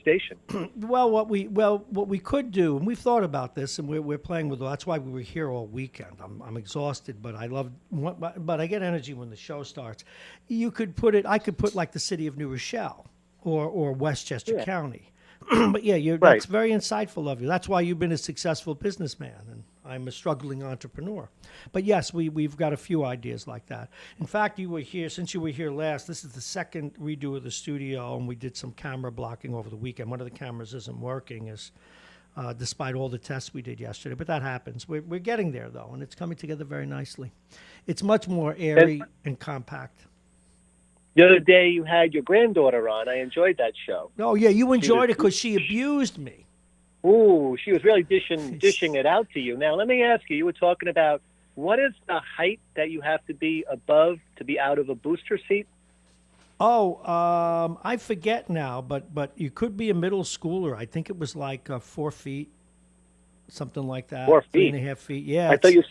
station. Well, what we could do, and we've thought about this, and we're playing with. That's why we were here all weekend. I'm exhausted, but I get energy when the show starts. I could put like the city of New Rochelle or Westchester County. But yeah, that's very insightful of you. That's why you've been a successful businessman, and I'm a struggling entrepreneur. But yes, we've got a few ideas like that. In fact, since you were here last, this is the second redo of the studio, and we did some camera blocking over the weekend. One of the cameras isn't working, despite all the tests we did yesterday. But that happens. We're getting there, though, and it's coming together very nicely. It's much more airy and compact. The other day you had your granddaughter on. I enjoyed that show. Oh, yeah, you enjoyed it because she abused me. Ooh, she was really dishing it out to you. Now, let me ask you, you were talking about what is the height that you have to be above to be out of a booster seat? Oh, I forget now, but you could be a middle schooler. I think it was like 4 feet, something like that. 4 feet? 3.5 feet, yeah. I thought you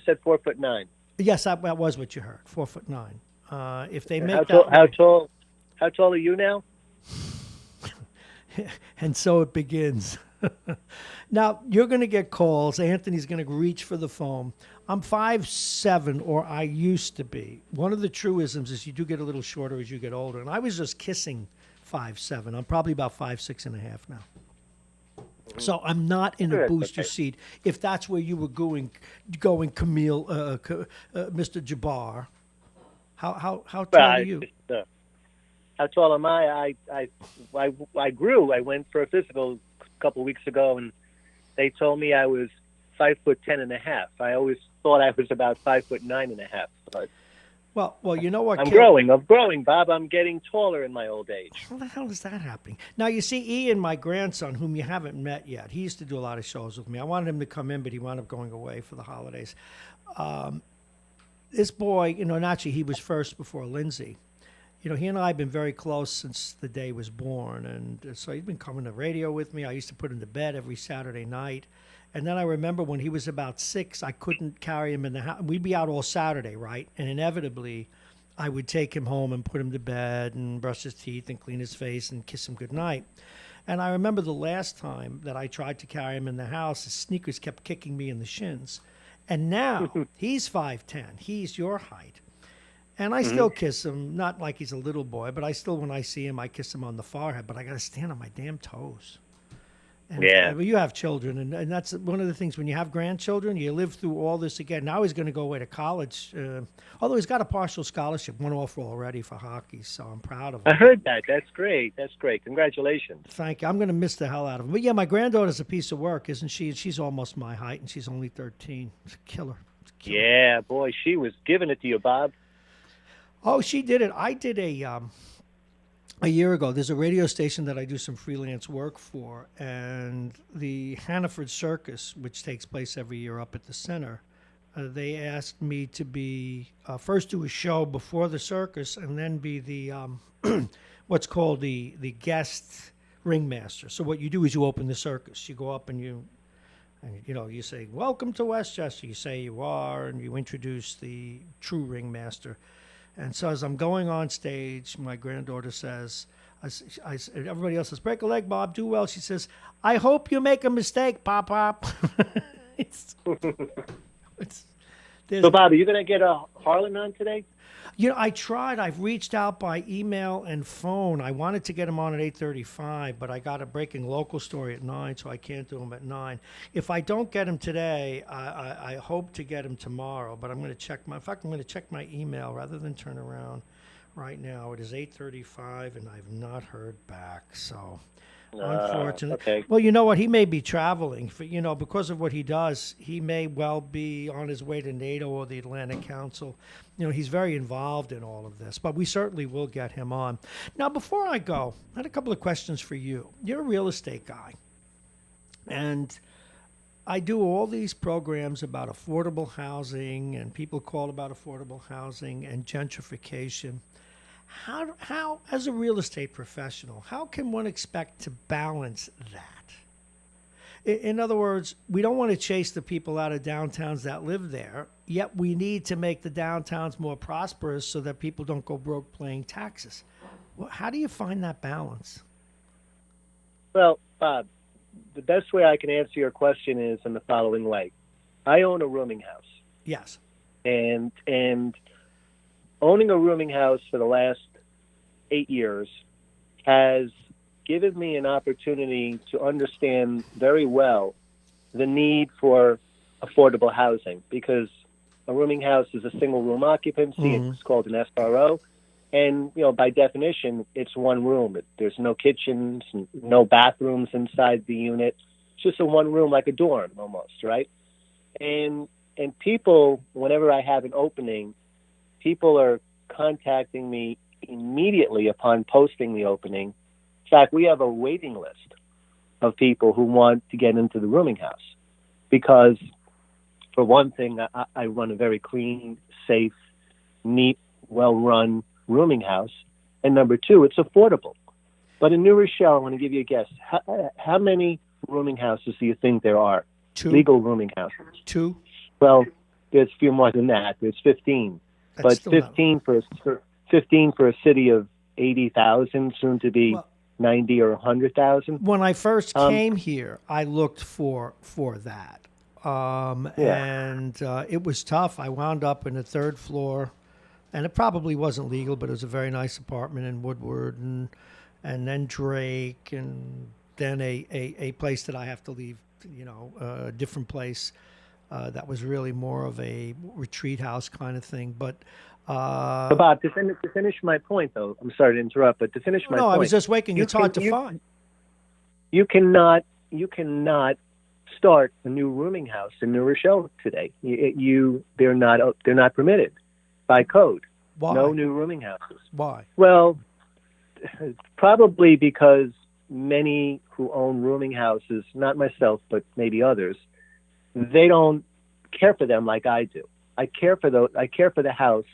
said 4'9". Yes, that was what you heard, 4'9". If they make how tall are you now? And so it begins. Now, you're going to get calls. Anthony's going to reach for the phone. I'm 5'7", or I used to be. One of the truisms is you do get a little shorter as you get older. And I was just kissing 5'7". I'm probably about 5'6.5" now. So I'm not in a booster seat. If that's where you were going, Camille, Mr. Jabbar. How tall are you? How tall am I? I grew. I went for a physical a couple of weeks ago, and they told me I was 5'10.5". I always thought I was about 5'9.5". But well, you know what? I'm growing, Bob. I'm getting taller in my old age. How the hell is that happening? Now, you see, Ian, my grandson, whom you haven't met yet, he used to do a lot of shows with me. I wanted him to come in, but he wound up going away for the holidays. This boy, naturally, he was first before Lindsay. He and I have been very close since the day he was born. And so he's been coming to radio with me. I used to put him to bed every Saturday night. And then I remember when he was about 6, I couldn't carry him in the house. We'd be out all Saturday, right? And inevitably, I would take him home and put him to bed and brush his teeth and clean his face and kiss him goodnight. And I remember the last time that I tried to carry him in the house, his sneakers kept kicking me in the shins. And now he's 5'10". He's your height. And I still kiss him, not like he's a little boy, but I still, when I see him, I kiss him on the forehead. But I got to stand on my damn toes. And well, you have children, and that's one of the things. When you have grandchildren, you live through all this again. Now he's going to go away to college, although he's got a partial scholarship, one offer already for hockey, so I'm proud of him. I heard that. That's great. Congratulations. Thank you. I'm going to miss the hell out of him. But yeah, my granddaughter's a piece of work, isn't she? She's almost my height, and she's only 13. It's a killer. Yeah, boy, she was giving it to you, Bob. Oh, she did it. I did a year ago. There's a radio station that I do some freelance work for, and the Hannaford Circus, which takes place every year up at the center, they asked me to be first do a show before the circus, and then be the what's called the guest ringmaster. So what you do is you open the circus. You go up and you say, "Welcome to Westchester." You say you are, and you introduce the true ringmaster. And so as I'm going on stage, my granddaughter says, everybody else says, "Break a leg, Bob, do well." She says, "I hope you make a mistake, Pop." It's So, Bob, are you going to get Harlan on today? I tried. I've reached out by email and phone. I wanted to get him on at 8:35, but I got a breaking local story at 9, so I can't do him at 9. If I don't get him today, I hope to get him tomorrow. But I'm going to check my. In fact, I'm going to check my email rather than turn around right now. It is 8:35, and I've not heard back. So. Unfortunate. Okay. Well, you know what? He may be traveling for, because of what he does. He may well be on his way to NATO or the Atlantic Council. He's very involved in all of this, but we certainly will get him on. Now, before I go, I had a couple of questions for you. You're a real estate guy, and I do all these programs about affordable housing, and people call about affordable housing and gentrification. How, as a real estate professional, how can one expect to balance that? In other words, we don't want to chase the people out of downtowns that live there, yet we need to make the downtowns more prosperous so that people don't go broke paying taxes. Well, how do you find that balance? Well, Bob, the best way I can answer your question is in the following way. I own a rooming house. Yes. And owning a rooming house for the last 8 years has given me an opportunity to understand very well the need for affordable housing, because a rooming house is a single room occupancy. Mm-hmm. It's called an SRO. And, by definition, it's one room. There's no kitchens, no bathrooms inside the unit. It's just a one room, like a dorm almost, right? And people, whenever I have an opening, people are contacting me immediately upon posting the opening. In fact, we have a waiting list of people who want to get into the rooming house because, for one thing, I run a very clean, safe, neat, well-run rooming house. And number two, it's affordable. But in New Rochelle, I want to give you a guess. How many rooming houses do you think there are? 2. Legal rooming houses. 2. Well, there's a few more than that. There's 15. That's But 15 for a city of 80,000, soon to be 90 or 100,000. When I first came here, I looked for that, and it was tough. I wound up in the 3rd floor, and it probably wasn't legal, but it was a very nice apartment in Woodward, and then Drake, and then a place that I have to leave, a different place. That was really more of a retreat house kind of thing. But Bob, to finish my point, though, I'm sorry to interrupt, but to finish my point. No, I was just waiting. It's hard to find. You cannot start a new rooming house in New Rochelle today. They're not permitted by code. Why? No new rooming houses. Why? Well, probably because many who own rooming houses, not myself, but maybe others, they don't care for them like I do. I care for the house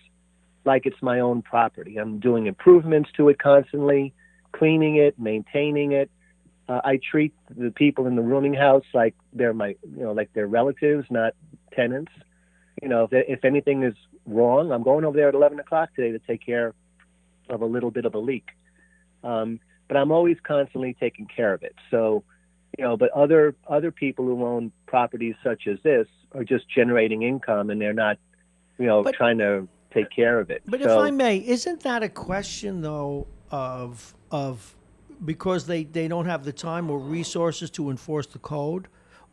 like it's my own property. I'm doing improvements to it constantly, cleaning it, maintaining it. I treat the people in the rooming house like they're like they're relatives, not tenants. If anything is wrong, I'm going over there at 11 o'clock today to take care of a little bit of a leak. But I'm always constantly taking care of it. So, but other people who own properties such as this are just generating income, and they're not, trying to take care of it. But if I may, isn't that a question though of because they don't have the time or resources to enforce the code?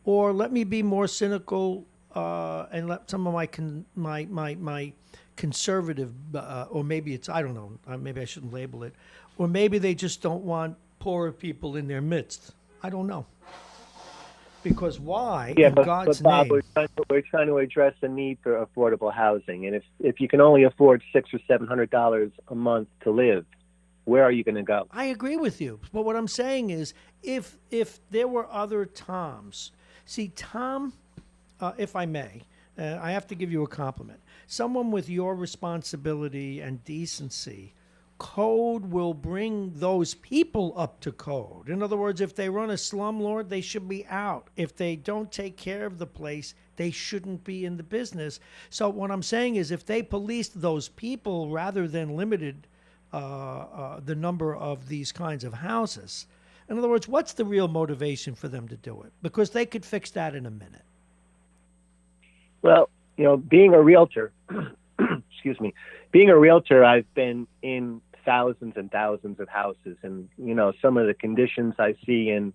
Or let me be more cynical and let some of my conservative, or maybe it's, I don't know, maybe I shouldn't label it, or maybe they just don't want poorer people in their midst. I don't know. Because why, in God's Bob, name? We're trying to address the need for affordable housing, and if you can only afford $600 or $700 a month to live, where are you going to go? I agree with you, but what I'm saying is, if there were other Toms, see, Tom, if I may, I have to give you a compliment. Someone with your responsibility and decency, code will bring those people up to code. In other words, if they run a slumlord, they should be out. If they don't take care of the place, they shouldn't be in the business. So what I'm saying is, if they policed those people rather than limited the number of these kinds of houses, in other words, what's the real motivation for them to do it? Because they could fix that in a minute. Well, being a realtor, excuse me, being a realtor, I've been in thousands and thousands of houses, and some of the conditions I see in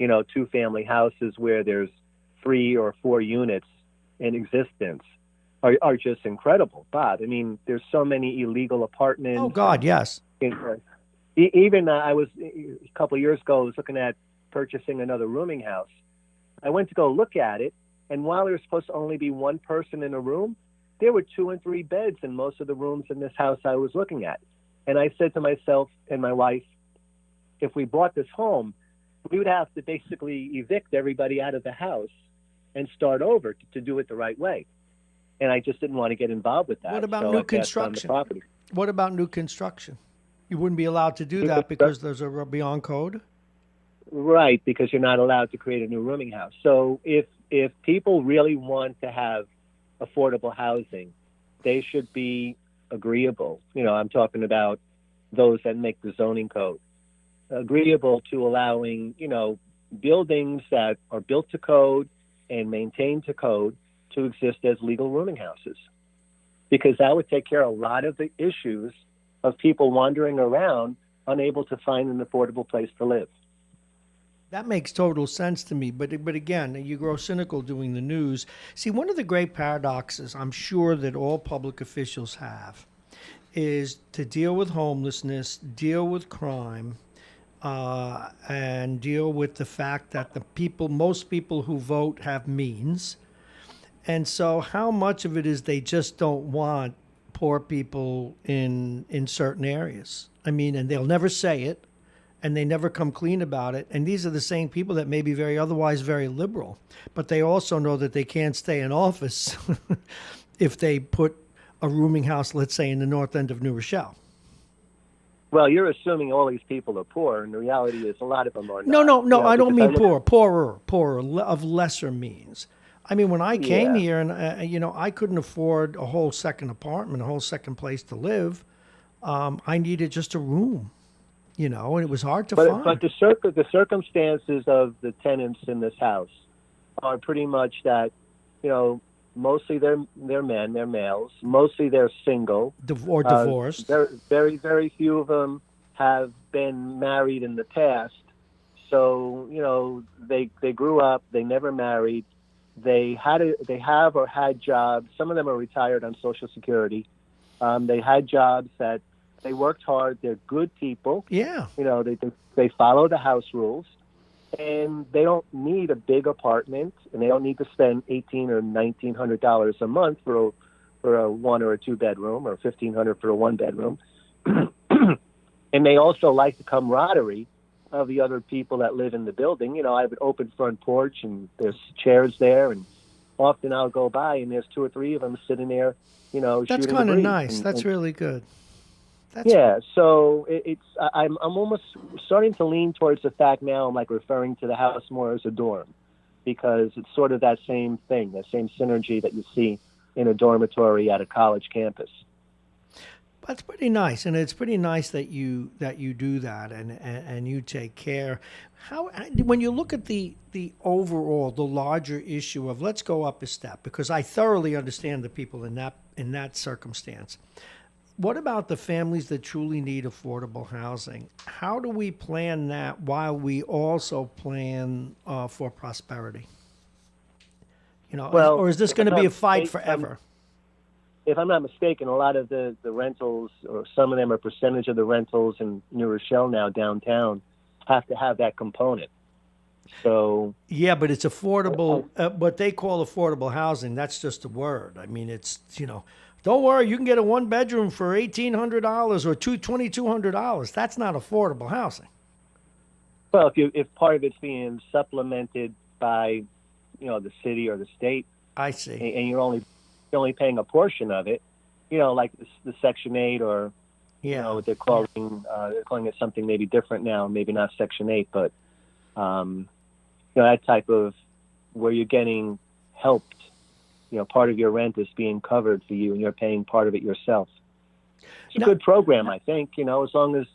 2-family houses where there's 3 or 4 units in existence are just incredible, Bob. I mean, there's so many illegal apartments. Oh God, yes. Even I was a couple of years ago, I was looking at purchasing another rooming house. I went to go look at it, and while there was supposed to only be one person in a room, there were 2 and 3 beds in most of the rooms in this house I was looking at. And I said to myself and my wife, if we bought this home, we would have to basically evict everybody out of the house and start over to do it the right way. And I just didn't want to get involved with that. What about so new I passed on the construction? property. What about new construction? You wouldn't be allowed to do that because those are beyond code? Right, because you're not allowed to create a new rooming house. So if people really want to have affordable housing, they should be agreeable. I'm talking about those that make the zoning code. Agreeable to allowing, buildings that are built to code and maintained to code to exist as legal rooming houses. Because that would take care of a lot of the issues of people wandering around unable to find an affordable place to live. That makes total sense to me. But again, you grow cynical doing the news. See, one of the great paradoxes I'm sure that all public officials have is to deal with homelessness, deal with crime, and deal with the fact that most people who vote have means. And so how much of it is they just don't want poor people in certain areas? I mean, and they'll never say it, and they never come clean about it. And these are the same people that may be otherwise very liberal, but they also know that they can't stay in office if they put a rooming house, let's say, in the north end of New Rochelle. Well, you're assuming all these people are poor, and the reality is a lot of them are not. No, I don't mean poorer, of lesser means. I mean, when I came here and, I couldn't afford a whole second apartment, a whole second place to live. I needed just a room, and it was hard to find. But the circumstances of the tenants in this house are pretty much that, mostly they're men, they're males. Mostly they're single. Or divorced. Very, very few of them have been married in the past. So, they grew up, they never married. They have or had jobs. Some of them are retired on Social Security. They had jobs that they worked hard. They're good people. Yeah. They follow the house rules, and they don't need a big apartment, and they don't need to spend $1,800 or $1,900 a month for a 1 or a 2 bedroom, or $1,500 for a 1 bedroom. And they also like the camaraderie of the other people that live in the building. I have an open front porch, and there's chairs there, and often I'll go by, and there's 2 or 3 of them sitting there, That's kind of nice. That's really good. So I'm almost starting to lean towards the fact now I'm like referring to the house more as a dorm, because it's sort of that same thing, that same synergy that you see in a dormitory at a college campus. That's pretty nice, and it's pretty nice that you do that and you take care. When you look at the overall, the larger issue of, let's go up a step, because I thoroughly understand the people in that circumstance. What about the families that truly need affordable housing? How do we plan that while we also plan for prosperity? Or is this going to be a fight forever? If I'm not mistaken, a lot of the rentals, or some of them, a percentage of the rentals in New Rochelle now downtown, have to have that component. So yeah, but it's affordable. What they call affordable housing, that's just a word. I mean, it's don't worry, you can get a 1 bedroom for $1,800 or $2,200. That's not affordable housing. Well, if part of it's being supplemented by, the city or the state, I see, and you're only paying a portion of it, like the Section 8, or what they're calling it something maybe different now, maybe not Section 8, but that type of where you're getting helped. Part of your rent is being covered for you, and you're paying part of it yourself. It's a good program, I think. As long as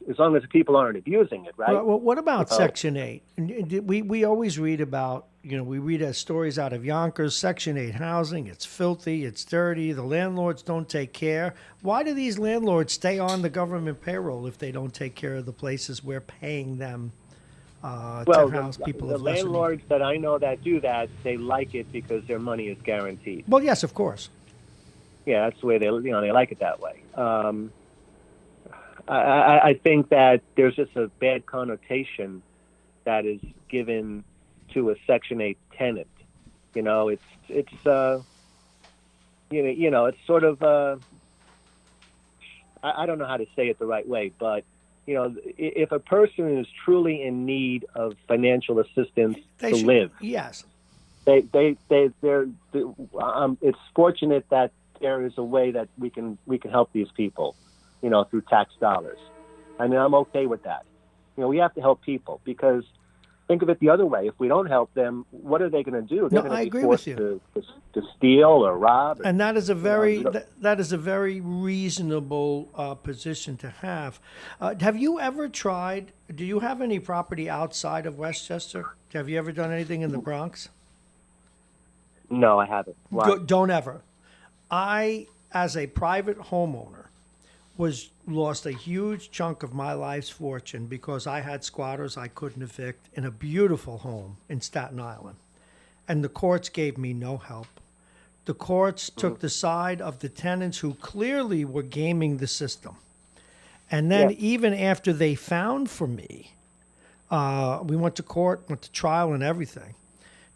as long as the people aren't abusing it, right? Well, what about Oh. Section 8? And we always read about, we read stories out of Yonkers, Section 8 housing. It's filthy, it's dirty, the landlords don't take care. Why do these landlords stay on the government payroll if they don't take care of the places we're paying them Well, to house people the of lesser means? landlords that I know that do that, they like it because their money is guaranteed. Well, yes, of course. Yeah, that's the way they like it that way. I think that there's just a bad connotation that is given to a Section 8 tenant. It's it's sort of I don't know how to say it the right way, but if a person is truly in need of financial assistance They to should, live, yes. it's fortunate that there is a way that we can help these people, through tax dollars. I mean, I'm okay with that. We have to help people because think of it the other way. If we don't help them, what are they going to do? They're No, going I to be agree with forced you. to steal or rob. And that is a very know, that is a very reasonable position to have. Have you ever tried? Do you have any property outside of Westchester? Have you ever done anything in the Bronx? No, I haven't. Why? Don't ever. I, as a private homeowner, lost a huge chunk of my life's fortune because I had squatters I couldn't evict in a beautiful home in Staten Island, and the courts gave me no help. The courts took the side of the tenants who clearly were gaming the system. And then even after they found for me, we went to court, went to trial and everything.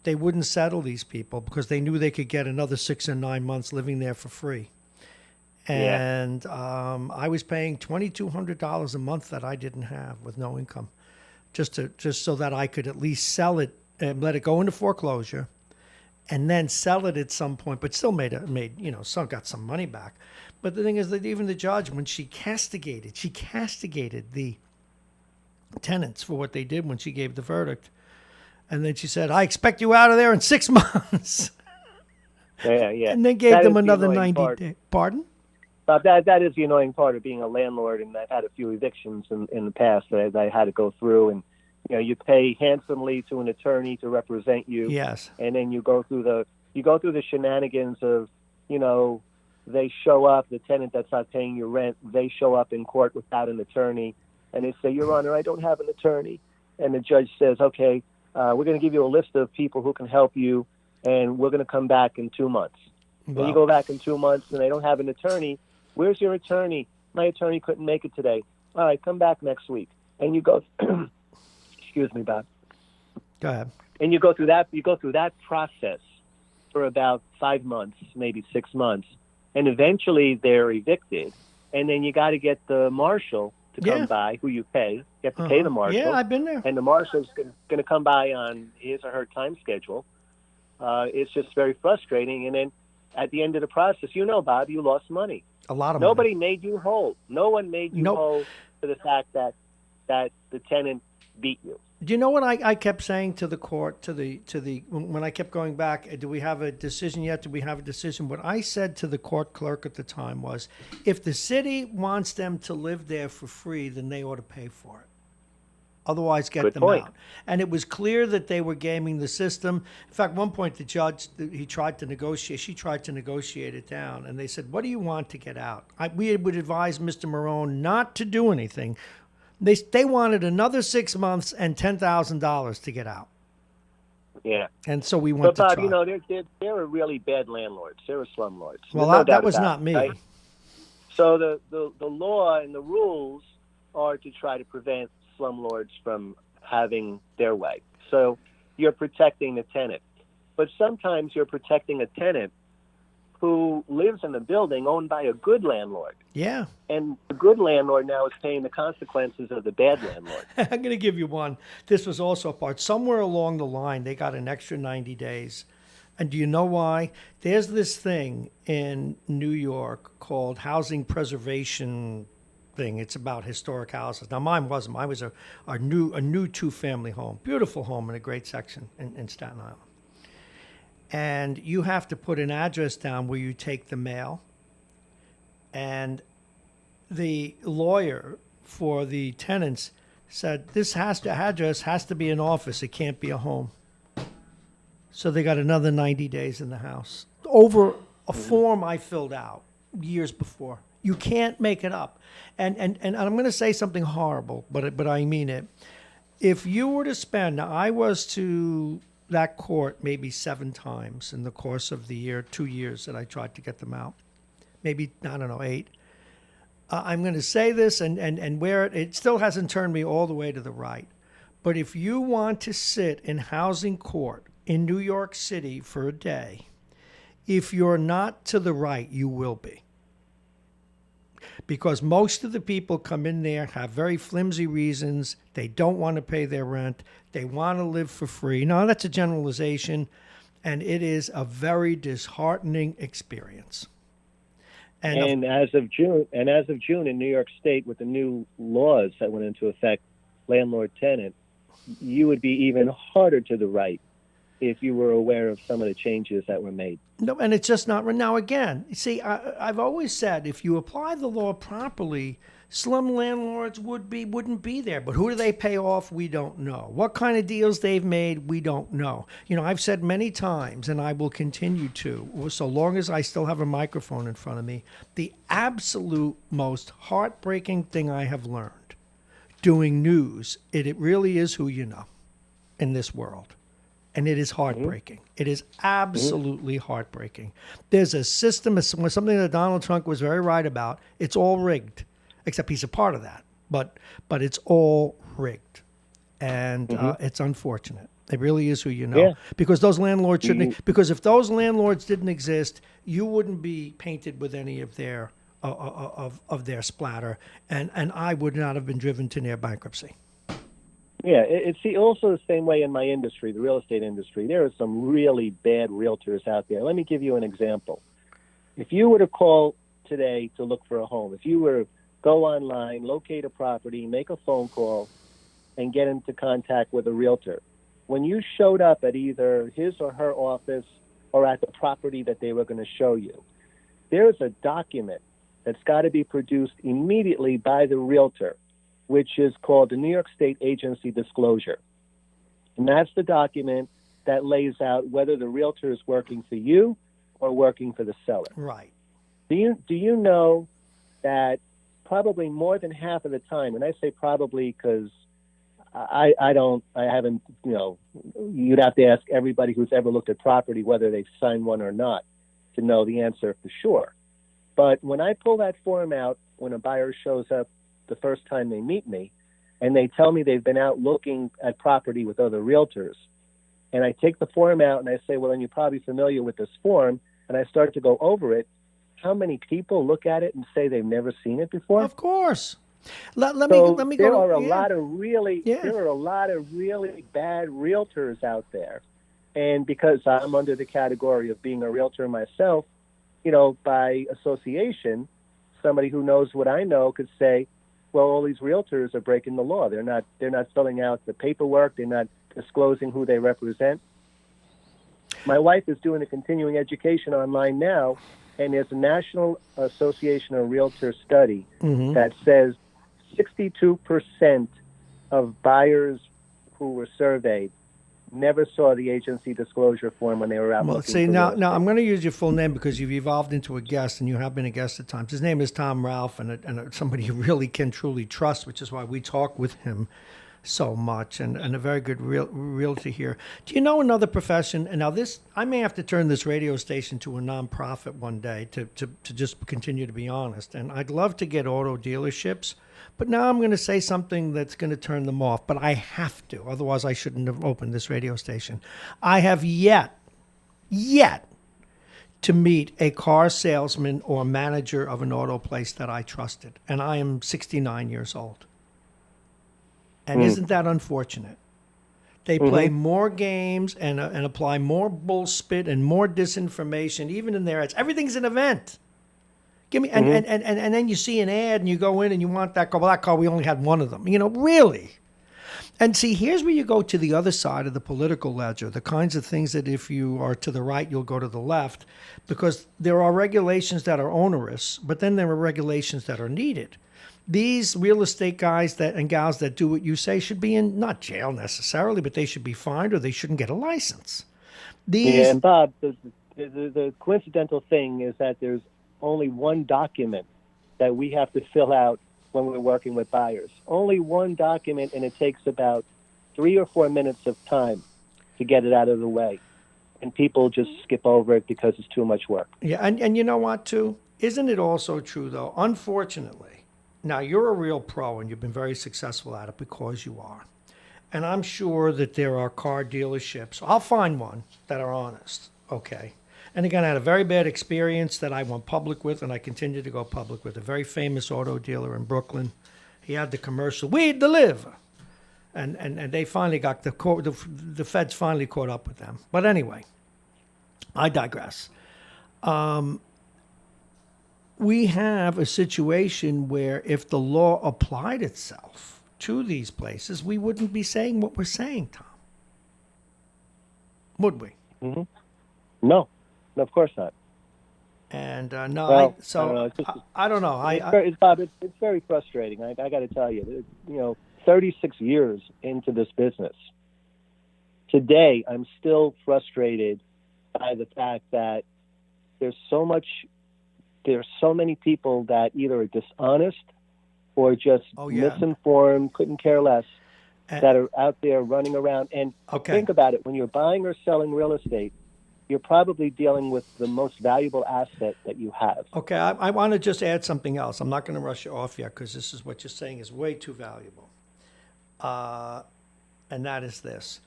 They wouldn't settle these people because they knew they could get another 6 and 9 months living there for free. And I was paying $2,200 a month that I didn't have with no income, just so that I could at least sell it and let it go into foreclosure, and then sell it at some point. But still got some money back. But the thing is that even the judge, when she castigated the tenants for what they did when she gave the verdict, and then she said, "I expect you out of there in 6 months." Yeah. And then gave That them is the another annoying 90 part. days. Pardon? That is the annoying part of being a landlord, and I've had a few evictions in the past that I had to go through, and you pay handsomely to an attorney to represent you, Yes. and then you go through the shenanigans of they show up, the tenant that's not paying you rent, they show up in court without an attorney, and they say, "Your Honor, I don't have an attorney," and the judge says, "Okay, we're going to give you a list of people who can help you, and we're going to come back in 2 months." Then you go back in 2 months, and they don't have an attorney. "Where's your attorney?" "My attorney couldn't make it today." "All right, come back next week." And you go, excuse me, Bob. Go ahead. And you go through that process for about 5 months, maybe 6 months, and eventually they're evicted. And then you got to get the marshal to come by, who you pay. You have to pay the marshal. Yeah, I've been there. And the marshal's going to come by on his or her time schedule. It's just very frustrating. And then at the end of the process, Bob, you lost money. A lot of Nobody money. made you whole. No one made you whole for the fact that the tenant beat you. Do you know what I kept saying to the court, when I kept going back, do we have a decision yet? Do we have a decision? What I said to the court clerk at the time was, if the city wants them to live there for free, then they ought to pay for it. Otherwise, get Good them point. out. And it was clear that they were gaming the system. In fact, one point the judge, she tried to negotiate it down. And they said, "What do you want to get out?" We would advise Mr. Marrone not to do anything. They wanted another 6 months and $10,000 to get out. Yeah. And so we went But to Bob, trial. there are really bad landlords. There are slumlords. Well, There's no that doubt was about not it, me. right? So the law and the rules are to try to prevent slumlords from having their way. So you're protecting the tenant. But sometimes you're protecting a tenant who lives in a building owned by a good landlord. Yeah. And the good landlord now is paying the consequences of the bad landlord. I'm going to give you one. This was also a part. Somewhere along the line, they got an extra 90 days. And do you know why? There's this thing in New York called housing preservation thing. It's about historic houses. Now, mine wasn't. Mine was a new two-family home. Beautiful home in a great section in Staten Island. And you have to put an address down where you take the mail. And the lawyer for the tenants said this address has to be an office. It can't be a home. So they got another 90 days in the house over a form I filled out years before. You can't make it up. And I'm going to say something horrible, but I mean it. If you were to spend, now I was to that court maybe 7 times in the course of the year, 2 years that I tried to get them out. Maybe, I don't know, 8. I'm going to say this and where it still hasn't turned me all the way to the right. But if you want to sit in housing court in New York City for a day, if you're not to the right, you will be. Because most of the people come in there, have very flimsy reasons. They don't want to pay their rent. They want to live for free. Now, that's a generalization, and it is a very disheartening experience. And as of June in New York State, with the new laws that went into effect, landlord-tenant, you would be even harder to the right if you were aware of some of the changes that were made. No, and it's just not. Now, again, see, I've always said if you apply the law properly, slum landlords wouldn't be there. But who do they pay off? We don't know. What kind of deals they've made? We don't know. You know, I've said many times, and I will continue to, so long as I still have a microphone in front of me, the absolute most heartbreaking thing I have learned doing news, it really is who you know in this world. And it is heartbreaking. It is absolutely heartbreaking. There's a system, something that Donald Trump was very right about. It's all rigged, except he's a part of that. But it's all rigged. And it's unfortunate. It really is who you know. Yeah. Because those landlords shouldn't, because if those landlords didn't exist, you wouldn't be painted with any of their of their splatter. And I would not have been driven to near bankruptcy. Yeah, it's also the same way in my industry, the real estate industry. There are some really bad realtors out there. Let me give you an example. If you were to call today to look for a home, if you were to go online, locate a property, make a phone call, and get into contact with a realtor, when you showed up at either his or her office or at the property that they were going to show you, there's a document that's got to be produced immediately by the realtor, which is called the New York State Agency Disclosure. And that's the document that lays out whether the realtor is working for you or working for the seller. Right. Do you know that probably more than half of the time, and I say probably because I haven't, you'd have to ask everybody who's ever looked at property whether they've signed one or not to know the answer for sure. But when I pull that form out, when a buyer shows up the first time they meet me, and they tell me they've been out looking at property with other realtors, and I take the form out and I say, well, then you're probably familiar with this form, and I start to go over it, how many people look at it and say they've never seen it before? Of course. Let me There go. are a lot of really bad realtors out there, and because I'm under the category of being a realtor myself, by association, somebody who knows what I know could say, well, all these realtors are breaking the law. They're not filling out the paperwork. They're not disclosing who they represent. My wife is doing a continuing education online now, and there's a National Association of Realtors study that says 62% of buyers who were surveyed never saw the agency disclosure form when they were out. Well, see, now I'm going to use your full name because you've evolved into a guest, and you have been a guest at times. His name is Tom Ralph, and somebody you really can truly trust, which is why we talk with him so much, and a very good realtor here. Do you know another profession? And now this, I may have to turn this radio station to a nonprofit one day to just continue to be honest. And I'd love to get auto dealerships, but now I'm going to say something that's going to turn them off. But I have to, otherwise I shouldn't have opened this radio station. I have yet to meet a car salesman or manager of an auto place that I trusted, and I am 69 years old. And isn't that unfortunate? They play more games and apply more bullspit and more disinformation, even in their ads. Everything's an event. Give me and then you see an ad and you go in and you want that car. Well, that car, we only had one of them. Really. And see, here's where you go to the other side of the political ledger, the kinds of things that if you are to the right, you'll go to the left, because there are regulations that are onerous, but then there are regulations that are needed. These real estate guys and gals that do what you say should be in not jail necessarily, but they should be fined or they shouldn't get a license. Yeah, and Bob, the coincidental thing is that there's only one document that we have to fill out when we're working with buyers. Only one document, and it takes about 3 or 4 minutes of time to get it out of the way. And people just skip over it because it's too much work. Yeah, and you know what, too? Isn't it also true, though, unfortunately, now you're a real pro and you've been very successful at it because you are. And I'm sure that there are car dealerships, I'll find one, that are honest, okay? And again, I had a very bad experience that I went public with, and I continue to go public with. A very famous auto dealer in Brooklyn. He had the commercial, "We deliver," and they finally got the feds finally caught up with them. But anyway, I digress. We have a situation where if the law applied itself to these places, we wouldn't be saying what we're saying, Tom. Would we? Mm-hmm. No, of course not. And Well, I don't know. Bob, it's very frustrating. I got to tell you, 36 years into this business, today I'm still frustrated by the fact that there's so many people that either are dishonest or just misinformed, couldn't care less, that are out there running around. And think about it, when you're buying or selling real estate, you're probably dealing with the most valuable asset that you have. Okay, I want to just add something else. I'm not going to rush you off yet because this is what you're saying is way too valuable. And that is this.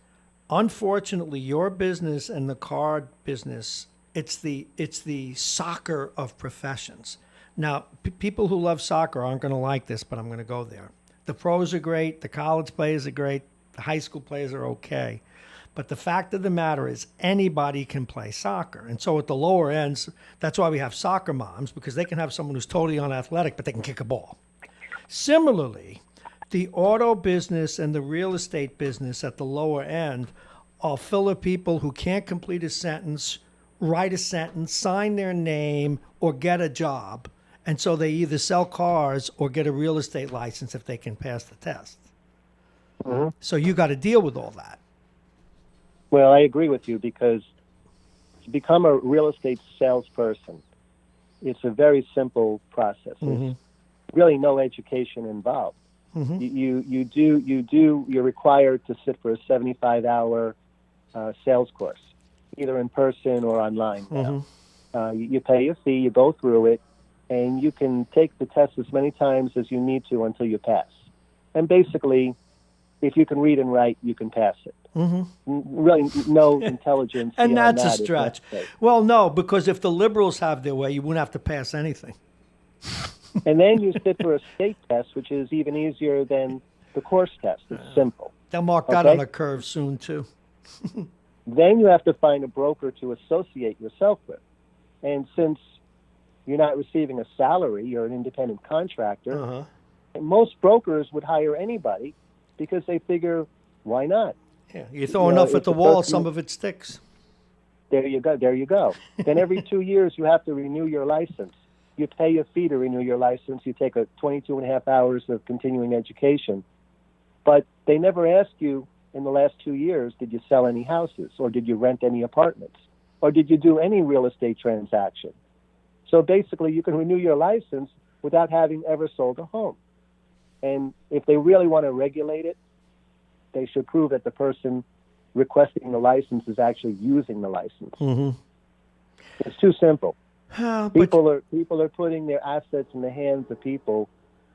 Unfortunately, your business and the car business, it's the soccer of professions. Now, people who love soccer aren't going to like this, but I'm going to go there. The pros are great. The college players are great. The high school players are okay. But the fact of the matter is anybody can play soccer. And so at the lower ends, that's why we have soccer moms, because they can have someone who's totally unathletic, but they can kick a ball. Similarly, the auto business and the real estate business at the lower end are full of people who can't complete a sentence, write a sentence, sign their name, or get a job. And so they either sell cars or get a real estate license if they can pass the test. Mm-hmm. So you got to deal with all that. Well, I agree with you, because to become a real estate salesperson, it's a very simple process. Mm-hmm. There's really no education involved. Mm-hmm. You're required to sit for a 75-hour sales course, either in person or online. Mm-hmm. You pay a fee, you go through it, and you can take the test as many times as you need to until you pass. And basically, if you can read and write, you can pass it. Mm-hmm. Really, no intelligence. And that's a stretch. Well, no, because if the liberals have their way, you wouldn't have to pass anything. And then you sit for a state test, which is even easier than the course test. It's simple. They'll mark that on a curve soon, too. Then you have to find a broker to associate yourself with. And since you're not receiving a salary, you're an independent contractor, uh-huh. Most brokers would hire anybody because they figure, why not? Yeah, you throw enough at the wall, some of it sticks. There you go. Then every 2 years you have to renew your license. You pay a fee to renew your license. You take a 22 and a half hours of continuing education. But they never ask you in the last 2 years, did you sell any houses, or did you rent any apartments, or did you do any real estate transaction? So basically you can renew your license without having ever sold a home. And if they really want to regulate it, they should prove that the person requesting the license is actually using the license. Mm-hmm. It's too simple. People are putting their assets in the hands of people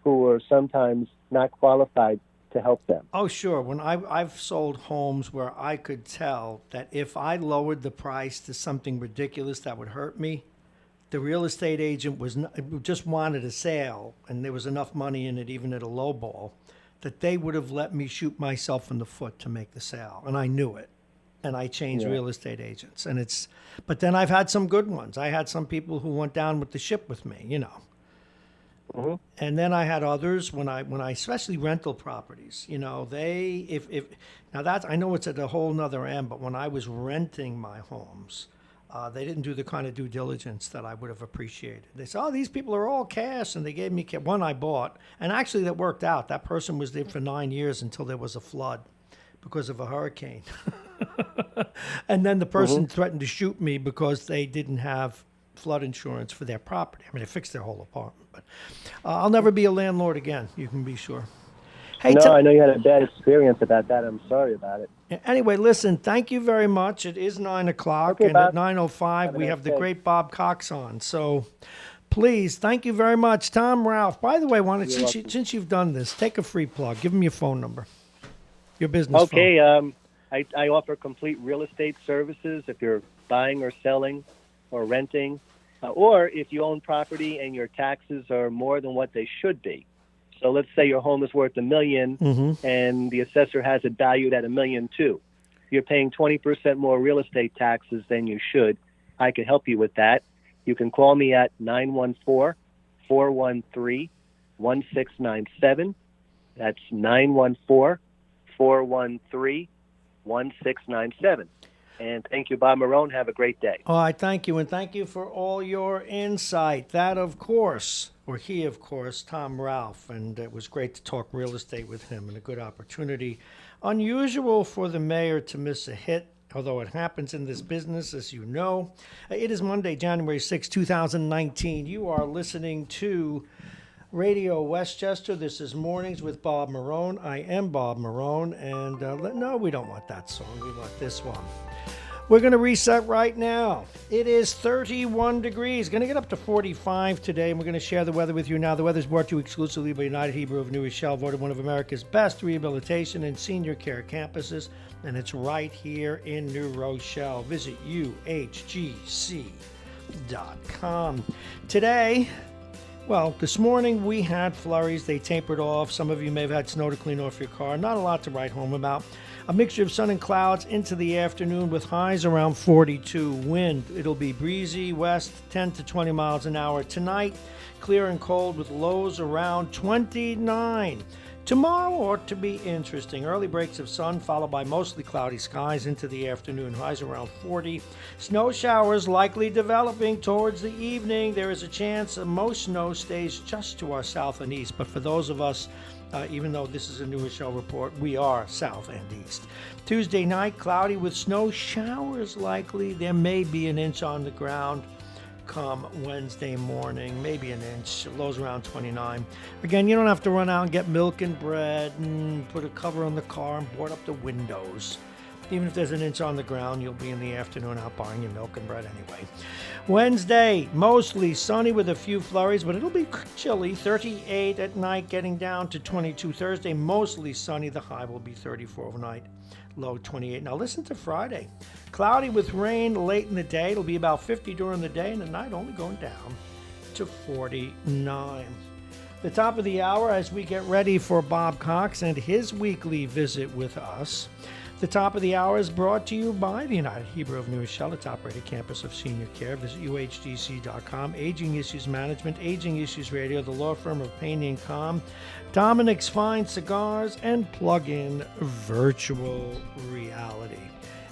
who are sometimes not qualified to help them. Oh, sure. When I've sold homes where I could tell that if I lowered the price to something ridiculous that would hurt me, the real estate agent just wanted a sale, and there was enough money in it, even at a low ball, that they would have let me shoot myself in the foot to make the sale, and I knew it. And I changed real estate agents, but then I've had some good ones. I had some people who went down with the ship with me, Mm-hmm. And then I had others when I especially rental properties, I know it's at a whole nother end, but when I was renting my homes, They didn't do the kind of due diligence that I would have appreciated. They said, oh, these people are all cash, and they gave me one I bought. And actually, that worked out. That person was there for 9 years until there was a flood because of a hurricane. And then the person threatened to shoot me because they didn't have flood insurance for their property. I mean, they fixed their whole apartment. But I'll never be a landlord again, you can be sure. Hey, No, I know you had a bad experience about that. I'm sorry about it. Anyway, listen, thank you very much. It is 9 o'clock, Okay, and Bob. at 9:05, we nice have the day. great Bob Cox on. So please, thank you very much. Tom Ralph, by the way, since you've done this, take a free plug. Give them your phone number, your business phone. Okay, I offer complete real estate services if you're buying or selling or renting, or if you own property and your taxes are more than what they should be. So let's say your home is worth $1 million and the assessor has it valued at $1.2 million. You're paying 20% more real estate taxes than you should. I can help you with that. You can call me at 914-413-1697. That's 914-413-1697. And thank you, Bob Marrone. Have a great day. Oh, I thank you, and thank you for all your insight. That, of course, or he, of course, Tom Ralph, and it was great to talk real estate with him and a good opportunity. Unusual for the mayor to miss a hit, although it happens in this business, as you know. It is Monday, January 6, 2019. You are listening to Radio Westchester. This is Mornings with Bob Marrone. I am Bob Marrone, and no, we don't want that song. We want this one. We're going to reset right now. It is 31 degrees. Going to get up to 45 today, and we're going to share the weather with you now. The weather is brought to you exclusively by United Hebrew of New Rochelle, voted one of America's best rehabilitation and senior care campuses, and it's right here in New Rochelle. Visit uhgc.com. Today, well, this morning we had flurries. They tapered off. Some of you may have had snow to clean off your car. Not a lot to write home about. A mixture of sun and clouds into the afternoon with highs around 42. Wind, it'll be breezy west 10 to 20 miles an hour. Tonight, clear and cold with lows around 29. Tomorrow ought to be interesting. Early breaks of sun followed by mostly cloudy skies into the afternoon. Highs around 40. Snow showers likely developing towards the evening. There is a chance that most snow stays just to our south and east. But for those of us, even though this is a New Rochelle report, we are south and east. Tuesday night, cloudy with snow showers likely. There may be an inch on the ground come Wednesday morning, maybe an inch. Lows around 29. Again, you don't have to run out and get milk and bread and put a cover on the car and board up the windows. Even if there's an inch on the ground, you'll be in the afternoon out buying your milk and bread anyway. Wednesday, mostly sunny with a few flurries, but it'll be chilly. 38 at night, getting down to 22. Thursday, mostly sunny. The high will be 34 overnight, low 28. Now listen to Friday. Cloudy with rain late in the day. It'll be about 50 during the day, and at night only going down to 49. The top of the hour as we get ready for Bob Cox and his weekly visit with us. The top of the hour is brought to you by the United Hebrew of New Rochelle, a top-rated campus of senior care. Visit uhgc.com. Aging Issues Management, Aging Issues Radio, the law firm of Payne & Com, Dominic's Fine Cigars, and Plug-in Virtual Reality.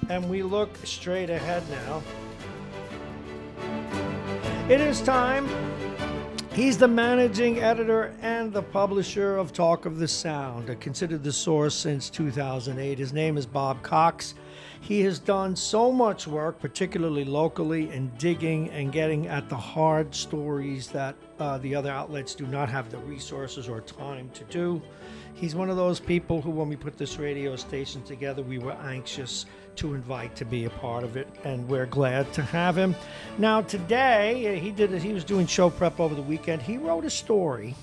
And we look straight ahead now. It is time. He's the managing editor and the publisher of Talk of the Sound, considered the source since 2008. His name is Bob Cox. He has done so much work, particularly locally, in digging and getting at the hard stories that the other outlets do not have the resources or time to do. He's one of those people who, when we put this radio station together, we were anxious to invite to be a part of it, and we're glad to have him. Now today, he was doing show prep over the weekend. He wrote a story,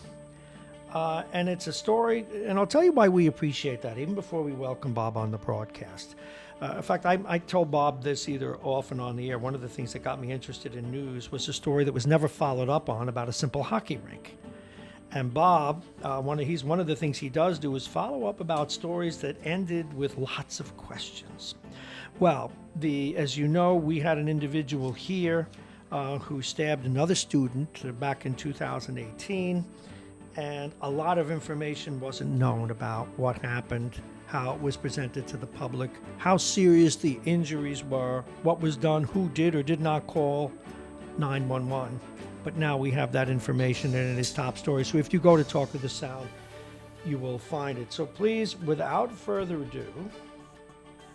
and it's a story, and I'll tell you why we appreciate that, even before we welcome Bob on the broadcast. In fact, I told Bob this either off and on the air. One of the things that got me interested in news was a story that was never followed up on about a simple hockey rink. And Bob, one of the things he does do is follow up about stories that ended with lots of questions. Well, as you know, we had an individual here who stabbed another student back in 2018, and a lot of information wasn't known about what happened how it was presented to the public, how serious the injuries were, what was done, who did or did not call 911. But now we have that information, and it is top story. So if you go to Talk of the Sound, you will find it. So please, without further ado,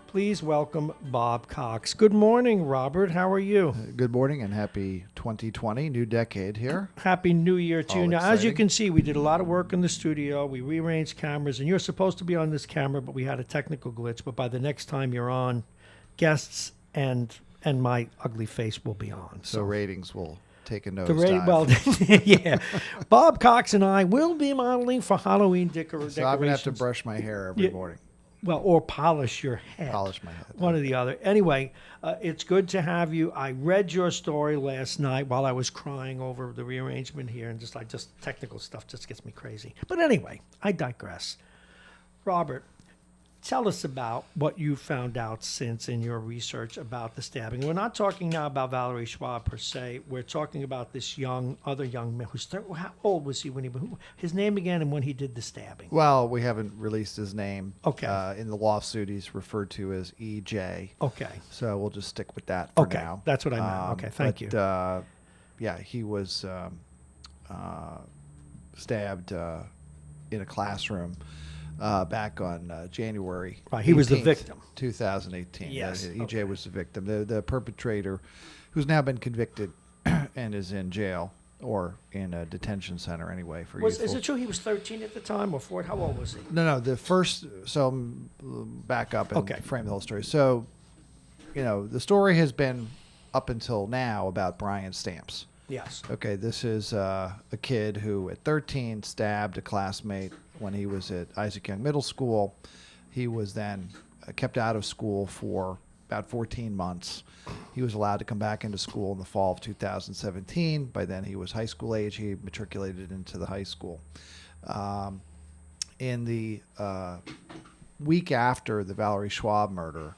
please welcome Bob Cox. Good morning, Robert. How are you? Good morning and happy 2020, new decade here. Happy New Year to you. All Now, as you exciting. can see, we did a lot of work in the studio. We rearranged cameras, and you're supposed to be on this camera, but we had a technical glitch. But by the next time you're on, guests and my ugly face will be on. So ratings will take a The rating, nosedive. well, yeah. Bob Cox and I will be modeling for Halloween decorations. So I'm going to have to brush my hair every morning. Well, or polish your head. Polish my head. One or the other. Anyway, it's good to have you. I read your story last night while I was crying over the rearrangement here, and just technical stuff just gets me crazy. But anyway, I digress. Robert, tell us about what you found out since in your research about the stabbing. We're not talking now about Valerie Schwab per se. We're talking about this other young man who's how old was he when his name again and when he did the stabbing? Well, we haven't released his name. Okay. In the lawsuit, he's referred to as EJ. Okay. So we'll just stick with that for Okay. now. That's what I meant. Okay. Thank you. Yeah, he was stabbed in a classroom back on January. Right, he was the 18th, victim. 2018. Yes, EJ okay. was the victim. The perpetrator, who's now been convicted and is in jail or in a detention center anyway for Is youthful. it true he was 13 at the time or 14? How old was he? No, the first. So back up and Okay. frame the whole story. So, the story has been up until now about Brian Stamps. Yes. Okay, this is a kid who at 13 stabbed a classmate when he was at Isaac Young Middle School. He was then kept out of school for about 14 months. He was allowed to come back into school in the fall of 2017. By then he was high school age. He matriculated into the high school. In the week after the Valerie Schwab murder,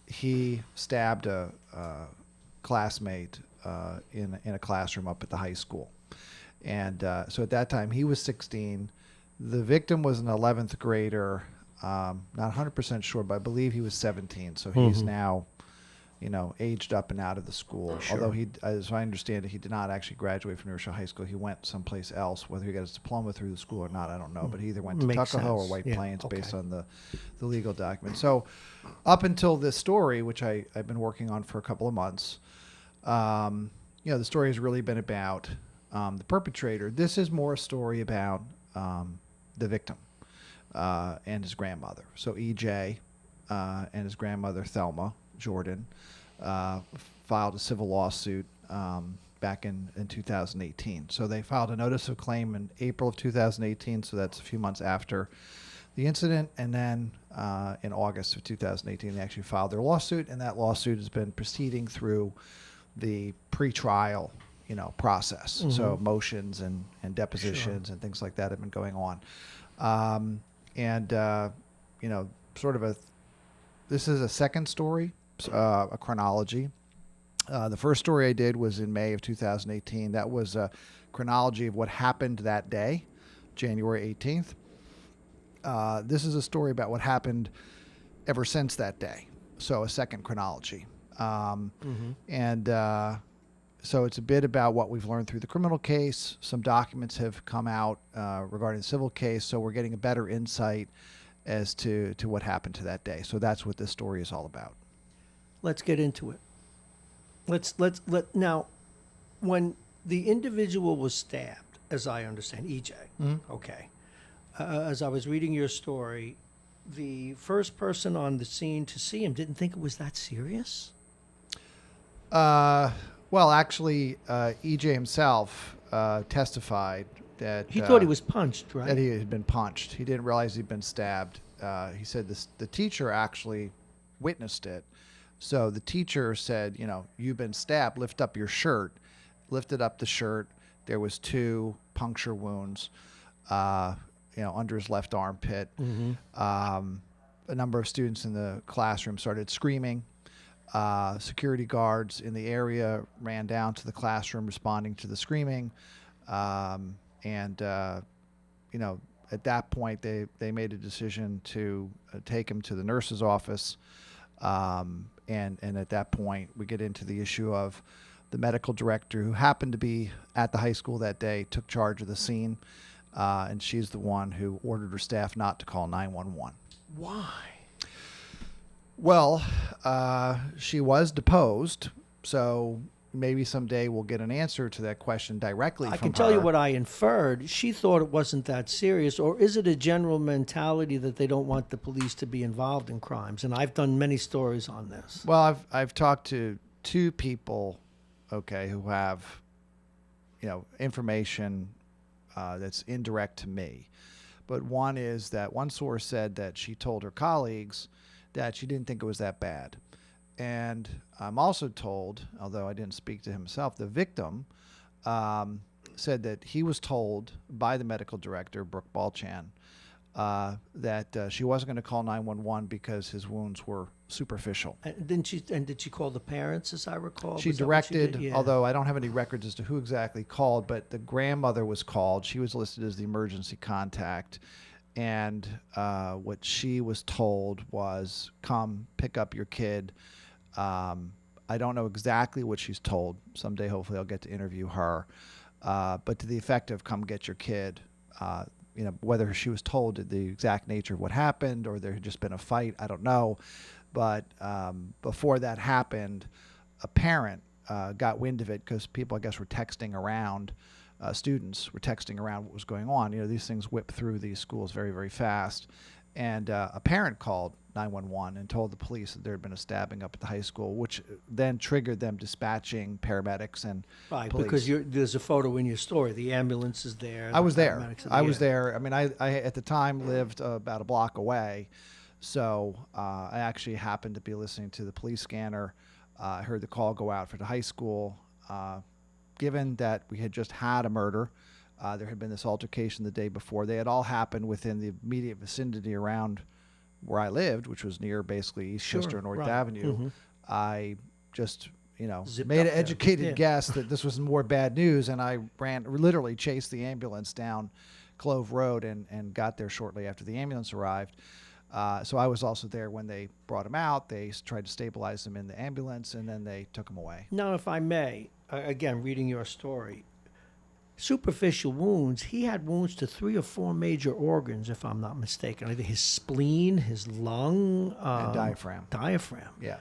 he stabbed a classmate in a classroom up at the high school. And so at that time, he was 16. The victim was an 11th grader. Not 100% sure, but I believe he was 17. So he's now, aged up and out of the school. Sure. Although he, as I understand it, he did not actually graduate from Rochelle High School. He went someplace else. Whether he got his diploma through the school or not, I don't know. But he either went to Makes Tuckahoe or sense. White Yeah, Plains okay. based on the legal document. So up until this story, which I've been working on for a couple of months, the story has really been about the perpetrator. This is more a story about the victim and his grandmother. So EJ and his grandmother Thelma Jordan filed a civil lawsuit back in 2018. So they filed a notice of claim in April of 2018. So that's a few months after the incident. And then in August of 2018, they actually filed their lawsuit. And that lawsuit has been proceeding through the pre-trial process. So motions and depositions and things like that have been going on. This is a second story, a chronology. The first story I did was in May of 2018. That was a chronology of what happened that day, January 18th. This is a story about what happened ever since that day. So a second chronology. So it's a bit about what we've learned through the criminal case. Some documents have come out regarding the civil case, so we're getting a better insight as to what happened to that day. So that's what this story is all about. Let's get into it. Now, when the individual was stabbed, as I understand, EJ, okay, as I was reading your story, the first person on the scene to see him didn't think it was that serious? Well, actually, EJ himself testified that He thought he was punched, right? that he had been punched. He didn't realize he'd been stabbed. He said the teacher actually witnessed it. So the teacher said, you've been stabbed. Lift up your shirt. Lifted up the shirt. There was 2 puncture wounds, under his left armpit. A number of students in the classroom started screaming. Security guards in the area ran down to the classroom responding to the screaming. at that point, they made a decision to take him to the nurse's office. And at that point, we get into the issue of the medical director, who happened to be at the high school that day, took charge of the scene. And she's the one who ordered her staff not to call 911. Why? Well, she was deposed, so maybe someday we'll get an answer to that question directly from her. I can tell you what I inferred. She thought it wasn't that serious, or is it a general mentality that they don't want the police to be involved in crimes? And I've done many stories on this. Well, I've talked to two people, okay, who have, information that's indirect to me. But one is that one source said that she told her colleagues that she didn't think it was that bad. And I'm also told, although I didn't speak to himself, the victim said that he was told by the medical director, Brooke Balchan, that she wasn't going to call 911 because his wounds were superficial. Did she call the parents, as I recall? She directed, although I don't have any records as to who exactly called, but the grandmother was called. She was listed as the emergency contact. And what she was told was, come pick up your kid. I don't know exactly what she's told. Someday, hopefully, I'll get to interview her. But to the effect of, come get your kid. Whether she was told the exact nature of what happened or there had just been a fight, I don't know. But before that happened, a parent got wind of it because people, I guess, were texting around. Students were texting around what was going on. These things whip through these schools very, very fast. And a parent called 911 and told the police that there had been a stabbing up at the high school, which then triggered them dispatching paramedics and police. Because there's a photo in your story. The ambulance is there. I was there. I was there. I mean, I at the time lived about a block away. So I actually happened to be listening to the police scanner. I heard the call go out for the high school. Given that we had just had a murder, there had been this altercation the day before. They had all happened within the immediate vicinity around where I lived, which was near basically Eastchester and North Avenue. Mm-hmm. I just, made an educated guess that this was more bad news, and I literally chased the ambulance down Clove Road and got there shortly after the ambulance arrived. So I was also there when they brought him out. They tried to stabilize him in the ambulance, and then they took him away. Now, if I may, again, reading your story, superficial wounds, he had wounds to 3 or 4 major organs, if I'm not mistaken. I think his spleen, his lung. And diaphragm. Yeah.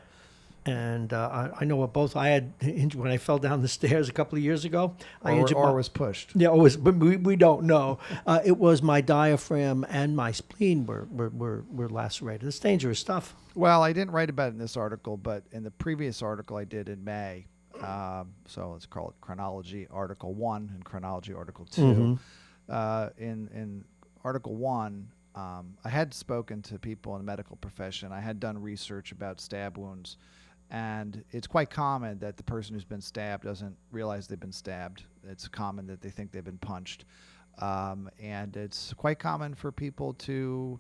And I know what both I had when I fell down the stairs a couple of years ago. Or was pushed. Yeah, but we don't know. It was my diaphragm and my spleen were lacerated. It's dangerous stuff. Well, I didn't write about it in this article, but in the previous article I did in May, so let's call it Chronology Article 1 and Chronology Article 2. Mm-hmm. In Article 1, I had spoken to people in the medical profession. I had done research about stab wounds. And it's quite common that the person who's been stabbed doesn't realize they've been stabbed. It's common that they think they've been punched. And it's quite common for people who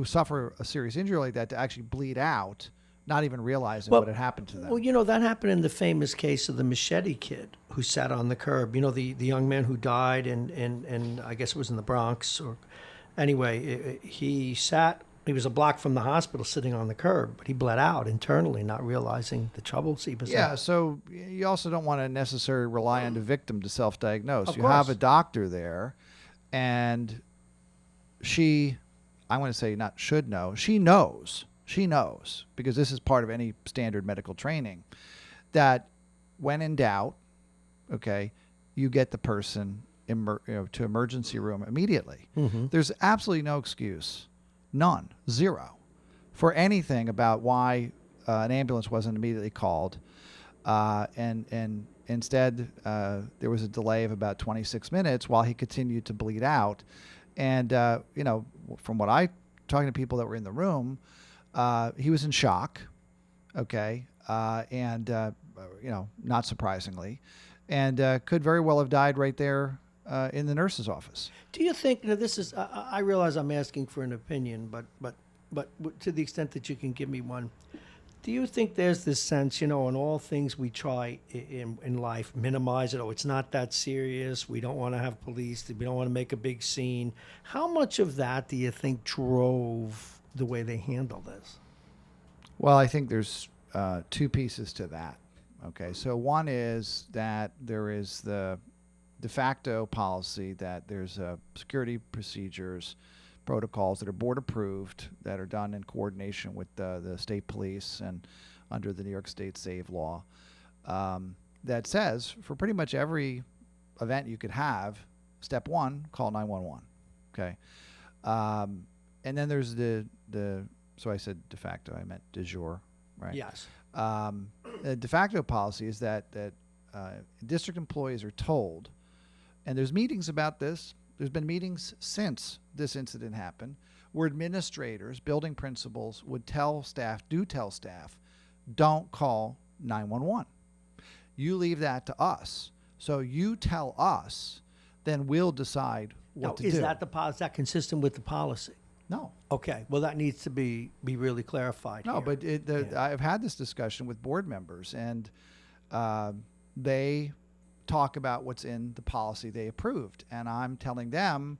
suffer a serious injury like that to actually bleed out, not even realizing what had happened to them. Well, that happened in the famous case of the machete kid who sat on the curb. The young man who died, and I guess it was in the Bronx. Or anyway, he was a block from the hospital sitting on the curb, but he bled out internally, not realizing the troubles he was in. Yeah, so you also don't want to necessarily rely on the victim to self-diagnose. You course. have a doctor there, and she, I want to say not should know, she knows, because this is part of any standard medical training, that when in doubt, okay, you get the person to emergency room immediately. Mm-hmm. There's absolutely no excuse. None. Zero. For anything about why an ambulance wasn't immediately called. And instead, there was a delay of about 26 minutes while he continued to bleed out. And, from what talking to people that were in the room, he was in shock. Okay. Not surprisingly. And could very well have died right there in the nurse's office. Do you think, this is, I realize I'm asking for an opinion, but to the extent that you can give me one, Do you think there's this sense, in all things we try in life, minimize it? Oh, it's not that serious. We don't want to have police. We don't want to make a big scene. How much of that do you think drove the way they handle this? Well, I think there's two pieces to that. Okay, so one is that there is the de facto policy that there's security procedures, protocols that are board approved, that are done in coordination with the state police and under the New York State SAVE law, that says for pretty much every event you could have, step one, call 911. Okay, and then there's the so I said de facto, I meant de jure, right? Yes. The de facto policy is that district employees are told, and there's meetings about this. There's been meetings since this incident happened, where administrators, building principals would tell staff, don't call 911. You leave that to us. So you tell us, then we'll decide what to do. Is that consistent with the policy? No. Okay. Well, that needs to be really clarified. No, here. but I've had this discussion with board members, and they talk about what's in the policy they approved, and I'm telling them,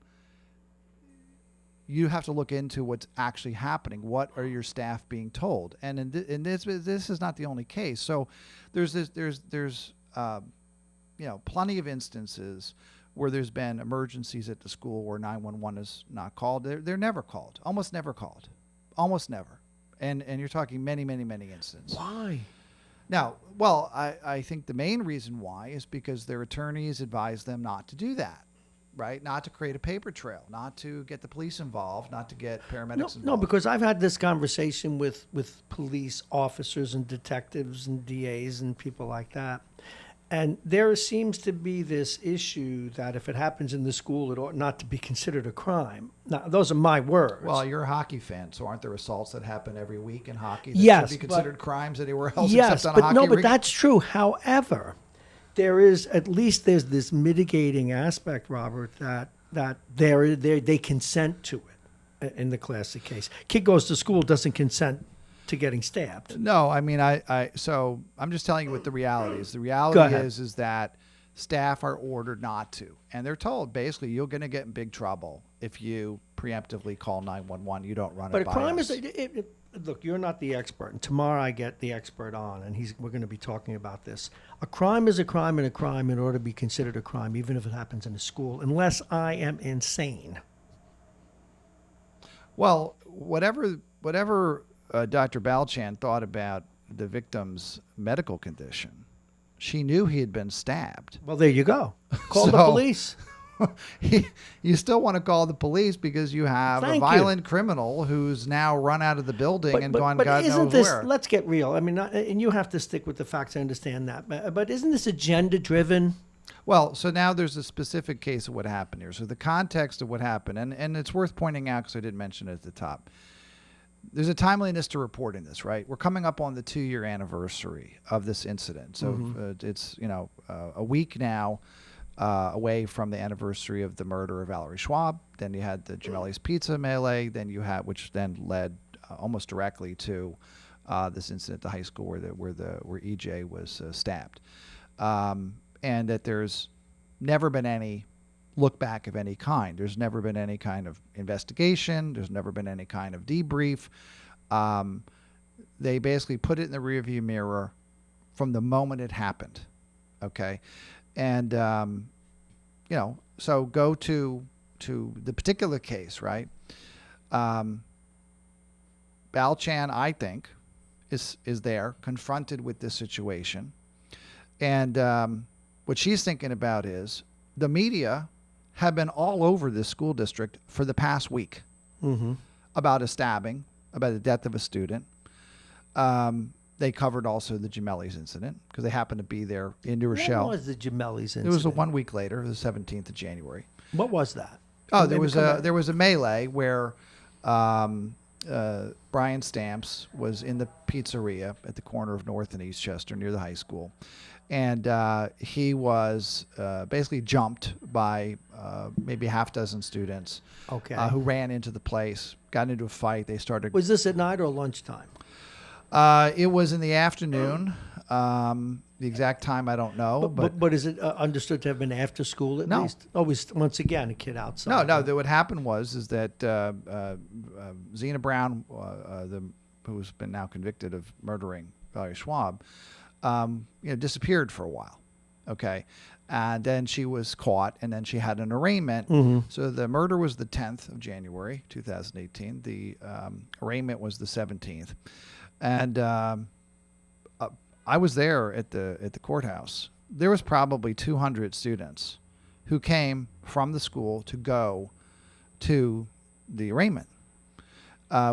you have to look into what's actually happening. What are your staff being told? And in this is not the only case. So there's plenty of instances where there's been emergencies at the school where 911 is not called. They're never called. Almost never called. Almost never. And you're talking many instances. Why? Now, well, I think the main reason why is because their attorneys advise them not to do that, right? Not to create a paper trail, not to get the police involved, not to get paramedics involved. No, because I've had this conversation with police officers and detectives and DAs and people like that. And there seems to be this issue that if it happens in the school, it ought not to be considered a crime. Now, those are my words. Well, you're a hockey fan, so aren't there assaults that happen every week in hockey that yes, should be considered crimes anywhere else yes, except on a hockey rink? But that's true. However, there's this mitigating aspect, Robert, that they consent to it in the classic case. Kid goes to school, doesn't consent to getting stabbed. No, I mean, so I'm just telling you what the reality is. The reality is that staff are ordered not to. And they're told, basically, you're going to get in big trouble if you preemptively call 911. You don't run it by us. But a crime is... Look, you're not the expert. And tomorrow I get the expert on, and we're going to be talking about this. A crime is a crime, and a crime in order to be considered a crime, even if it happens in a school, unless I am insane. Well, whatever Dr. Balchan thought about the victim's medical condition, she knew he had been stabbed. Well, there you go. Call the police. You still want to call the police because you have a violent criminal who's now run out of the building and gone God knows where. Let's get real. I mean, and you have to stick with the facts. I understand that. But isn't this agenda-driven? Well, so now there's a specific case of what happened here. So the context of what happened, and it's worth pointing out because I didn't mention it at the top. There's a timeliness to reporting this, right? We're coming up on the 2-year anniversary of this incident. So it's, a week now away from the anniversary of the murder of Valerie Schwab. Then you had the Gemelli's Pizza melee. Then you had, which then led almost directly to this incident at the high school where EJ was stabbed. And that there's never been any look back of any kind. There's never been any kind of investigation. There's never been any kind of debrief. They basically put it in the rearview mirror from the moment it happened. Okay. And, so go to the particular case, right? Balchan, I think, is there confronted with this situation. And what she's thinking about is the media have been all over this school district for the past week about a stabbing, about the death of a student. They covered also the Gemelli's incident because they happened to be there in New Rochelle. What was the Gemelli's incident? It was 1 week later, the 17th of January. What was that? Oh, there was a melee where Brian Stamps was in the pizzeria at the corner of North and Eastchester near the high school. And he was basically jumped by maybe a half dozen students who ran into the place, got into a fight. They started. Was this at night or lunchtime? It was in the afternoon. The exact time I don't know, But is it understood to have been after school at No. least? Always, once again, a kid outside. no. What happened is that Zena Brown, who's been now convicted of murdering Valerie Schwab, disappeared for a while. Okay. And then she was caught, and then she had an arraignment. So the murder was the 10th of January, 2018. The arraignment was the 17th. And I was there at the courthouse. There was probably 200 students who came from the school to go to the arraignment,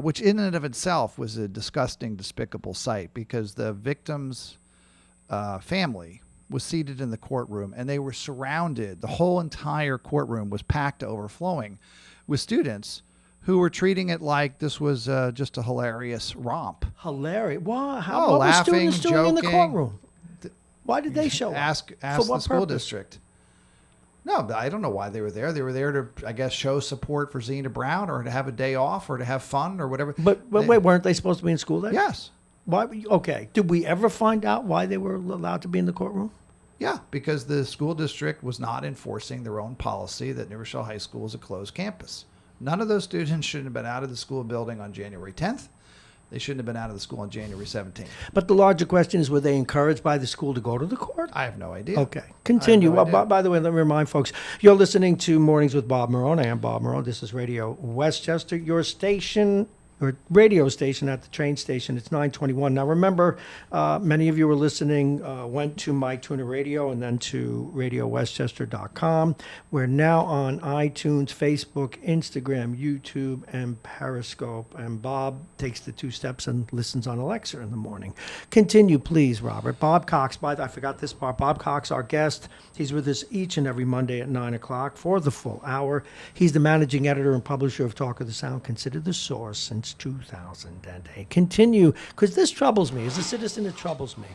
which in and of itself was a disgusting, despicable sight because the victim's family was seated in the courtroom and they were surrounded. The whole entire courtroom was packed to overflowing with students who were treating it like this was just a hilarious romp. Hilarious. Why? Oh, what were laughing, students doing in the joking. courtroom? Why did they show up? Ask For the what school purpose? district. No, I don't know why they were there. They were there to, I guess, show support for Zena Brown or to have a day off or to have fun or whatever. But wait, weren't they supposed to be in school then? Yes. Why? Okay. Did we ever find out why they were allowed to be in the courtroom? Yeah, because the school district was not enforcing their own policy that New Rochelle High School is a closed campus. None of those students shouldn't have been out of the school building on January 10th. They shouldn't have been out of the school on January 17th. But the larger question is, were they encouraged by the school to go to the court? I have no idea. Okay. Continue. I have no Well, idea. by the way, let me remind folks, you're listening to Mornings with Bob Marrone. I am Bob Marrone. This is Radio Westchester, your station, or radio station at the train station. It's 921. Now, remember, many of you were listening, went to MyTuner Radio and then to RadioWestchester.com. We're now on iTunes, Facebook, Instagram, YouTube, and Periscope. And Bob takes the 2 steps and listens on Alexa in the morning. Continue, please, Robert. Bob Cox, I forgot this part. Bob Cox, our guest. He's with us each and every Monday at 9 o'clock for the full hour. He's the managing editor and publisher of Talk of the Sound, considered the source since 2008. Continue, because this troubles me. As a citizen, it troubles me.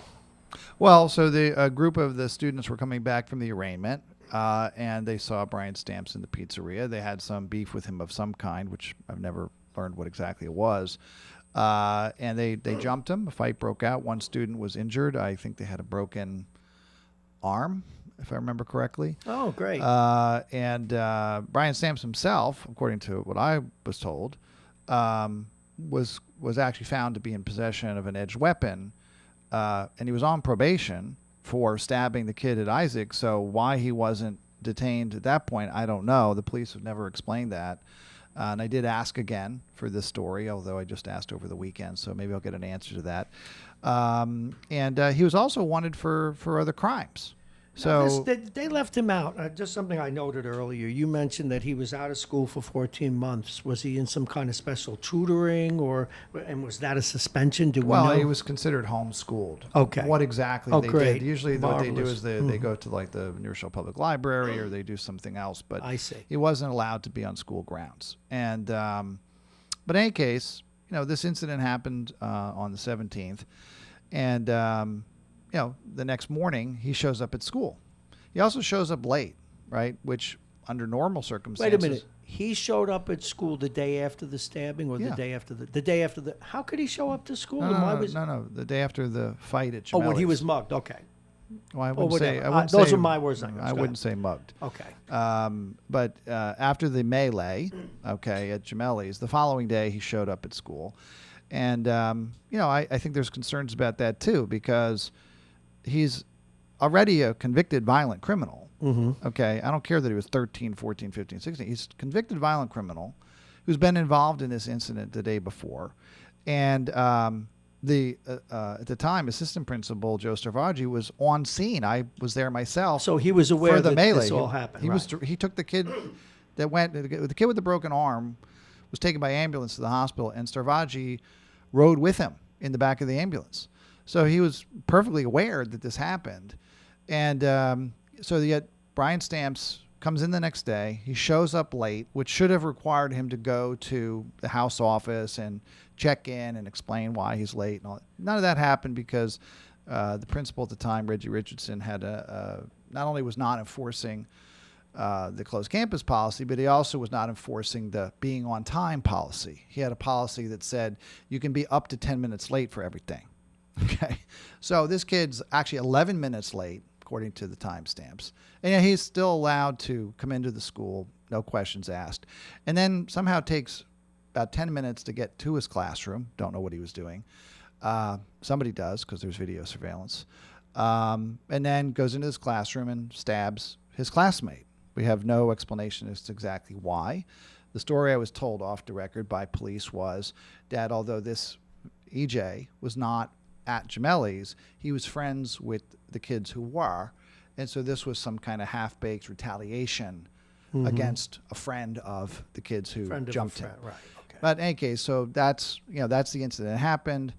Well, so the group of the students were coming back from the arraignment, and they saw Brian Stamps in the pizzeria. They had some beef with him of some kind, which I've never learned what exactly it was. And they jumped him. A fight broke out. One student was injured. I think they had a broken arm, if I remember correctly. Oh, great. And Brian Stamps himself, according to what I was told, was actually found to be in possession of an edged weapon, and he was on probation for stabbing the kid at Isaac. So why he wasn't detained at that point, I don't know. The police have never explained that. And I did ask again for this story, although I just asked over the weekend, so maybe I'll get an answer to that. And he was also wanted for other crimes. So they left him out. Just something I noted earlier. You mentioned that he was out of school for 14 months. Was he in some kind of special tutoring, and was that a suspension? Do we know? he was considered homeschooled. Okay. What exactly they great. did? Usually, what they do Marvelous. is they go to like the New Rochelle Public Library or they do something else. But I see. he wasn't allowed to be on school grounds. And but in any case, this incident happened on the 17th, and the next morning he shows up at school. He also shows up late, right? Which under normal circumstances. Wait a minute. He showed up at school the day after the stabbing, or the Yeah. day after the day after the? How could he show up to school? No, and no, why no, was? no, the day after the fight at Oh, when he Gemelli's. was mugged. Okay. Well, I wouldn't whatever. say. I wouldn't Those say, are my words, not yours. I Go wouldn't say mugged. Okay. But after the melee, at Gemelli's, the following day he showed up at school, and I think there's concerns about that too because he's already a convicted violent criminal. Mm-hmm. Okay, I don't care that he was 13, 14, 15, 16. He's a convicted violent criminal who's been involved in this incident the day before, and at the time, assistant principal Joe Stavaggi was on scene. I was there myself. So he was aware for the that melee. this all happened. He right. he took the kid the kid with the broken arm was taken by ambulance to the hospital, and Stavaggi rode with him in the back of the ambulance. So he was perfectly aware that this happened, and so yet Brian Stamps comes in the next day. He shows up late, which should have required him to go to the house office and check in and explain why he's late. And all. None of that happened because the principal at the time, Reggie Richardson, had not only was not enforcing the closed campus policy, but he also was not enforcing the being on time policy. He had a policy that said you can be up to 10 minutes late for everything. Okay. So this kid's actually 11 minutes late, according to the timestamps. And yet he's still allowed to come into the school, no questions asked. And then somehow takes about 10 minutes to get to his classroom. Don't know what he was doing. Somebody does, because there's video surveillance. And then goes into his classroom and stabs his classmate. We have no explanation as to exactly why. The story I was told off the record by police was that although this EJ was not at Gemelli's, he was friends with the kids who were. And so this was some kind of half-baked retaliation against a friend of the kids who jumped him. Right. Okay. But in any case, so that's the incident that happened.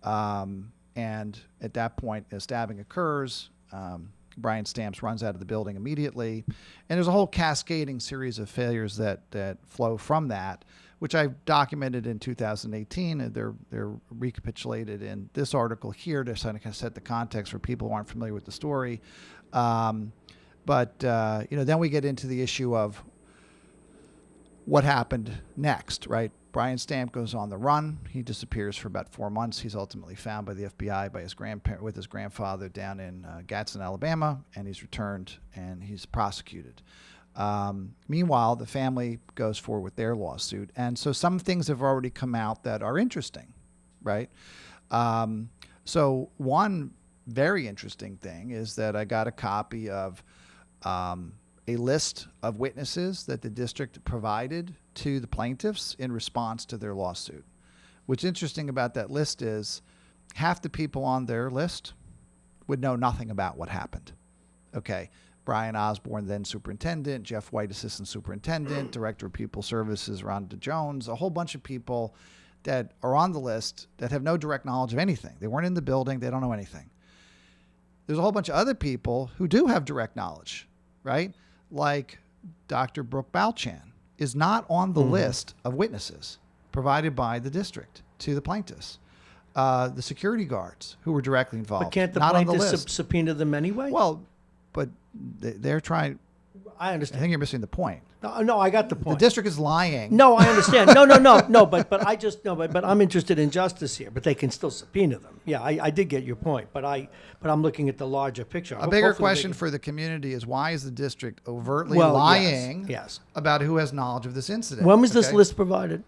And at that point, a stabbing occurs. Brian Stamps runs out of the building immediately. And there's a whole cascading series of failures that flow from that, which I documented in 2018. And they're recapitulated in this article here to kind of set the context for people who aren't familiar with the story. But then we get into the issue of what happened next, right? Brian Stamp goes on the run. He disappears for about 4 months. He's ultimately found by the FBI with his grandfather down in Gadsden, Alabama, and he's returned and he's prosecuted. Meanwhile, the family goes forward with their lawsuit, and so some things have already come out that are interesting, right? So one very interesting thing is that I got a copy of a list of witnesses that the district provided to the plaintiffs in response to their lawsuit. What's interesting about that list is half the people on their list would know nothing about what happened. Okay. Brian Osborne, then superintendent, Jeff White, assistant superintendent, director of pupil services, Rhonda Jones, a whole bunch of people that are on the list that have no direct knowledge of anything. They weren't in the building. They don't know anything. There's a whole bunch of other people who do have direct knowledge, right? Like Dr. Brooke Balchan is not on the list of witnesses provided by the district to the plaintiffs. The security guards who were directly involved, But can't the not on the plaintiffs list. subpoena them anyway? Well, but they're trying. I I understand. think you're missing the point. No, I got the The point. district is lying. No, I understand. No. But I'm interested in justice here. But they can still subpoena them. Yeah, I did get your point. But I'm looking at the larger picture. A bigger Hopefully they question can- for the community is why is the district overtly Well, lying yes. about who has knowledge of this incident? When was this Okay? list provided?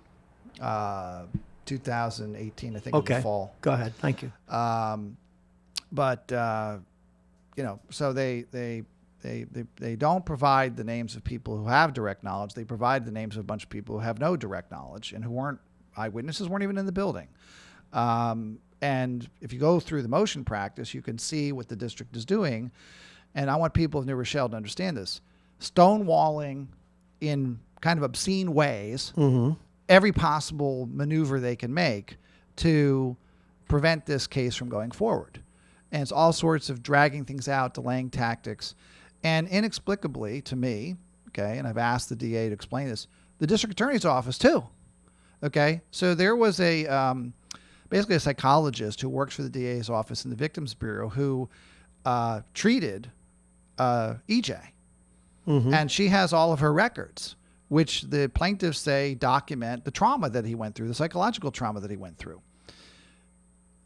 2018, I think, in Okay. the fall. Go ahead. Thank you. So they don't provide the names of people who have direct knowledge. They provide the names of a bunch of people who have no direct knowledge and who weren't eyewitnesses, weren't even in the building. And if you go through the motion practice, you can see what the district is doing. And I want people of New Rochelle to understand this. Stonewalling in kind of obscene ways, every possible maneuver they can make to prevent this case from going forward. And it's all sorts of dragging things out, delaying tactics. And inexplicably to me, okay, and I've asked the DA to explain this, the district attorney's office too. Okay, so there was basically a psychologist who works for the DA's office in the Victims Bureau who treated EJ. And she has all of her records, which the plaintiffs say document the trauma that he went through, the psychological trauma that he went through.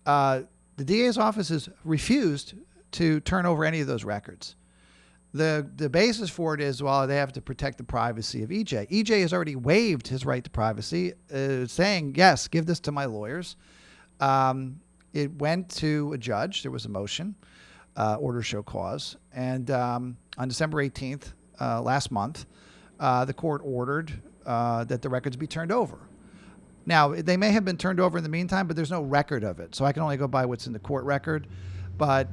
The DA's office has refused to turn over any of those records. The basis for it is, well, they have to protect the privacy of EJ. EJ has already waived his right to privacy, saying, yes, give this to my lawyers. It went to a judge. There was a motion, order to show cause. And on December 18th, last month, the court ordered that the records be turned over. Now, they may have been turned over in the meantime, but there's no record of it. So I can only go by what's in the court record. But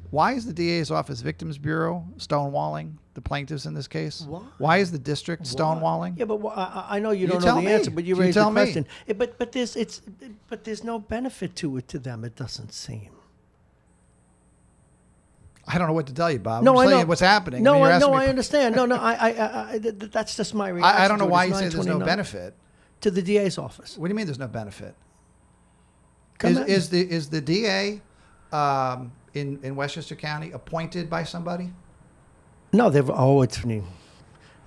why is the DA's office Victims Bureau stonewalling the plaintiffs in this case? Why is the district stonewalling? Yeah, but I know you don't tell know the me. answer, but you You raised the tell me. question. But there's no benefit to it to them. It doesn't seem. I don't know what to tell you, Bob. No, I'm I just telling know you what's happening. No, you're asking me- I understand. No, I that's just my reaction. I don't know to it. why It's you say there's no 9:29. benefit. To the DA's office. What do you mean there's no benefit? Come at me. Is the DA in Westchester County appointed by somebody? No, they've. Oh, it's funny.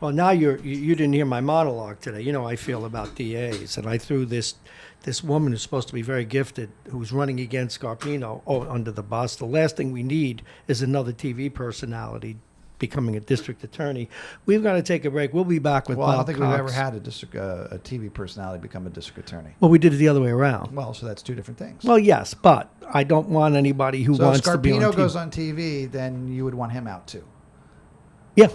Well, now you didn't hear my monologue today. You know how I feel about DAs, and I threw this woman who's supposed to be very gifted, who's running against Scarpino, under the bus. The last thing we need is another TV personality becoming a district attorney. We've got to take a break. We'll be back with Well, Bob I don't think Cox. we've ever had a TV personality become a district attorney. Well, we did it the other way around. Well, so that's two different things. Well, yes, but I don't want anybody who so wants if to be on Scarpino TV. goes on TV, then you would want him out too. Yeah.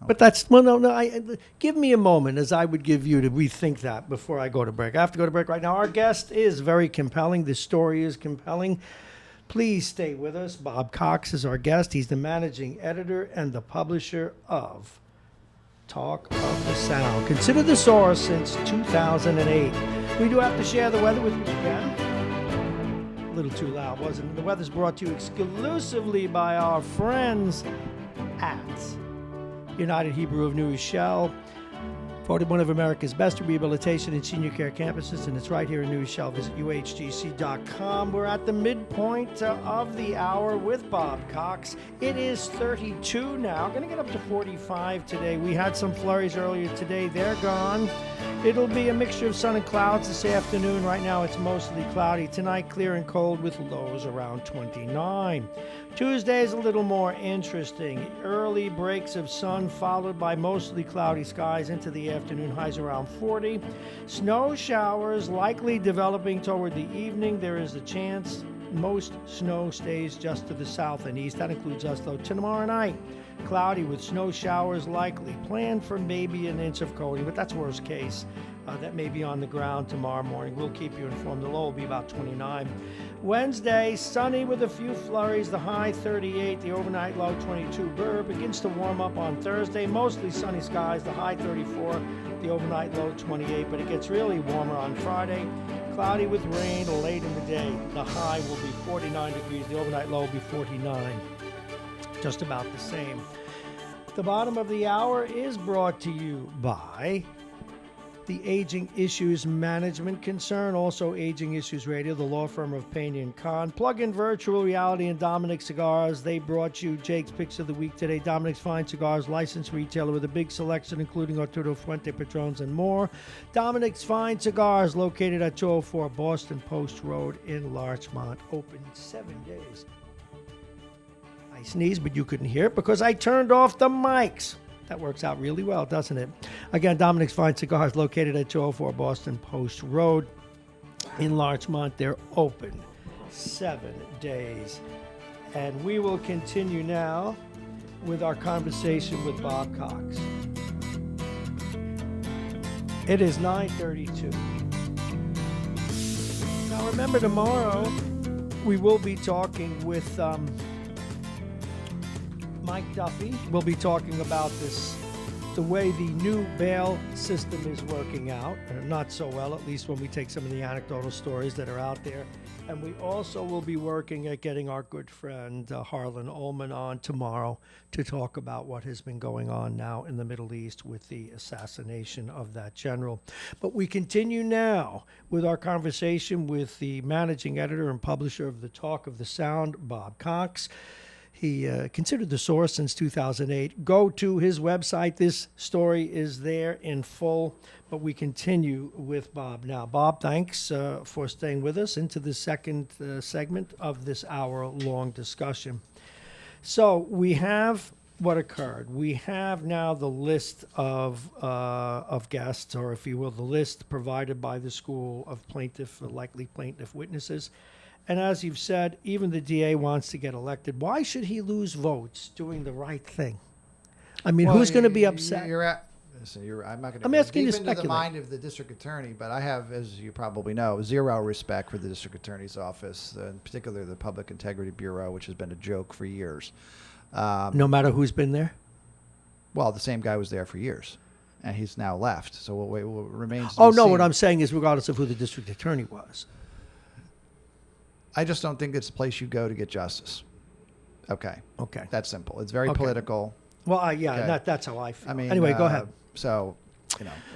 But that's, well, no, give me a moment, as I would give you, to rethink that before I go to break. I have to go to break right now. Our guest is very compelling. The story is compelling. Please stay with us. Bob Cox is our guest. He's the managing editor and the publisher of Talk of the Sound. Consider the source since 2008. We do have to share the weather with you again. A little too loud, wasn't it? The weather's brought to you exclusively by our friends at United Hebrew of New Rochelle, voted one of America's best rehabilitation and senior care campuses, and it's right here in New Rochelle. Visit uhgc.com. We're at the midpoint of the hour with Bob Cox. It is 32 now. Going to get up to 45 today. We had some flurries earlier today. They're gone. It'll be a mixture of sun and clouds this afternoon. Right now it's mostly cloudy. Tonight, clear and cold with lows around 29. Tuesday is a little more interesting. Early breaks of sun followed by mostly cloudy skies into the afternoon, highs around 40. Snow showers likely developing toward the evening. There is a chance most snow stays just to the south and east. That includes us, though. Tomorrow night, cloudy with snow showers likely. Planned for maybe an inch of coating, but that's worst case. That may be on the ground tomorrow morning. We'll keep you informed. The low will be about 29. Wednesday, sunny with a few flurries. The high 38, the overnight low 22. Burr begins to warm up on Thursday. Mostly sunny skies. The high 34, the overnight low 28. But it gets really warmer on Friday. Cloudy with rain late in the day. The high will be 49 degrees. The overnight low will be 49. Just about the same. The bottom of the hour is brought to you by the Aging Issues Management Concern, also Aging Issues Radio, the law firm of Payne & Con. Plug-in Virtual Reality and Dominic Cigars. They brought you Jake's Picks of the Week today. Dominic's Fine Cigars, licensed retailer with a big selection, including Arturo Fuente, Patrons, and more. Dominic's Fine Cigars, located at 204 Boston Post Road in Larchmont. Open 7 days. I sneezed, but you couldn't hear it because I turned off the mics. That works out really well, doesn't it? Again, Dominic's Fine Cigars, located at 204 Boston Post Road in Larchmont. They're open 7 days. And we will continue now with our conversation with Bob Cox. It is 9:32. Now remember, tomorrow we will be talking with Mike Duffy. We'll be talking about the way the new bail system is working out. Not so well, at least when we take some of the anecdotal stories that are out there. And we also will be working at getting our good friend Harlan Ullman on tomorrow to talk about what has been going on now in the Middle East with the assassination of that general. But we continue now with our conversation with the managing editor and publisher of the Talk of the Sound, Bob Cox. He considered the source since 2008. Go to his website. This story is there in full. But we continue with Bob now. Bob, thanks for staying with us into the second segment of this hour-long discussion. So we have what occurred. We have now the list of guests, or if you will, the list provided by the school of likely plaintiff witnesses. And as you've said, even the DA wants to get elected. Why should he lose votes doing the right thing? I mean, who's going to be upset? I'm not going to I'm go asking you deep to into the speculate. mind of the district attorney, but I have, as you probably know, zero respect for the district attorney's office, in particular the Public Integrity Bureau, which has been a joke for years. No matter who's been there? Well, the same guy was there for years, and he's now left. So what remains to Oh, be no, seen. what I'm saying is regardless of who the district attorney was. I just don't think it's a place you go to get justice. Okay. That's simple. It's very political. Well, Okay. that's how I feel. I mean, anyway, go ahead. So,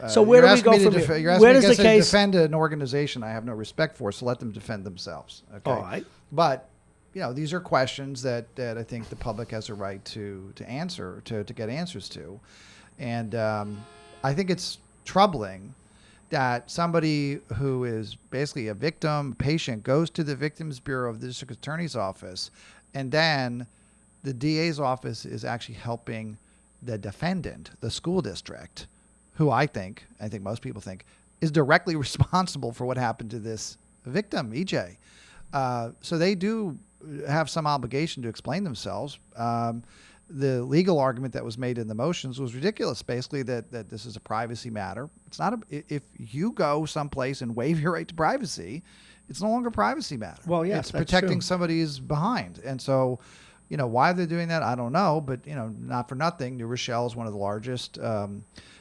So where you're do we go asking me from to here? You're asking Where me, does I guess, the to case- defend an organization I have no respect for, so let them defend themselves. Okay. All right. But, these are questions that I think the public has a right to answer, to get answers to. And I think it's troubling that somebody who is basically a victim, patient, goes to the Victims Bureau of the District Attorney's Office, and then the DA's office is actually helping the defendant, the school district, who I think most people think, is directly responsible for what happened to this victim, EJ. So they do have some obligation to explain themselves. The legal argument that was made in the motions was ridiculous, basically that this is a privacy matter. It's not. If you go someplace and waive your right to privacy, it's no longer a privacy matter. Well, yes, it's that's protecting true. somebody's behind. And so, why they're doing that, I don't know. But, not for nothing, New Rochelle is one of the largest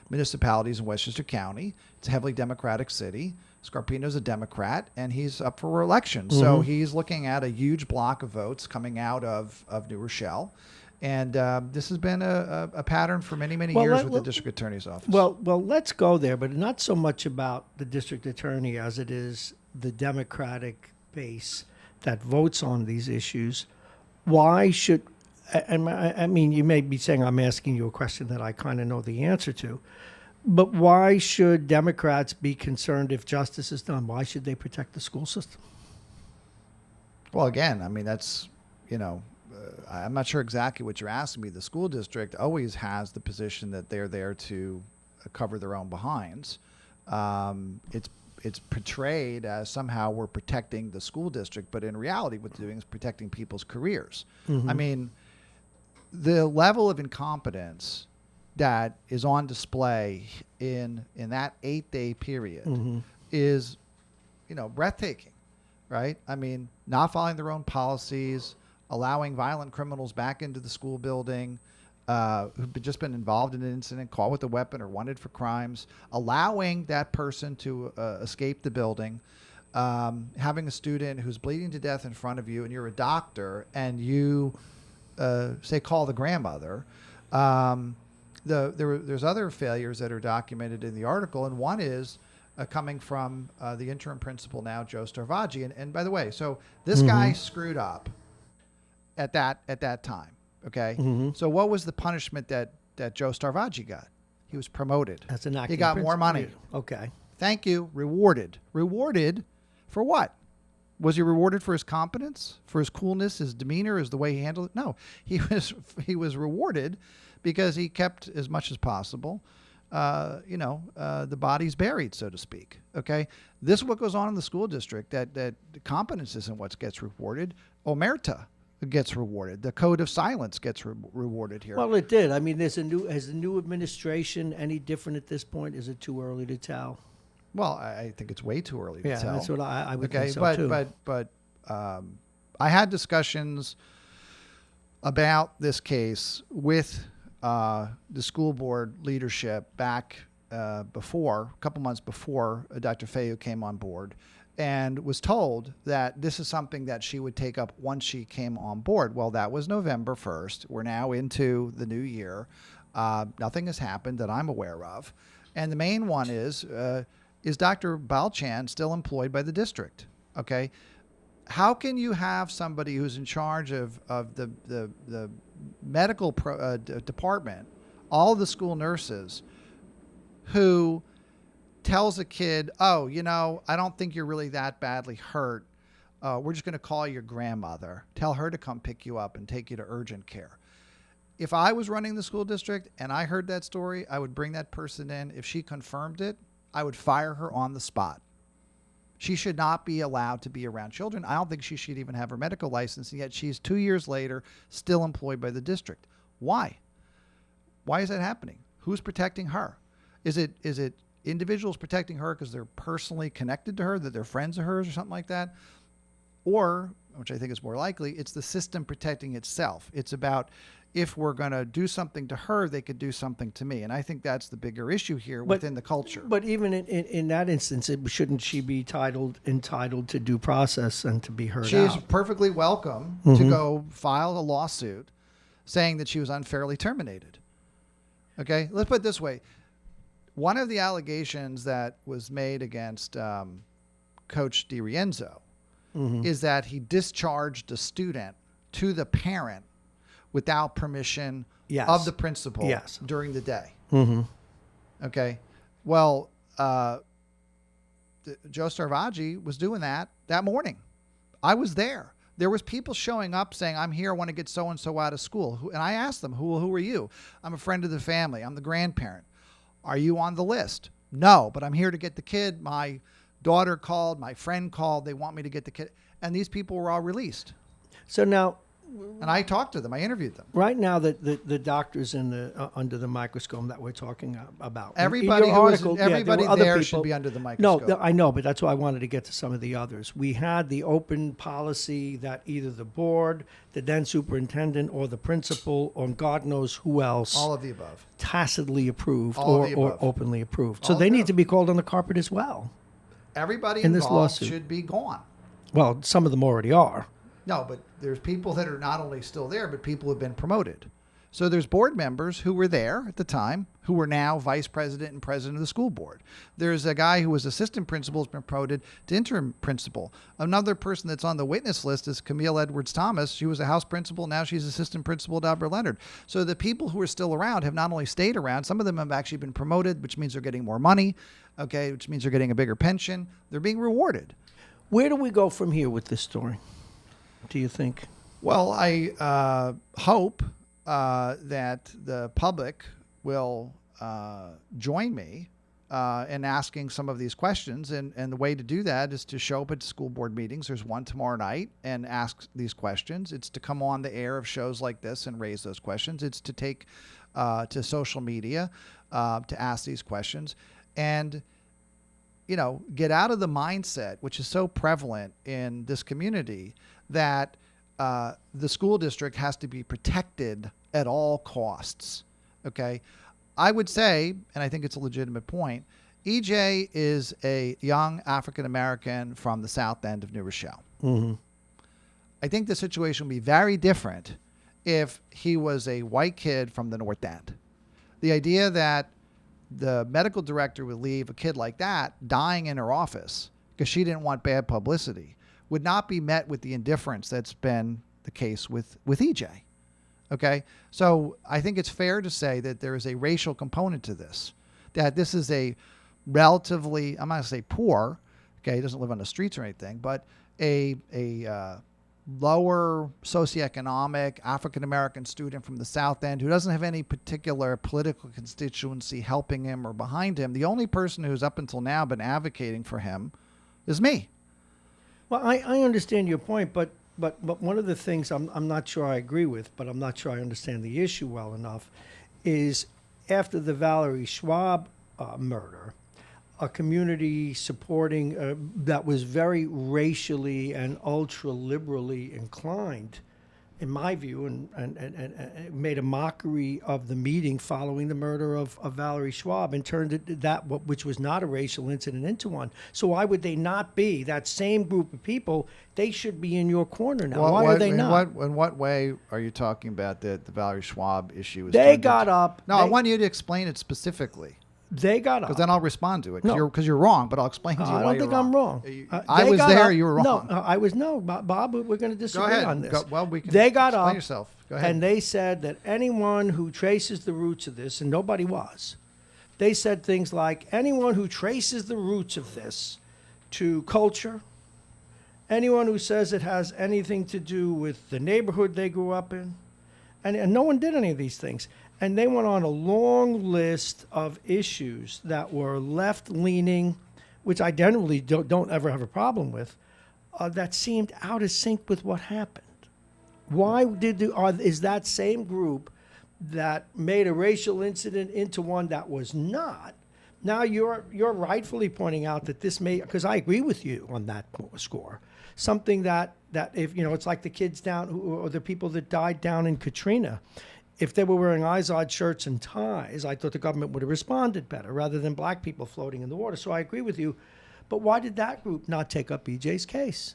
municipalities in Westchester County. It's a heavily Democratic city. Scarpino's a Democrat, and he's up for re-election. So he's looking at a huge block of votes coming out of New Rochelle. And this has been a pattern for many, many years with the district attorney's office. Well, let's go there, but not so much about the district attorney as it is the Democratic base that votes on these issues. Why should, and I mean, you may be saying I'm asking you a question that I kind of know the answer to, but why should Democrats be concerned if justice is done? Why should they protect the school system? Well, again, I mean, that's, I'm not sure exactly what you're asking me. The school district always has the position that they're there to cover their own behinds. It's portrayed as somehow we're protecting the school district, but in reality, what they're doing is protecting people's careers. I mean, the level of incompetence that is on display in that 8-day period is, breathtaking, right? I mean, not following their own policies, allowing violent criminals back into the school building, who've just been involved in an incident, caught with a weapon or wanted for crimes, allowing that person to escape the building, having a student who's bleeding to death in front of you, and you're a doctor, and you say call the grandmother. There's other failures that are documented in the article, and one is coming from the interim principal now, Joe Starvaggi. And by the way, so this guy screwed up at that time. Okay. So what was the punishment that Joe Starvaggi got? He was promoted. As an acting He got principal. more money. Okay. Thank you. Rewarded. Rewarded for what? Was he rewarded for his competence, for his coolness, his demeanor, the way he handled it? No, he was rewarded because he kept as much as possible, the bodies buried, so to speak. Okay, this is what goes on in the school district. That competence isn't what gets rewarded. Omerta gets rewarded. The code of silence gets rewarded here. Well, it did. I mean, has the new administration any different at this point? Is it too early to tell? Well, I think it's way too early to tell. Yeah, that's what I would okay, think so too. But I had discussions about this case with the school board leadership back a couple months before Dr. Fayou came on board, and was told that this is something that she would take up once she came on board. Well, that was November 1st. We're now into the new year. Nothing has happened that I'm aware of. And the main one is Dr. Balchan still employed by the district? Okay. How can you have somebody who's in charge of the medical department, all the school nurses, who tells a kid, oh, I don't think you're really that badly hurt. We're just going to call your grandmother. Tell her to come pick you up and take you to urgent care. If I was running the school district and I heard that story, I would bring that person in. If she confirmed it, I would fire her on the spot. She should not be allowed to be around children. I don't think she should even have her medical license, and yet she's 2 years later still employed by the district. Why? Why is that happening? Who's protecting her? Is it individuals protecting her because they're personally connected to her, that they're friends of hers or something like that? Or, which I think is more likely, it's the system protecting itself. It's about, if we're going to do something to her, they could do something to me. And I think that's the bigger issue here within the culture. But even in that instance, shouldn't she be entitled to due process and to be heard out? She's perfectly welcome to go file a lawsuit saying that she was unfairly terminated. Okay, let's put it this way. One of the allegations that was made against Coach DiRienzo is that he discharged a student to the parent without permission Yes. of the principal Yes. during the day. Mm-hmm. Okay. Well, Joe Starvaggi was doing that morning. I was there. There was people showing up saying, I'm here, I want to get so-and-so out of school. And I asked them, who are you? I'm a friend of the family. I'm the grandparent. Are you on the list? No, but I'm here to get the kid. My daughter called, my friend called. They want me to get the kid. And these people were all released. So now, And I talked to them. I interviewed them. right now, the doctors in the under the microscope that we're talking about. In Everybody your who was article, everybody there were other there people. should be under the No, microscope. I know, but that's why I wanted to get to some of the others. We had the open policy that either the board, the then superintendent, or the principal, or God knows who else, All of the above. tacitly approved All of the or above. openly approved. So All they of the need to be called on the carpet as well. Everybody In this involved lawsuit. should be gone. Well, some of them already are. No, but there's people that are not only still there, but people who have been promoted. So there's board members who were there at the time who are now vice president and president of the school board. There's a guy who was assistant principal has been promoted to interim principal. Another person that's on the witness list is Camille Edwards Thomas. She was a house principal. Now she's assistant principal at Albert Leonard. So the people who are still around have not only stayed around, some of them have actually been promoted, which means they're getting more money, okay, which means they're getting a bigger pension. They're being rewarded. Where do we go from here with this story, do you think? Well, I hope that the public will join me in asking some of these questions. And the way to do that is to show up at school board meetings. There's one tomorrow night, and ask these questions. It's to come on the air of shows like this and raise those questions. It's to take to social media to ask these questions. And get out of the mindset, which is so prevalent in this community, that the school district has to be protected at all costs. Okay. I would say, and I think it's a legitimate point, EJ is a young African-American from the south end of New Rochelle. Mm-hmm. I think the situation would be very different if he was a white kid from the north end. The idea that the medical director would leave a kid like that dying in her office because she didn't want bad publicity would not be met with the indifference that's been the case with EJ. Okay? So I think it's fair to say that there is a racial component to this, that this is a relatively, I'm not going to say poor, okay, he doesn't live on the streets or anything, but a lower socioeconomic African-American student from the South End who doesn't have any particular political constituency helping him or behind him. The only person who's up until now been advocating for him is me. Well, I understand your point, but one of the things I'm not sure I agree with, but I'm not sure I understand the issue well enough, is after the Valerie Schwab murder, a community supporting that was very racially and ultra liberally inclined, in my view, and made a mockery of the meeting following the murder of Valerie Schwab and turned which was not a racial incident into one. So why would they not be that same group of people? They should be in your corner now. Why are they not? In what way are you talking about the Valerie Schwab issue? They got up. No, I want you to explain it specifically. They got up. Because then I'll respond to it. No. Because you're wrong, but I'll explain to you why I don't you're think wrong. I'm wrong. I They was got there. up. You were wrong. No, Bob, we're going to Go disagree ahead. on this. We can They got explain up yourself. Go ahead. and they said that anyone who traces the roots of this, and nobody was, they said things like, anyone who traces the roots of this to culture, anyone who says it has anything to do with the neighborhood they grew up in, and no one did any of these things. And they went on a long list of issues that were left-leaning, which I generally don't ever have a problem with, that seemed out of sync with what happened. Why is that same group that made a racial incident into one that was not? Now you're rightfully pointing out that this may, because I agree with you on that score, something that if it's like the kids down or the people that died down in Katrina. If they were wearing Izod shirts and ties, I thought the government would have responded better rather than black people floating in the water. So I agree with you. But why did that group not take up EJ's case?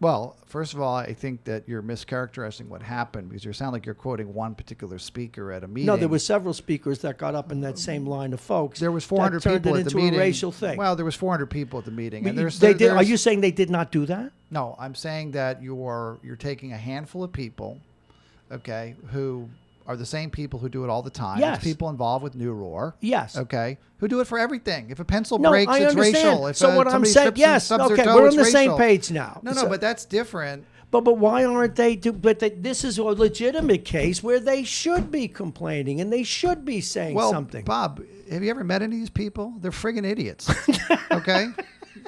Well, first of all, I think that you're mischaracterizing what happened because you sound like you're quoting one particular speaker at a meeting. No, there were several speakers that got up in that same line of folks. There was 400 that turned people it at the into meeting. a racial thing. Well, there was 400 people at the meeting, and Are you saying they did not do that? No, I'm saying that you're taking a handful of people, okay, who are the same people who do it all the time. Yes. It's people involved with New Roar. Yes. Okay, who do it for everything. If a pencil No, breaks, I it's understand. racial. If So what I'm somebody saying, trips and yes, stubs their okay, toe, we're it's on the same racial. page now. No, So- but that's different. But why aren't they? This is a legitimate case where they should be complaining and they should be saying Well, something. Bob, have you ever met any of these people? They're friggin' idiots. Okay,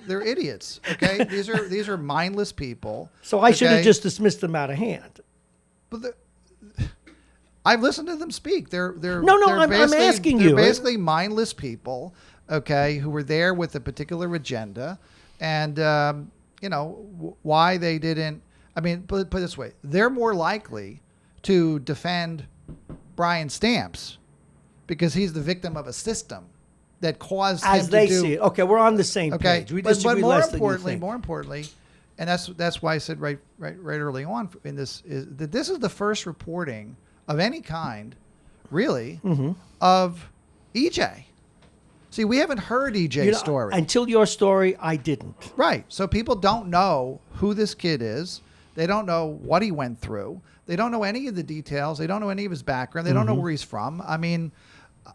they're idiots. Okay, these are mindless people. So I should have okay? just dismissed them out of hand. But I've listened to them speak. They're No, I'm basically- asking they're you. basically mindless people, okay, who were there with a particular agenda, and why they didn't. I mean, put it this way: they're more likely to defend Brian Stamps because he's the victim of a system that caused As him they to do. see it. Okay, we're on the same Okay, page. We but disagree more less than you importantly, think. and that's why I said right early on in this is that this is the first reporting of any kind, really, Mm-hmm. of EJ. See, we haven't heard EJ's story. Until your story, I didn't. Right. So people don't know who this kid is. They don't know what he went through. They don't know any of the details. They don't know any of his background. They don't know where he's from. I mean,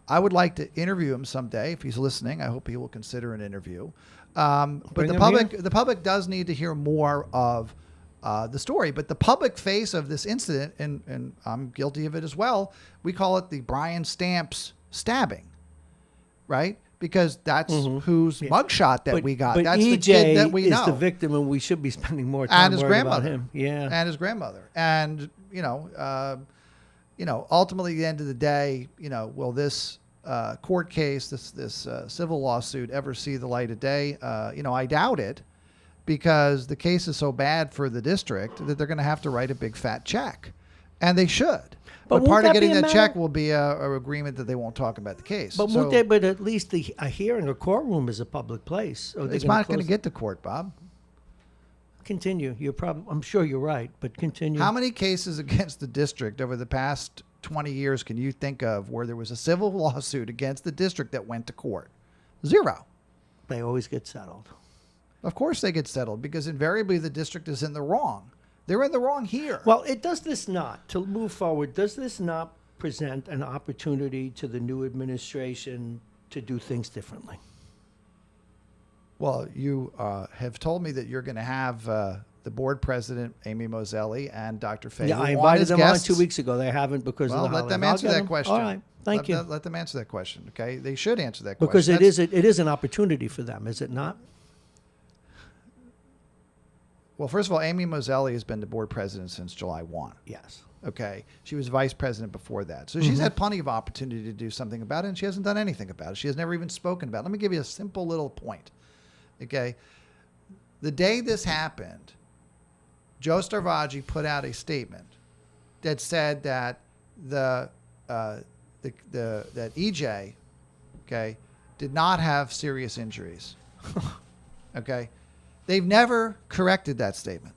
I would like to interview him someday if he's listening. I hope he will consider an interview. But Bring the him public does need to hear more of the story. But the public face of this incident, and I'm guilty of it as well, we call it the Brian Stamps stabbing, right? Because that's whose mugshot that we got. But That's EJ the kid that we is know. the victim, and we should be spending more time And his worried about grandmother. him. Yeah. And his grandmother. And, ultimately, at the end of the day, will this court case, this civil lawsuit ever see the light of day? I doubt it because the case is so bad for the district that they're going to have to write a big fat check. And they should. But won't part of that be getting a that check matter- will be a agreement that they won't talk about the case. But So won't they? But at least a hearing, a courtroom is a public place. Or it's not going to get to court, Bob. Continue. I'm sure you're right, but continue. How many cases against the district over the past 20 years can you think of where there was a civil lawsuit against the district that went to court? Zero. They always get settled. Of course they get settled because invariably the district is in the wrong. They're in the wrong here. Well, does this not, to move forward, does this not present an opportunity to the new administration to do things differently? Well, you have told me that you're going to have the board president, Amy Moselli, and Dr. Fay. Yeah, I on invited as them guests. on 2 weeks ago. They haven't because Well, of the let them holidays. answer I'll get that them. question. All right. Thank you. Let them answer that question, okay? They should answer that Because question. it is an opportunity for them, is it not? Well, first of all, Amy Moselli has been the board president since July 1. Yes. Okay. She was vice president before that. So she's had plenty of opportunity to do something about it, and she hasn't done anything about it. She has never even spoken about it. Let me give you a simple little point. Okay. The day this happened, Joe Starvaggi put out a statement that said that that EJ, okay, did not have serious injuries. Okay. They've never corrected that statement.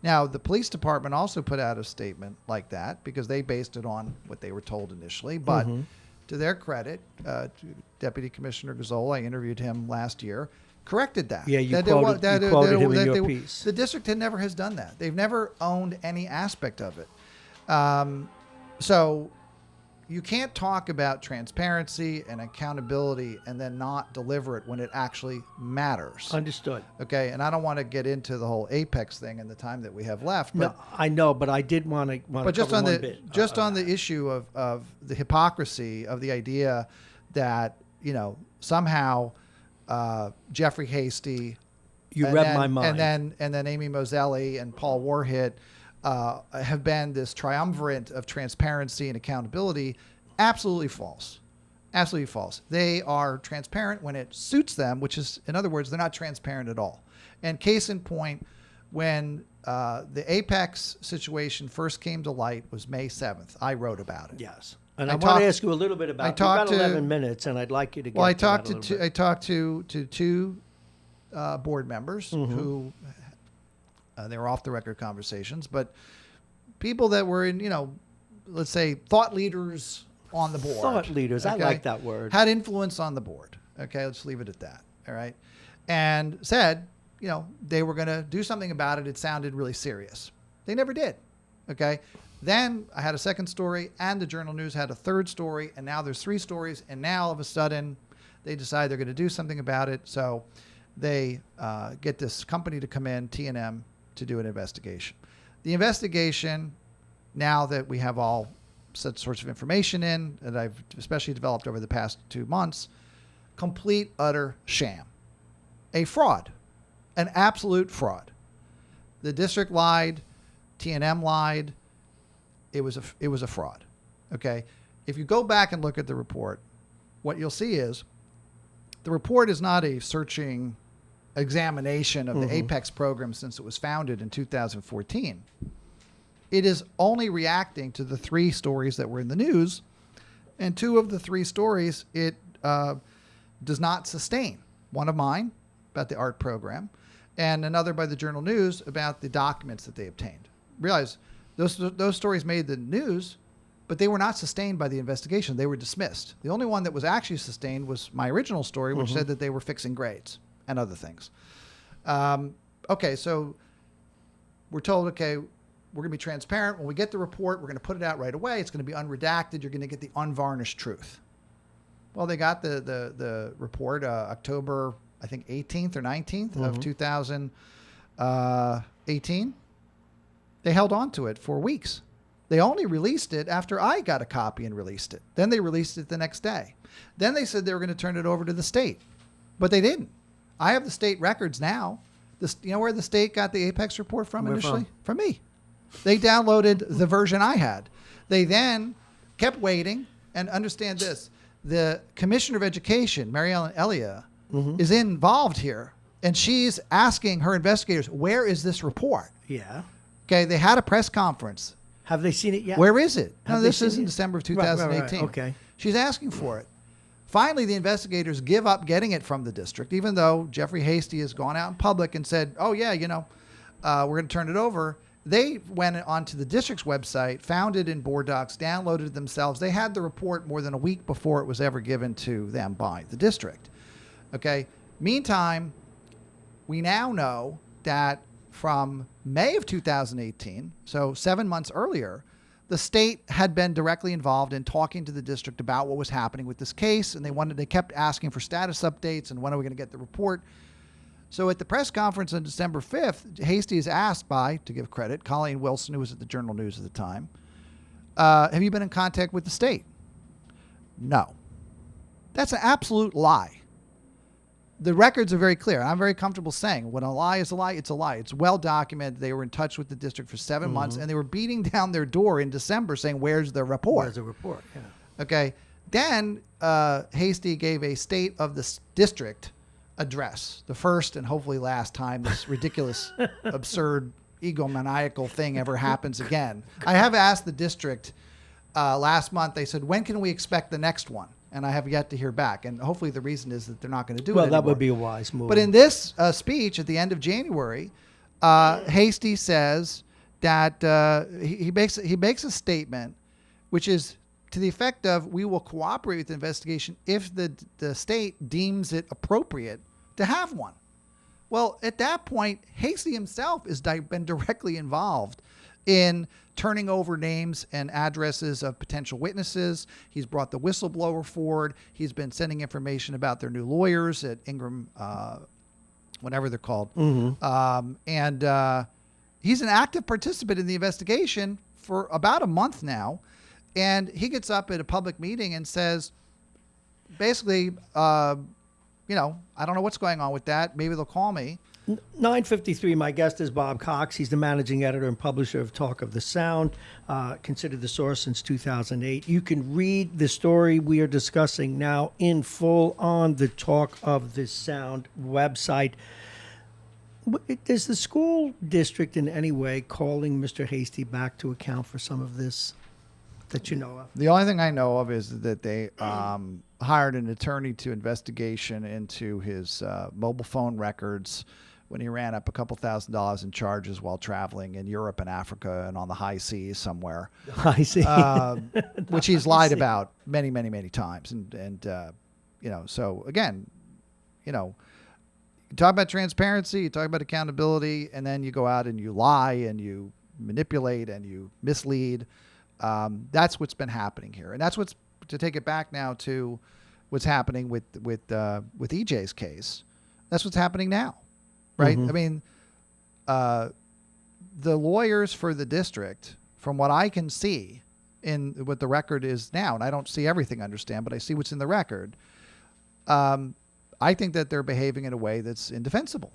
Now, the police department also put out a statement like that because they based it on what they were told initially. But to their credit, Deputy Commissioner Gazzola, I interviewed him last year, corrected that. Yeah, you That quoted him in your they- piece. The district never has done that. They've never owned any aspect of it. So you can't talk about transparency and accountability and then not deliver it when it actually matters. Understood. Okay, and I don't want to get into the whole Apex thing in the time that we have left, No, but I know, but I did want to. but just on the issue of the hypocrisy of the idea that somehow Jeffrey Hasty, You and read then- my mind. and then Amy Moselli and Paul Warhit have been this triumvirate of transparency and accountability. Absolutely false. Absolutely false. They are transparent when it suits them, which is, in other words, they're not transparent at all. And case in point, when the Apex situation first came to light was May 7th. I wrote about it. Yes. And I I want talked- to ask you a little bit about. I We've got talked to- 11 minutes, and I'd like you to get. Well, I to talked that a to little bit. I talked to two board members who They were off-the-record conversations, but people that were in, let's say, thought leaders on the board. Thought leaders. I like that word. Had influence on the board. Okay, let's leave it at that. All right. And said, they were going to do something about it. It sounded really serious. They never did. Okay. Then I had a second story, and the Journal News had a third story, and now there's 3 stories, and now all of a sudden they decide they're going to do something about it. So they get this company to come in, T&M, to do an investigation. The investigation, now that we have all such sorts of information in, that I've especially developed over the past 2 months, complete, utter sham. A fraud. An absolute fraud. The district lied. T&M lied. It was a fraud. Okay? If you go back and look at the report, what you'll see is the report is not a searching examination of the Apex program since it was founded in 2014. It is only reacting to the 3 stories that were in the news, and 2 of the 3 stories it does not sustain. One of mine about the art program, and another by the Journal News about the documents that they obtained. Realize those stories made the news, but they were not sustained by the investigation. They were dismissed. The only one that was actually sustained was my original story, which said that they were fixing grades and other things. Okay, so we're told, okay, we're going to be transparent. When we get the report, we're going to put it out right away. It's going to be unredacted. You're going to get the unvarnished truth. Well, they got the report October, I think, 18th or 19th of 2018. They held on to it for weeks. They only released it after I got a copy and released it. Then they released it the next day. Then they said they were going to turn it over to the state, but they didn't. I have the state records now. You know where the state got the Apex report from initially? From me. They downloaded the version I had. They then kept waiting, and understand this. The Commissioner of Education, Mary Ellen Elia, is involved here, and she's asking her investigators, where is this report? Yeah. Okay, they had a press conference. Have they seen it yet? Where is it? Have No, they this is seen in it? December of 2018. Right. Okay. She's asking for it. Finally, the investigators give up getting it from the district, even though Jeffrey Hasty has gone out in public and said, oh, yeah, we're going to turn it over. They went onto the district's website, found it in board docs, downloaded it themselves. They had the report more than a week before it was ever given to them by the district. Okay. Meantime, we now know that from May of 2018, so 7 months earlier, the state had been directly involved in talking to the district about what was happening with this case, and they kept asking for status updates and when are we going to get the report. So at the press conference on December 5th, Hasty is asked by, to give credit, Colleen Wilson, who was at the Journal News at the time, have you been in contact with the state? No. That's an absolute lie. The records are very clear. I'm very comfortable saying when a lie is a lie, it's a lie. It's well documented. They were in touch with the district for 7 months, and they were beating down their door in December saying, where's the report? Where's the report? Yeah. Okay. Then Hasty gave a state of the district address, the first and hopefully last time this ridiculous, absurd, egomaniacal thing ever happens again. I have asked the district last month. They said, when can we expect the next one? And I have yet to hear back. And hopefully the reason is that they're not going to do it anymore. Well, that would be a wise move. But in this speech at the end of January, Hasty says that he makes a statement which is to the effect of, we will cooperate with the investigation if the state deems it appropriate to have one. Well, at that point, Hasty himself has been directly involved in turning over names and addresses of potential witnesses. He's brought the whistleblower forward. He's been sending information about their new lawyers at Ingram, whatever they're called. And he's an active participant in the investigation for about a month now. And he gets up at a public meeting and says, basically, I don't know what's going on with that. Maybe they'll call me. 9:53, my guest is Bob Cox. He's the managing editor and publisher of Talk of the Sound, considered the source since 2008. You can read the story we are discussing now in full on the Talk of the Sound website. Is the school district in any way calling Mr. Hasty back to account for some of this that you know of? The only thing I know of is that they hired an attorney to investigation into his mobile phone records, when he ran up a couple $1,000s in charges while traveling in Europe and Africa and on the high seas somewhere. I see. Which he's lied about many, many, many times. And so again, you talk about transparency, you talk about accountability, and then you go out and you lie and you manipulate and you mislead. That's what's been happening here. And that's what's, to take it back now to what's happening with EJ's case. That's what's happening now. Right? I mean, the lawyers for the district, from what I can see in what the record is now, and I don't see everything, understand, but I see what's in the record. I think that they're behaving in a way that's indefensible.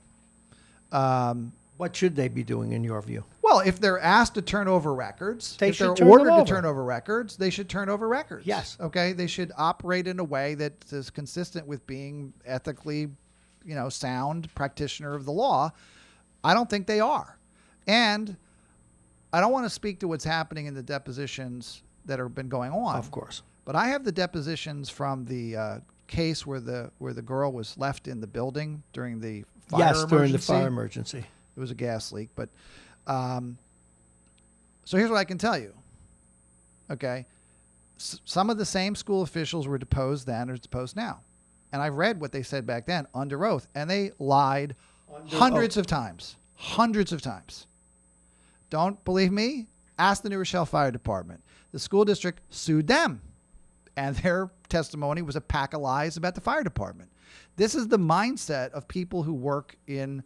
What should they be doing in your view? Well, if they're asked to turn over records, They if should they're turn them ordered to over. turn over records, they should turn over records. Yes. Okay. They should operate in a way that is consistent with being ethically, sound practitioner of the law. I don't think they are. And I don't want to speak to what's happening in the depositions that have been going on. Of course. But I have the depositions from the case where the girl was left in the building during the fire emergency. During the fire emergency. It was a gas leak. But so here's what I can tell you. Okay. Some of the same school officials were deposed then or deposed now. And I've read what they said back then under oath, and they lied hundreds of times. Hundreds of times. Don't believe me? Ask the New Rochelle Fire Department. The school district sued them, and their testimony was a pack of lies about the fire department. This is the mindset of people who work in,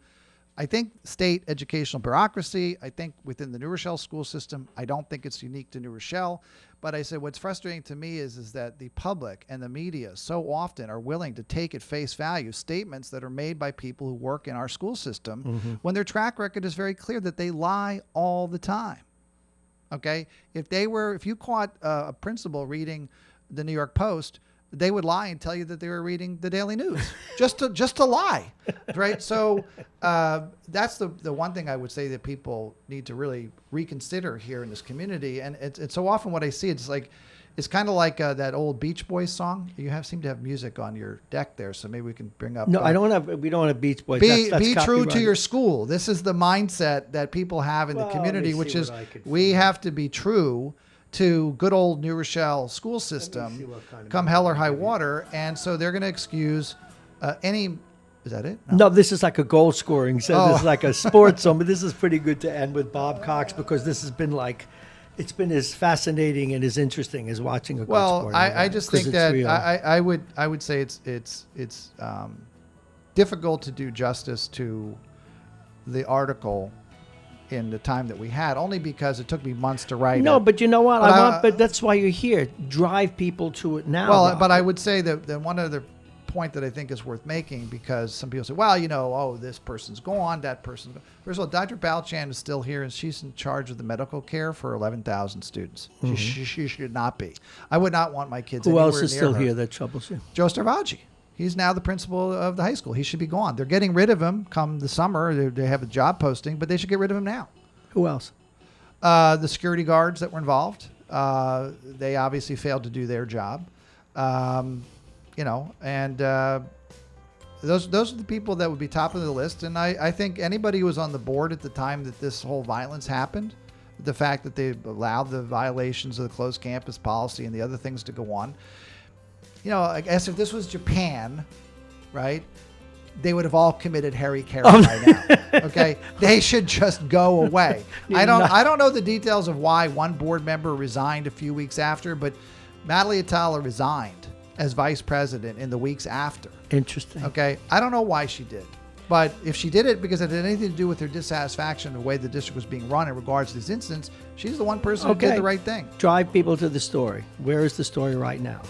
I think, state educational bureaucracy. I think within the New Rochelle school system. I don't think it's unique to New Rochelle. But I said what's frustrating to me is that the public and the media so often are willing to take at face value statements that are made by people who work in our school system when their track record is very clear that they lie all the time. Okay? If you caught a principal reading the New York Post, they would lie and tell you that they were reading the Daily News just to lie, right? So that's the one thing I would say that people need to really reconsider here in this community. And it's so often what I see, it's kind of like that old Beach Boys song. You seem to have music on your deck there, so maybe we can bring up. No, we don't have Beach Boys. Be That's true to copyrighted. your school. This is the mindset that people have in the community, let me which see is what I could we find. have to be true to good old New Rochelle school system, what kind of come hell or high water, and so they're going to excuse any. Is that it? No, this is like a goal scoring. So Oh. this is like a sports song, but this is pretty good to end with Bob Cox because this has been it's been as fascinating and as interesting as watching a good Well, sport. I just 'Cause think it's that real. I would say it's difficult to do justice to the article in the time that we had, only because it took me months to write No, it. but you know what? But But that's why you're here. Drive people to it now. Well, Rob. but I would say that one other point that I think is worth making, because some people say, well, this person's gone, that person's gone. First of all, Dr. Balchan is still here, and she's in charge of the medical care for 11,000 students. She should not be. I would not want my kids Who anywhere else is near still her. here that troubles you? Joe Starvaggi. He's now the principal of the high school. He should be gone. They're getting rid of him come the summer. They have a job posting, but they should get rid of him now. Who else? The security guards that were involved, they obviously failed to do their job. And those are the people that would be top of the list. And I think anybody who was on the board at the time that this whole violence happened, the fact that they allowed the violations of the closed campus policy and the other things to go on, I guess if this was Japan, right, they would have all committed Harry Carey by now. Okay, they should just go away. I don't know the details of why one board member resigned a few weeks after, but Natalie Atala resigned as vice president in the weeks after. Interesting. Okay, I don't know why she did, but if she did it because it had anything to do with her dissatisfaction with the way the district was being run in regards to these incidents, she's the one person who did the right thing. Drive people to the story. Where is the story right now?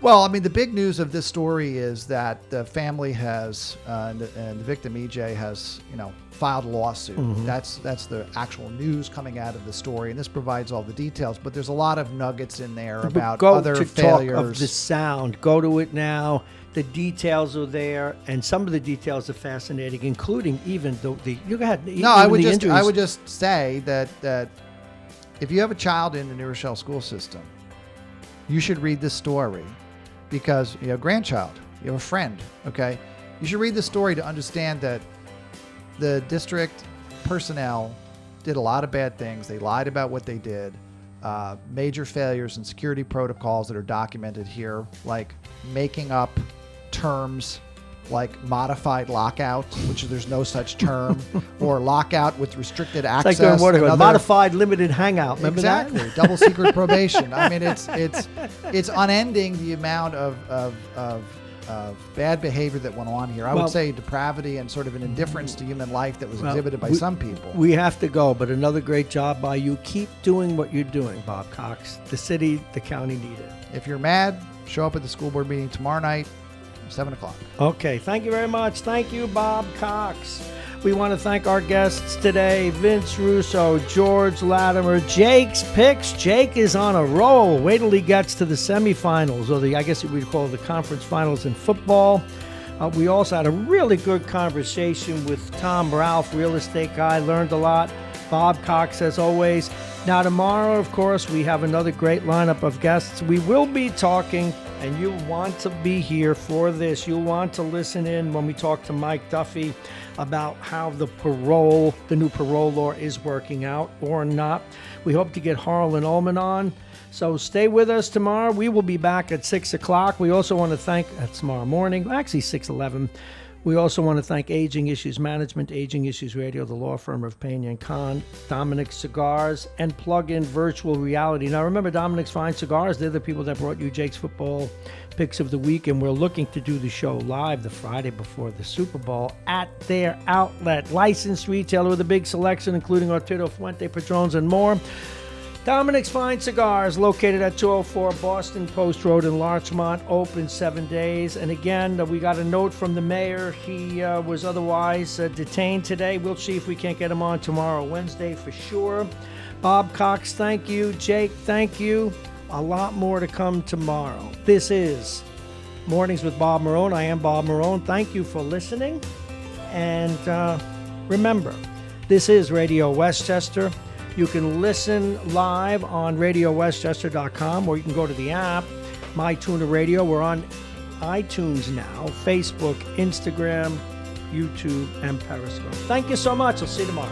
Well, I mean, the big news of this story is that the family has, and the victim EJ has, filed a lawsuit. That's the actual news coming out of the story, and this provides all the details. But there's a lot of nuggets in there about other failures. Talk of the sound. Go to it now. The details are there, and some of the details are fascinating, including even the you go ahead. No, I would just say that if you have a child in the New Rochelle school system, you should read this story. Because you have a grandchild, you have a friend, okay? You should read the story to understand that the district personnel did a lot of bad things. They lied about what they did. Major failures in security protocols that are documented here, like making up terms like modified lockout, which there's no such term, or lockout with restricted access. It's like doing what modified limited hangout. Remember exactly. that? Double secret probation. I mean, it's unending the amount of bad behavior that went on here. I would say depravity and sort of an indifference to human life that was exhibited by some people. We have to go, but another great job by you. Keep doing what you're doing, Bob Cox. The city, the county need it. If you're mad, show up at the school board meeting tomorrow night, 7 o'clock. Okay, thank you very much. Thank you, Bob Cox. We want to thank our guests today, Vince Russo, George Latimer, Jake's Picks. Jake is on a roll. Wait till he gets to the semifinals, or I guess we'd call the conference finals in football. We also had a really good conversation with Tom Ralph, real estate guy. Learned a lot. Bob Cox, as always. Now, tomorrow, of course, we have another great lineup of guests. We will be talking, and you'll want to be here for this. You'll want to listen in when we talk to Mike Duffy about how the new parole law is working out or not. We hope to get Harlan Ullman on. So stay with us tomorrow. We will be back at 6 o'clock. We also want to thank, tomorrow morning, actually 6:11. We also want to thank Aging Issues Management, Aging Issues Radio, the law firm of Pena & Con, Dominic's Cigars, and Plug-in Virtual Reality. Now, remember, Dominic's Fine Cigars, they're the people that brought you Jake's Football Picks of the Week, and we're looking to do the show live the Friday before the Super Bowl at their outlet. Licensed retailer with a big selection, including Arturo Fuente, Padrones, and more. Dominic's Fine Cigars, located at 204 Boston Post Road in Larchmont, open 7 days. And again, we got a note from the mayor. He was otherwise detained today. We'll see if we can't get him on tomorrow, Wednesday for sure. Bob Cox, thank you. Jake, thank you. A lot more to come tomorrow. This is Mornings with Bob Marrone. I am Bob Marrone. Thank you for listening. And remember, this is Radio Westchester. You can listen live on RadioWestchester.com, or you can go to the app, MyTuner Radio. We're on iTunes now, Facebook, Instagram, YouTube, and Periscope. Thank you so much. I'll see you tomorrow.